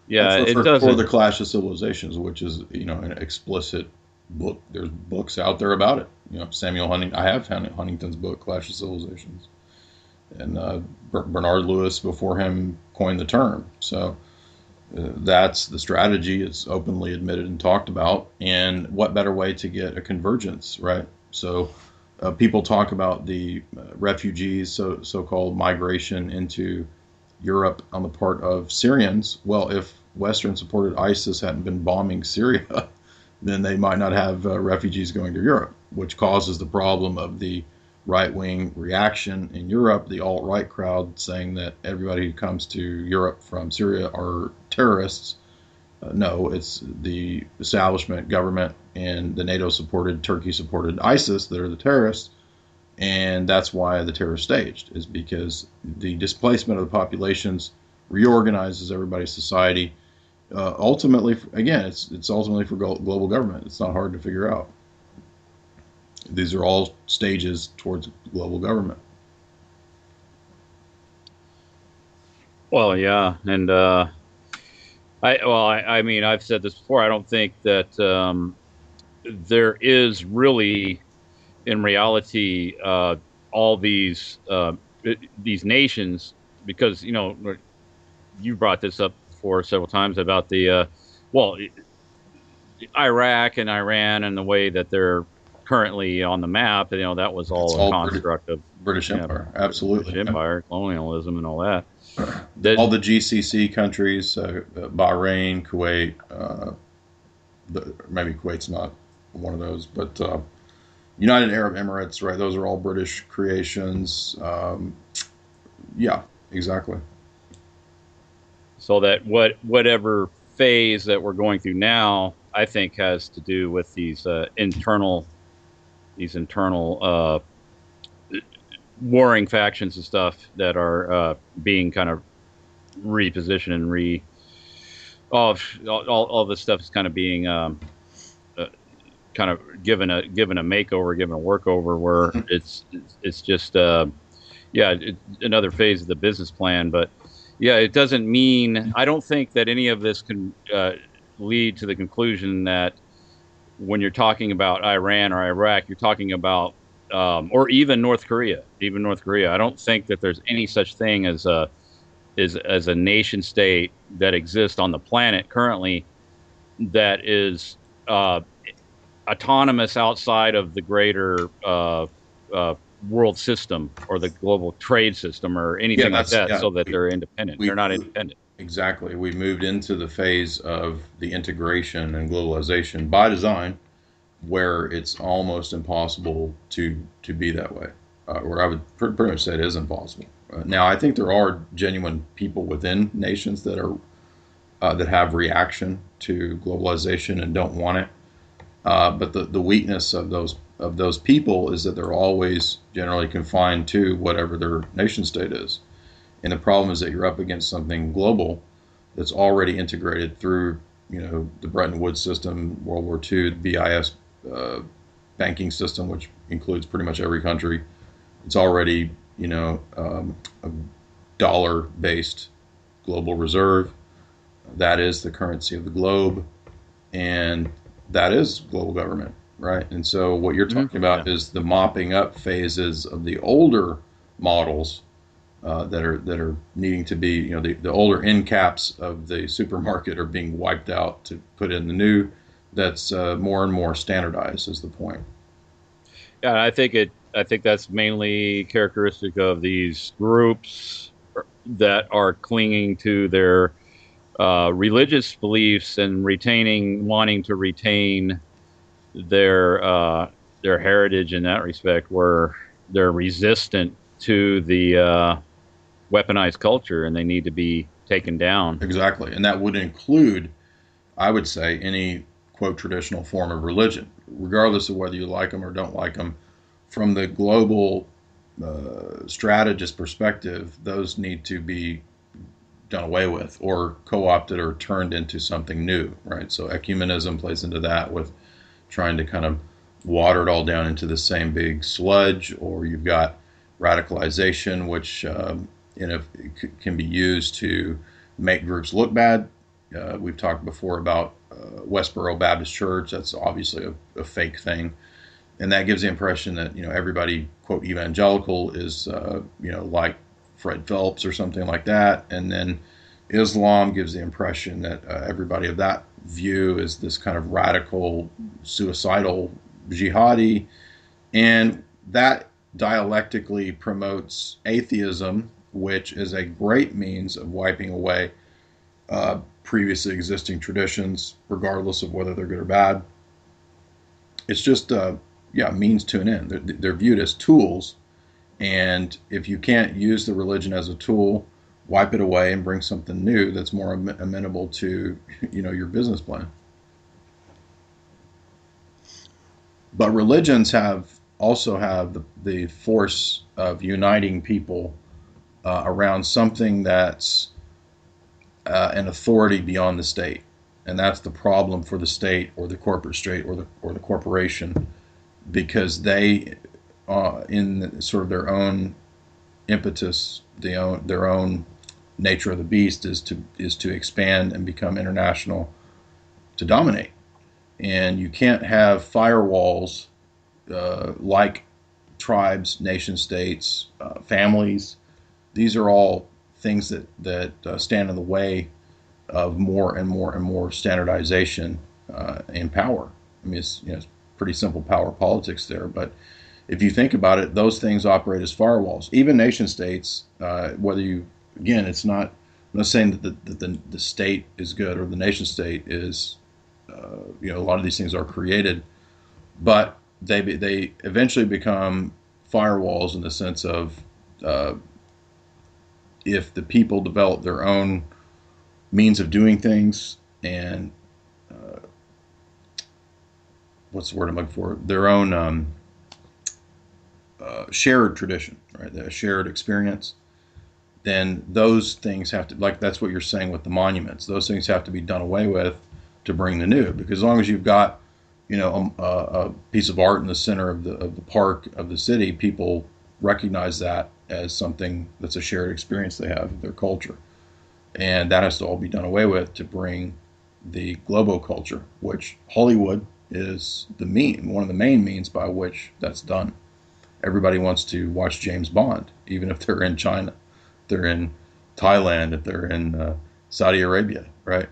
E: it doesn't.
C: For the Clash of Civilizations, which is an explicit book. There's books out there about it. Samuel Huntington. I have Huntington's book, Clash of Civilizations, and Bernard Lewis before him coined the term. So that's the strategy. It's openly admitted and talked about. And what better way to get a convergence, right? So people talk about the refugees, so-called migration into Europe on the part of Syrians. Well, if Western-supported ISIS hadn't been bombing Syria, then they might not have refugees going to Europe, which causes the problem of the right-wing reaction in Europe, the alt-right crowd saying that everybody who comes to Europe from Syria are terrorists. No, it's the establishment, government, and the NATO-supported, Turkey-supported ISIS that are the terrorists. And that's why the terror staged, is because the displacement of the populations reorganizes everybody's society. Ultimately, again, it's ultimately for global government. It's not hard to figure out. These are all stages towards global government.
E: Well, yeah, and I mean, I've said this before. I don't think that there is really, in reality, all these nations, because you brought this up before several times about the Iraq and Iran and the way that they're currently on the map. That was all a construct of
C: British Empire. Absolutely,
E: British Empire, colonialism, and all that.
C: All the GCC countries, Bahrain, Kuwait, maybe Kuwait's not one of those, but United Arab Emirates, right? Those are all British creations. Yeah, exactly.
E: So that whatever phase that we're going through now, I think, has to do with these internal warring factions and stuff that are being kind of repositioned and all this stuff is kind of being kind of given a makeover, given a workover, where it's just another phase of the business plan. But yeah, it doesn't mean, I don't think that any of this can lead to the conclusion that when you're talking about Iran or Iraq, you're talking about or even North Korea. I don't think that there's any such thing as a nation state that exists on the planet currently that is autonomous outside of the greater world system or the global trade system or anything like that, so that they're independent. They're not independent.
C: Exactly. We moved into the phase of the integration and globalization by design, where it's almost impossible to be that way. Or I would pretty much say it is impossible. Now, I think there are genuine people within nations that are that have reaction to globalization and don't want it. But the weakness of those people is that they're always generally confined to whatever their nation state is. And the problem is that you're up against something global that's already integrated through, the Bretton Woods system, World War II, the BIS banking system, which includes pretty much every country. It's already, a dollar-based global reserve. That is the currency of the globe, and that is global government, right? And so what you're talking about is the mopping up phases of the older models that are needing to be, the older end caps of the supermarket are being wiped out to put in the new. That's more and more standardized is the point.
E: Yeah, I think that's mainly characteristic of these groups that are clinging to their religious beliefs and wanting to retain their heritage in that respect, where they're resistant to the weaponized culture and they need to be taken down.
C: Exactly, and that would include, I would say, any quote traditional form of religion, regardless of whether you like them or don't like them. From the global strategist perspective, those need to be done away with or co-opted or turned into something new, right? So ecumenism plays into that, with trying to kind of water it all down into the same big sludge. Or you've got radicalization, which can be used to make groups look bad. We've talked before about Westboro Baptist Church. That's obviously a fake thing, and that gives the impression that everybody quote evangelical is like Fred Phelps or something like that. And then Islam gives the impression that everybody of that view is this kind of radical, suicidal jihadi. And that dialectically promotes atheism, which is a great means of wiping away previously existing traditions, regardless of whether they're good or bad. It's just, means to an end. They're viewed as tools. And if you can't use the religion as a tool, wipe it away and bring something new that's more amenable to, your business plan. But religions also have the force of uniting people around something that's an authority beyond the state. And that's the problem for the state or the corporate state or the corporation, because they, in sort of their own impetus, their own nature of the beast is to expand and become international, to dominate. And you can't have firewalls like tribes, nation states, families. These are all things that stand in the way of more and more and more standardization and power. I mean, it's pretty simple power politics there, but if you think about it, those things operate as firewalls. Even nation states, it's not, I'm not saying that the state is good or the nation state is, a lot of these things are created, but they eventually become firewalls in the sense of if the people develop their own means of doing things and what's the word I'm looking for? Their own shared tradition, right? The shared experience. Then those things have to, like that's what you're saying with the monuments. Those things have to be done away with to bring the new. Because as long as you've got, a piece of art in the center of the park of the city, people recognize that as something that's a shared experience they have of their culture, and that has to all be done away with to bring the global culture, which Hollywood is one of the main means by which that's done. Everybody wants to watch James Bond, even if they're in China, if they're in Thailand, if they're in Saudi Arabia, right?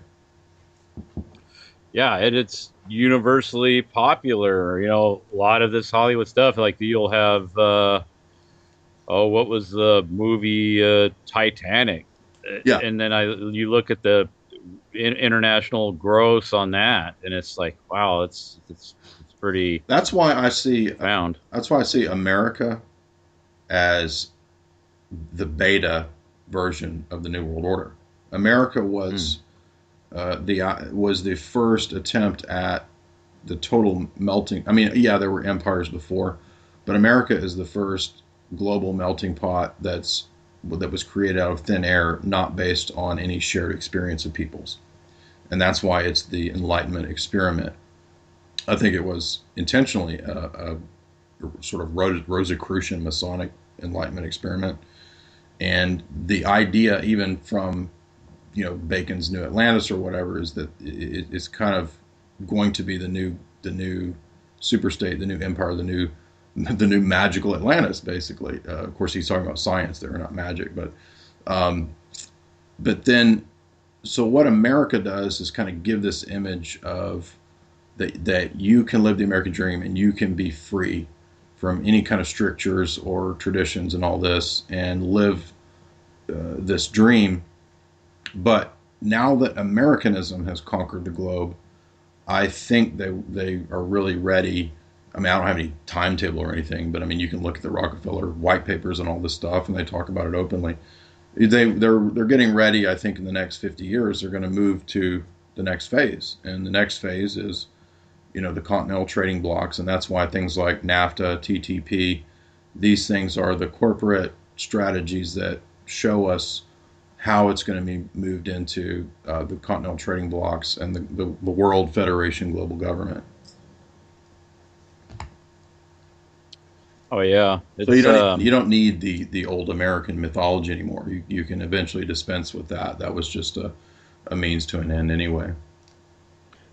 E: Yeah, it's universally popular. A lot of this Hollywood stuff, like you'll have, what was the movie Titanic?
C: Yeah.
E: And then you look at the international gross on that, and it's like, wow, it's pretty.
C: That's why I see
E: found.
C: That's why I see America as the beta version of the New World Order. America was the first attempt at the total melting. I mean, yeah, there were empires before, but America is the first global melting pot that was created out of thin air, not based on any shared experience of peoples. And that's why it's the Enlightenment experiment. I think it was intentionally a sort of Rosicrucian Masonic Enlightenment experiment. And the idea, even from Bacon's New Atlantis or whatever, is that it's kind of going to be the new superstate, the new empire, the new magical Atlantis, basically. Of course, he's talking about science there, not magic. But then, so what America does is kind of give this image of that you can live the American dream and you can be free from any kind of strictures or traditions and all this, and live this dream. But now that Americanism has conquered the globe, I think they are really ready. I mean, I don't have any timetable or anything, but I mean, you can look at the Rockefeller white papers and all this stuff, and they talk about it openly. They're getting ready. I think in the next 50 years, they're going to move to the next phase, and the next phase is, the continental trading blocks, and that's why things like NAFTA, TTP, these things are the corporate strategies that show us how it's going to be moved into the continental trading blocks and the World Federation global government.
E: Oh yeah.
C: So you don't need the old American mythology anymore. You can eventually dispense with that. That was just a means to an end anyway.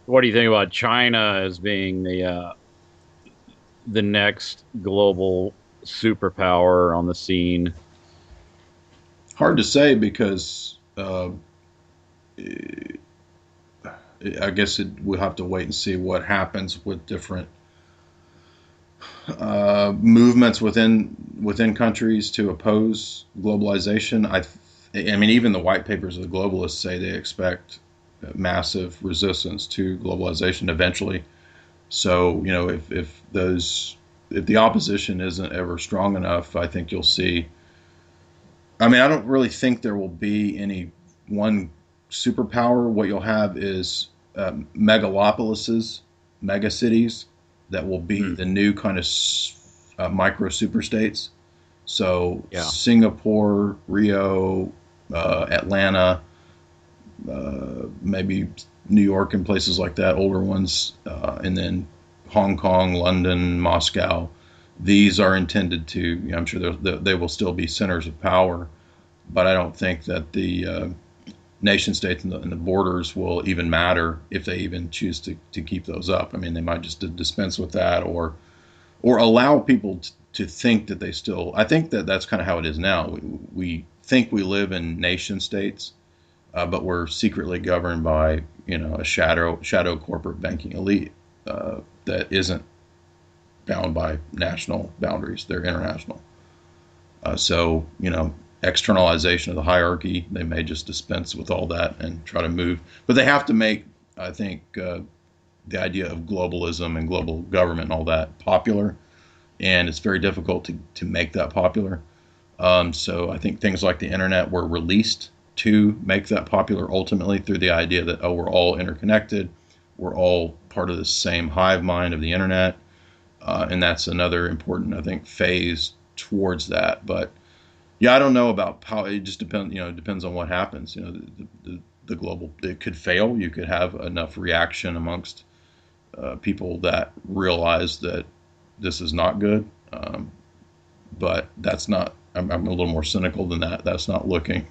E: What do you think about China as being the next global superpower on the scene?
C: Hard to say, because I guess we'll have to wait and see what happens with different movements within countries to oppose globalization. I mean, even the white papers of the globalists say they expect massive resistance to globalization eventually. So, if the opposition isn't ever strong enough, I think you'll see. I mean, I don't really think there will be any one superpower. What you'll have is megalopolises, megacities that will be the new kind of micro superstates. So Singapore, Rio, Atlanta, maybe New York and places like that, older ones, and then Hong Kong, London, Moscow. These are intended to, I'm sure they will still be centers of power, but I don't think that the nation states and the borders will even matter if they even choose to keep those up. I mean, they might just dispense with that, or allow people to think that they still. I think that's kind of how it is now. We think we live in nation states, but we're secretly governed by a shadow corporate banking elite that isn't bound by national boundaries. They're international. So externalization of the hierarchy, they may just dispense with all that and try to move. But they have to make, I think, the idea of globalism and global government and all that popular. And it's very difficult to make that popular. So I think things like the internet were released to make that popular ultimately through the idea that, oh, we're all interconnected. We're all part of the same hive mind of the internet. And that's another important, I think, phase towards that. But yeah, I don't know about how. It just depends. It depends on what happens. The global, it could fail. You could have enough reaction amongst people that realize that this is not good. But that's not. I'm a little more cynical than that. That's not looking.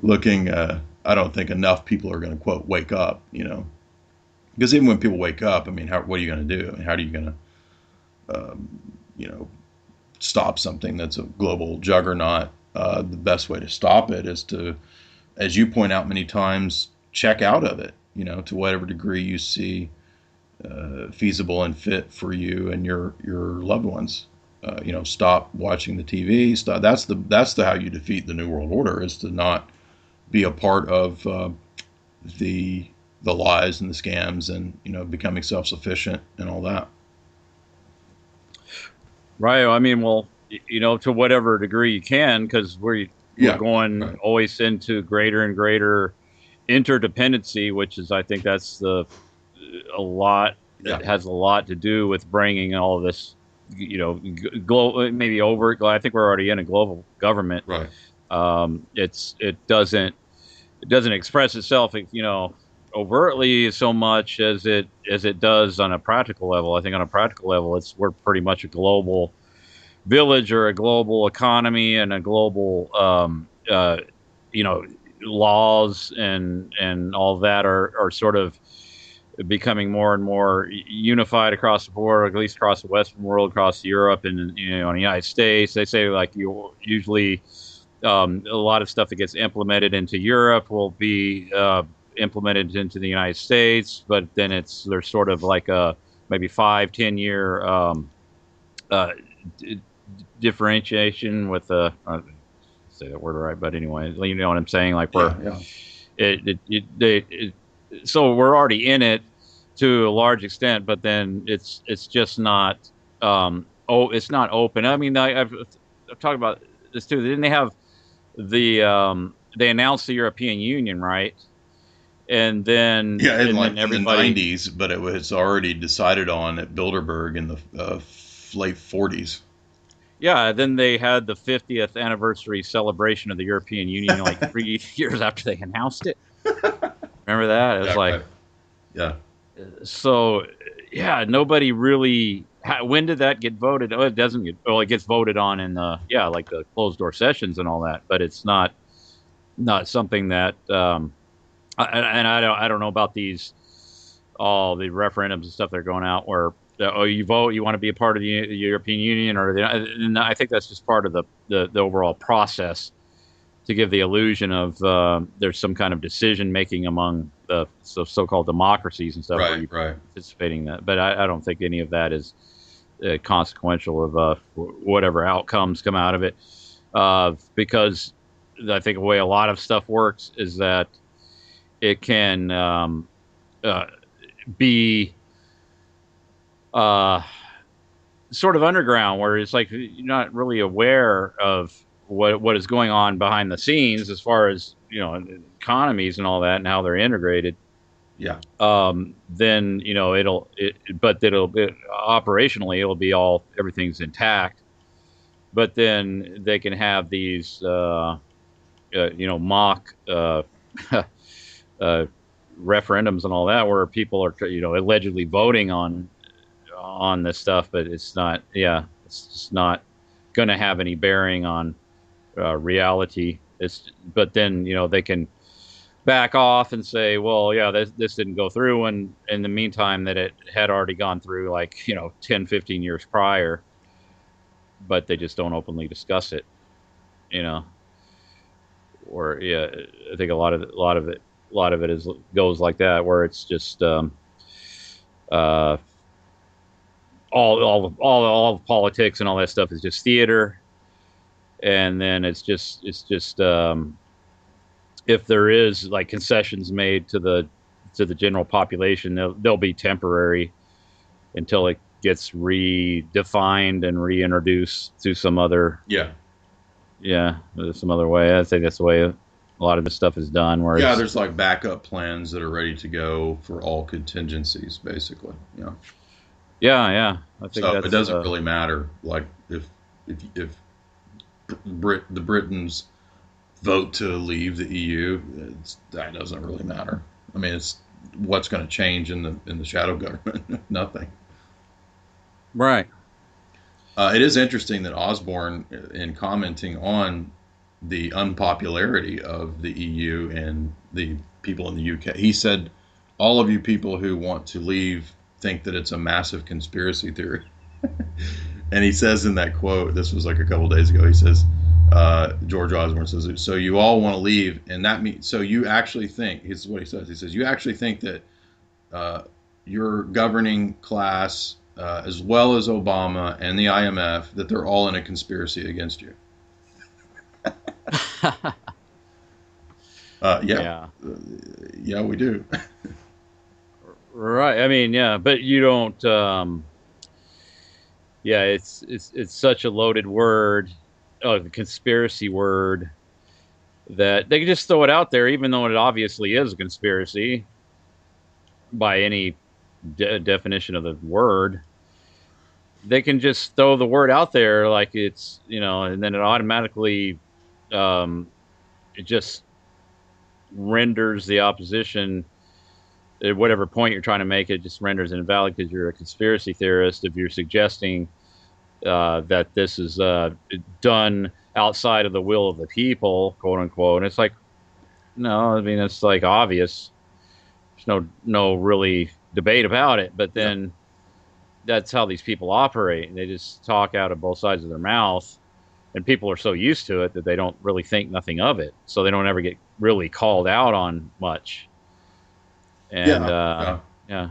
C: I don't think enough people are going to quote wake up. Because even when people wake up, I mean, what are you going to do? I mean, how are you going to, stop something that's a global juggernaut? The best way to stop it is to, as you point out many times, check out of it. To whatever degree you see feasible and fit for you and your loved ones. Stop watching the TV. Stop. That's how you defeat the New World Order, is to not be a part of the lies and the scams and becoming self-sufficient and all that.
E: Right. I mean, well, to whatever degree you can, because we're going right. Always into greater and greater interdependency, which is, I think that's it has a lot to do with bringing all of this, global, maybe over. I think we're already in a global government.
C: Right.
E: It doesn't express itself, overtly so much as it does on a practical level. I think on a practical level, we're pretty much a global village or a global economy and a global, laws and all that are sort of becoming more and more unified across the board, at least across the Western world, across Europe and in the United States. They say usually a lot of stuff that gets implemented into Europe will be implemented into the United States, but then there's sort of like a maybe 5-10 year differentiation with say that word right, but anyway, you know what I'm saying? Like so we're already in it to a large extent, but then it's just not it's not open. I mean, I've talked about this too. Didn't they have they announced the European Union, right? And then
C: then
E: everybody
C: in the 90s, but it was already decided on at Bilderberg in the late 40s.
E: Yeah, then they had the 50th anniversary celebration of the European Union like 3 years after they announced it. Remember that? It was
C: right. Yeah.
E: So, nobody really. When did that get voted? Oh, it doesn't get. Well, it gets voted on in the like the closed door sessions and all that. But it's not something that. I don't know about all the referendums and stuff that are going out where you vote, you want to be a part of the European Union, and I think that's just part of the overall process to give the illusion of there's some kind of decision making among the so-called democracies and stuff.
C: Right.
E: Participating in that, but I don't think any of that is consequential of whatever outcomes come out of it, because I think the way a lot of stuff works is that it can be sort of underground, where it's like you're not really aware of what is going on behind the scenes as far as economies and all that and how they're integrated.
C: Yeah.
E: Then operationally everything's intact, but then they can have these mock referendums and all that where people are allegedly voting on this stuff, but it's not. It's just not going to have any bearing on reality. But then they can back off and say, well, this didn't go through, and in the meantime that it had already gone through 10-15 years prior, but they just don't openly discuss it. Or I think a lot of it goes like that, where it's just all politics and all that stuff is just theater, and then it's just if there is concessions made to the general population, they'll be temporary until it gets redefined and reintroduced to some other Yeah, there's some other way. I think that's the way a lot of this stuff is done. Where
C: Yeah,
E: it's,
C: there's like backup plans that are ready to go for all contingencies, basically. Yeah.
E: yeah. I think
C: So it
E: that's
C: doesn't really matter, like if the Britons vote to leave the EU, that doesn't really matter. I mean, it's what's going to change in the shadow government. Nothing.
E: right.
C: It is interesting that Osborne, in commenting on the unpopularity of the EU and the people in the UK, he said, "All of you people who want to leave think that it's a massive conspiracy theory." And he says in that quote, this was like a couple days ago, he says, George Osborne says, "So you all want to leave, and that means, so you actually think," this is what he says, he says, "you actually think that your governing class, as well as Obama and the IMF, that they're all in a conspiracy against you." Yeah, yeah, we do.
E: Right. I mean, yeah, but you don't. Yeah, it's such a loaded word, the conspiracy word, that they can just throw it out there, even though it obviously is a conspiracy by any definition of the word. They can just throw the word out there like it's, and then it automatically, it just renders the opposition, at whatever point you're trying to make, it just renders invalid because you're a conspiracy theorist if you're suggesting that this is done outside of the will of the people, quote unquote. And it's like, no, I mean, it's like obvious. There's no really debate about it. But then that's how these people operate. They just talk out of both sides of their mouth. And people are so used to it that they don't really think nothing of it. So they don't ever get really called out on much. And yeah.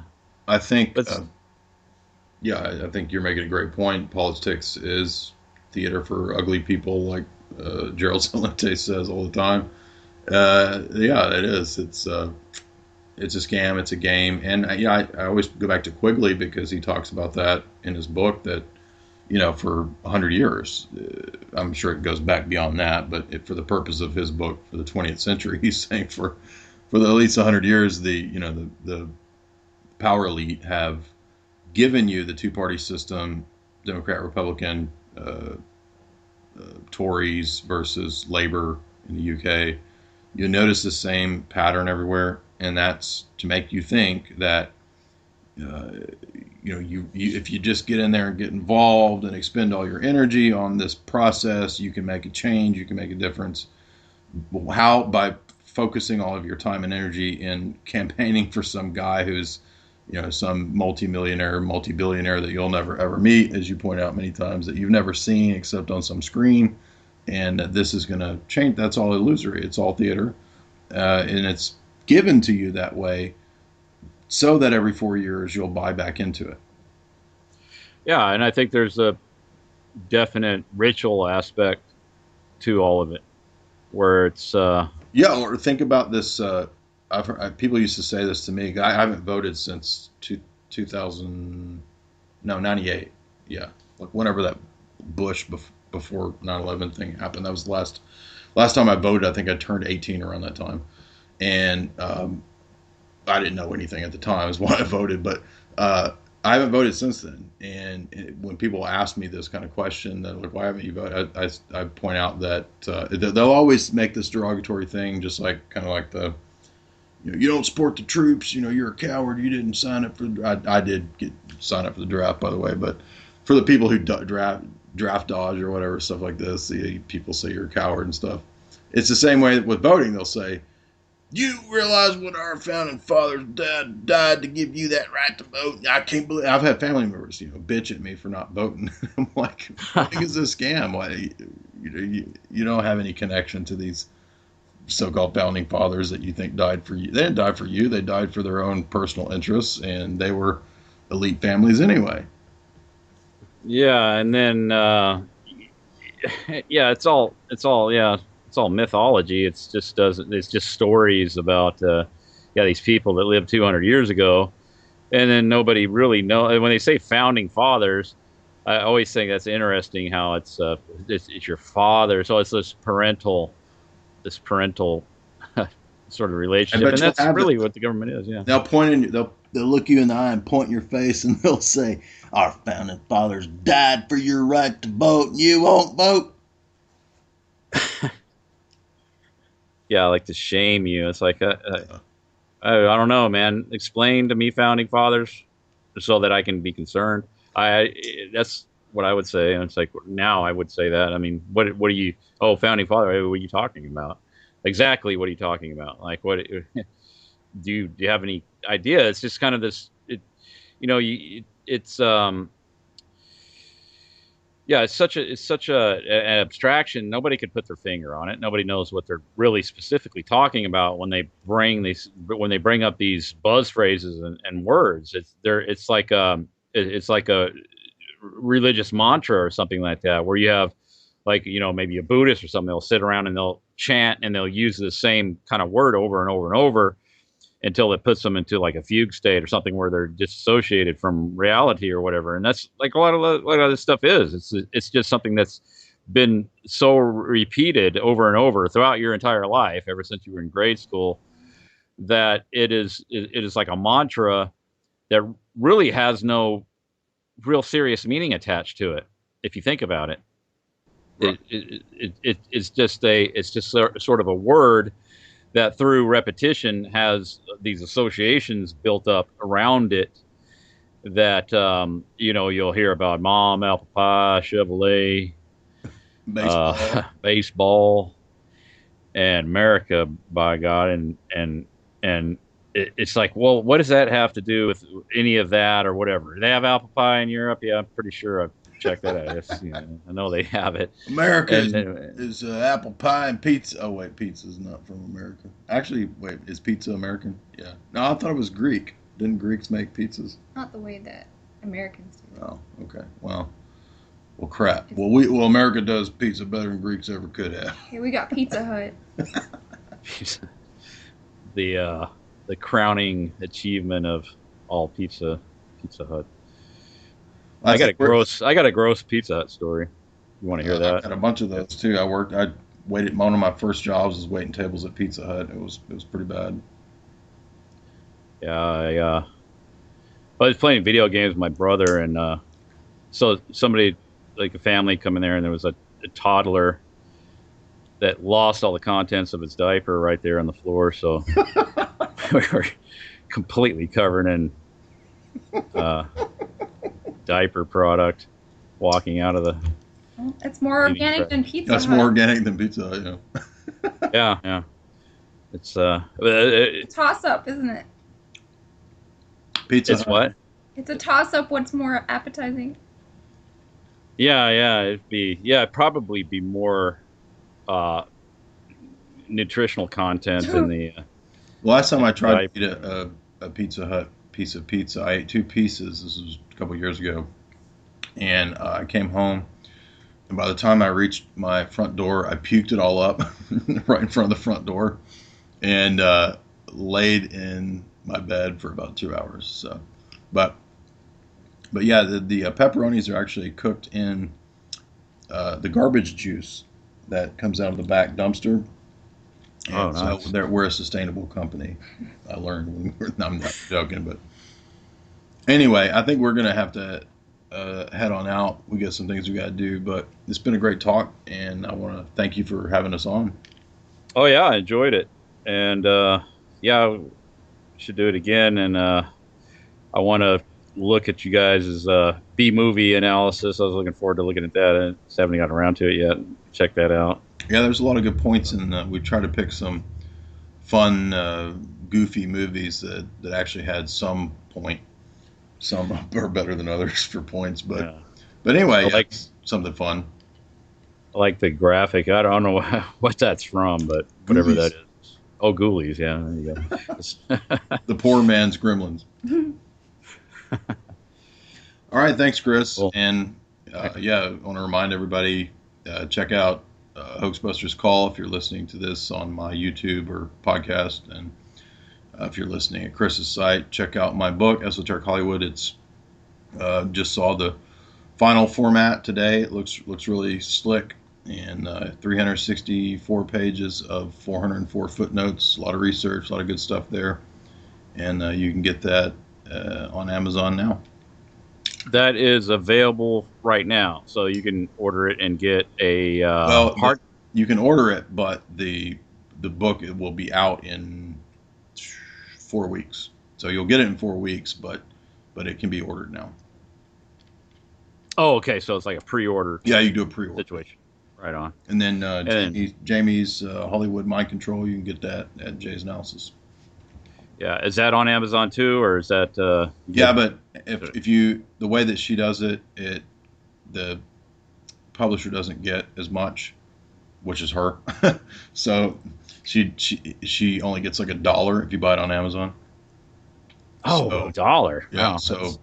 C: I think I think you're making a great point. Politics is theater for ugly people, like Gerald Celente says all the time. Yeah, it is. It's a scam. It's a game. And I always go back to Quigley because he talks about that in his book that, for 100 years, I'm sure it goes back beyond that, but for the purpose of his book for the 20th century, he's saying for at least 100 years, the power elite have given you the two-party system, Democrat, Republican, Tories versus Labor in the UK. You notice the same pattern everywhere, and that's to make you think that you if you just get in there and get involved and expend all your energy on this process, you can make a change, you can make a difference. How? By focusing all of your time and energy in campaigning for some guy who's, some multi-millionaire, multi-billionaire that you'll never ever meet, as you point out many times, that you've never seen except on some screen, and that this is going to change. That's all illusory. It's all theater, and it's given to you that way so that every 4 years you'll buy back into it.
E: Yeah, and I think there's a definite ritual aspect to all of it, where it's
C: yeah, or think about this. People used to say this to me. I haven't voted since 98. Yeah, like whenever that Bush before 9/11 thing happened. That was the last time I voted. I think I turned 18 around that time, and I didn't know anything at the time. Is why I voted, but I haven't voted since then. And when people ask me this kind of question, they're like, "Why haven't you voted?" I point out that they'll always make this derogatory thing, just like kind of like the, you don't support the troops. You're a coward. You didn't sign up for. I did sign up for the draft, by the way, but for the people who draft dodge or whatever stuff like this, people say you're a coward and stuff. It's the same way with voting. They'll say, "You realize what our founding fathers died to give you that right to vote?" I can't believe. I've had family members, bitch at me for not voting. I'm like, what is this scam? Why, you don't have any connection to these so-called founding fathers that you think died for you. They didn't die for you. They died for their own personal interests, and they were elite families anyway.
E: Yeah, and then yeah, it's all mythology. It's just stories about these people that lived 200 years ago, and then nobody really know. When they say founding fathers, I always think that's interesting how it's your father, so it's this parental sort of
C: I
E: relationship,
C: bet
E: and
C: you'll
E: that's
C: have
E: really
C: it.
E: what the government is. Yeah.
C: They'll look you in the eye and point in your face, and they'll say, "Our founding fathers died for your right to vote, and you won't vote."
E: Yeah, like to shame you. It's like I don't know, man. Explain to me, founding fathers, so that I can be concerned. I That's what I would say. And it's like now I would say that. I mean, what are you? Oh, founding father. What are you talking about? Exactly. What are you talking about? Like, what do you have any idea? It's just kind of this. It's yeah, it's such an abstraction. Nobody could put their finger on it. Nobody knows what they're really specifically talking about when they bring up these buzz phrases and words. It's like a religious mantra or something like that, where you have like maybe a Buddhist or something. They'll sit around and they'll chant and they'll use the same kind of word over and over and over until it puts them into like a fugue state or something where they're disassociated from reality or whatever. And that's like a lot of this stuff is. It's just something that's been so repeated over and over throughout your entire life, ever since you were in grade school, that it is like a mantra that really has no real serious meaning attached to it. If you think about it,
C: Right.
E: it's just sort of a word that through repetition has these associations built up around it that you'll hear about mom, apple pie, Chevrolet,
C: Baseball.
E: baseball, and America, by God, and it's like, well, what does that have to do with any of that or whatever? Do they have apple pie in Europe? Yeah, I'm pretty sure I've checked that out. I know they have it.
C: America
E: And
C: is apple pie and pizza. Oh wait, pizza's not from America. Actually, wait, is pizza American? Yeah. No, I thought it was Greek. Didn't Greeks make pizzas?
F: Not the way that Americans do.
C: Oh, okay. Well, crap. Well, America does pizza better than Greeks ever could have.
F: Here we got Pizza Hut.
E: the crowning achievement of all Pizza Hut. I got a gross Pizza Hut story. You want to hear that?
C: I got a bunch of those too. I waited. One of my first jobs was waiting tables at Pizza Hut. It was pretty bad.
E: Yeah, I was playing video games with my brother, and so somebody, like a family, come in there, and there was a toddler that lost all the contents of its diaper right there on the floor. So we were completely covered in diaper product walking out of the.
F: Well, it's more organic than Pizza
C: That's
F: Hut.
C: more organic than Pizza Hut,
E: Yeah. It's
F: a toss-up, isn't it?
C: Pizza
E: It's
C: Hut.
E: what?
F: It's a toss-up. What's more appetizing?
E: Yeah. It'd probably be more nutritional content than the.
C: Last time I tried to eat a Pizza Hut piece of pizza, I ate 2 pieces. This was a couple years ago, and I came home, and by the time I reached my front door, I puked it all up right in front of the front door, and laid in my bed for about 2 hours. So, but yeah, the pepperonis are actually cooked in the garbage juice that comes out of the back dumpster. And
E: nice.
C: So we're a sustainable company. I learned when we were, I'm not joking, but anyway, I think we're going to have to head on out. We got some things we got to do, but it's been a great talk, and I want to thank you for having us on.
E: Oh yeah, I enjoyed it, and yeah, we should do it again. And I want to look at you guys' B-movie analysis. I was looking forward to looking at that, and just haven't gotten around to it yet. Check that out.
C: Yeah, there's a lot of good points, and we tried to pick some fun, goofy movies that actually had some point. Some are better than others for points, but anyway, something fun.
E: I like the graphic. I don't know what that's from, but whatever that is. Oh, Ghoulies, yeah. There you go.
C: The poor man's Gremlins. All right, thanks, Chris. Cool. And yeah, I want to remind everybody, check out Hoaxbusters Call if you're listening to this on my YouTube or podcast, and if you're listening at Chris's site, check out my book, Esoteric Hollywood. It's just saw the final format today. It looks really slick, and 364 pages of 404 footnotes. A lot of research, a lot of good stuff there, and you can get that on Amazon now.
E: That is available right now, so you can order it and get a hard.
C: You can order it, but the book, it will be out in 4 weeks. So you'll get it in 4 weeks, but it can be ordered now.
E: Oh, okay. So it's like a pre-order.
C: Yeah, you do a pre-order
E: situation. Right on.
C: And then Jamie's Hollywood Mind Control, you can get that at Jay's Analysis.
E: Yeah, is that on Amazon too, or is that?
C: Yeah, but if you, the way that she does it, the publisher doesn't get as much, which is her. So she only gets like $1 if you buy it on Amazon.
E: Oh,
C: so,
E: $1.
C: Yeah,
E: wow,
C: so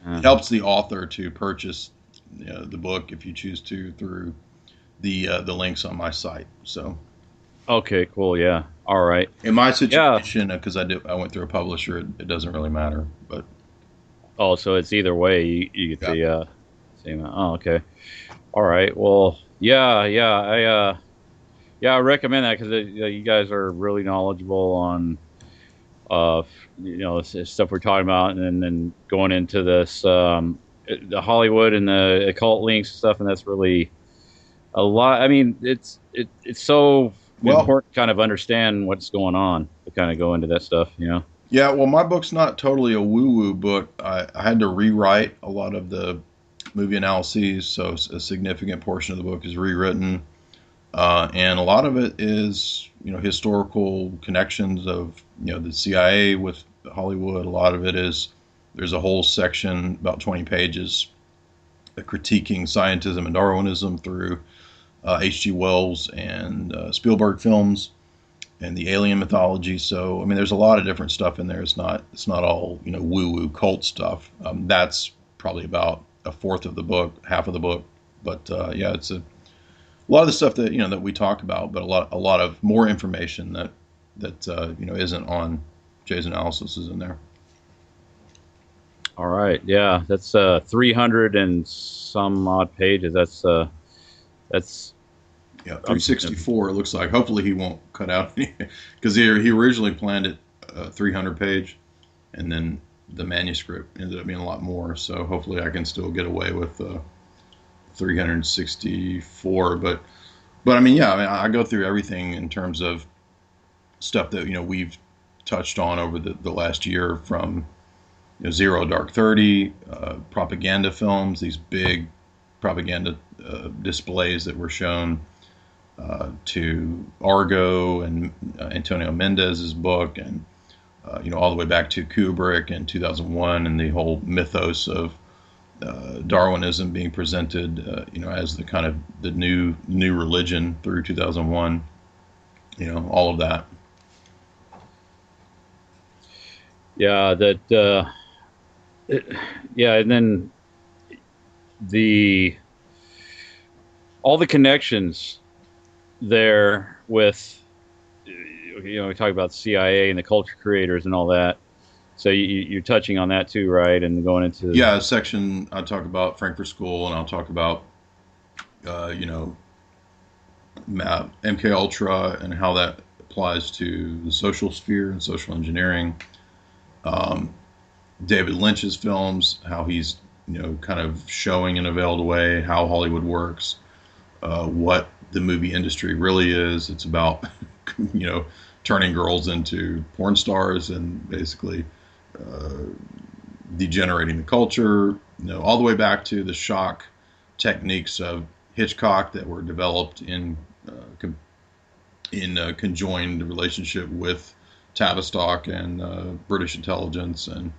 C: it helps the author to purchase the book if you choose to through the links on my site. So.
E: Okay, cool. Yeah. All right.
C: In my situation, because I went through a publisher, it doesn't really matter. But
E: oh, so it's either way. You get the same. Oh, okay. All right. Well, I recommend that because you guys are really knowledgeable on, stuff we're talking about, and then going into this, the Hollywood and the occult links and stuff, and that's really a lot. I mean, it's so important to kind of understand what's going on to kind of go into that stuff,
C: Yeah, well, my book's not totally a woo-woo book. I had to rewrite a lot of the movie analyses, so a significant portion of the book is rewritten. And a lot of it is, historical connections of, the CIA with Hollywood. A lot of it is, there's a whole section, about 20 pages, critiquing scientism and Darwinism through H.G. Wells and Spielberg films and the alien mythology. So, I mean, there's a lot of different stuff in there. It's not all, woo-woo cult stuff. That's probably about a fourth of the book, half of the book. But it's a lot of the stuff that that we talk about, but a lot of more information that isn't on Jay's Analysis is in there.
E: All right, yeah, that's 300 and some odd pages. That's
C: 364. It looks like. Hopefully he won't cut out any, because he originally planned it 300 page, and then the manuscript ended up being a lot more. So hopefully I can still get away with 364. But I mean, I go through everything in terms of stuff that we've touched on over the last year, from Zero Dark 30, propaganda films, these big propaganda displays that were shown, to Argo and Antonio Mendez's book, and all the way back to Kubrick in 2001, and the whole mythos of Darwinism being presented, as the kind of the new religion through 2001. All of that.
E: Yeah, that. And then all the connections there with, we talk about CIA and the culture creators and all that. So you're touching on that too, right? And going into
C: a section, I'll talk about Frankfurt School, and I'll talk about MK Ultra and how that applies to the social sphere and social engineering. David Lynch's films, how he's kind of showing in a veiled way how Hollywood works, what the movie industry really is. It's about turning girls into porn stars and basically degenerating the culture, all the way back to the shock techniques of Hitchcock that were developed in conjoined relationship with Tavistock and British intelligence, and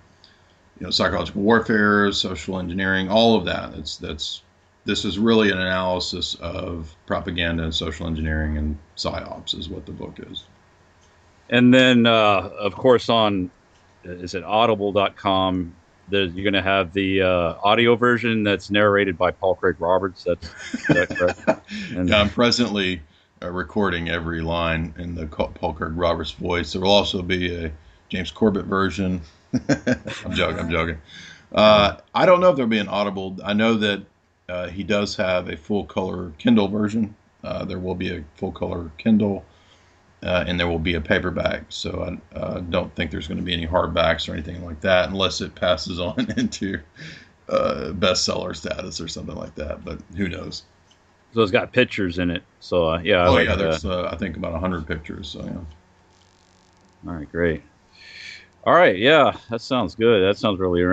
C: psychological warfare, social engineering, all of that. This is really an analysis of propaganda and social engineering and psyops is what the book is.
E: And then, of course, on audible.com, you're going to have the audio version that's narrated by Paul Craig Roberts. Is that correct? And
C: I'm presently recording every line in the Paul Craig Roberts voice. There will also be a James Corbett version. I'm joking. I don't know if there'll be an Audible. I know that he does have a full color Kindle version. There will be a full color Kindle, and there will be a paperback. So I don't think there's going to be any hardbacks or anything like that, unless it passes on into bestseller status or something like that. But who knows?
E: So it's got pictures in it. So yeah.
C: Oh yeah, there's I think about 100 pictures. So yeah.
E: All right, great. All right, yeah, that sounds good. That sounds really interesting.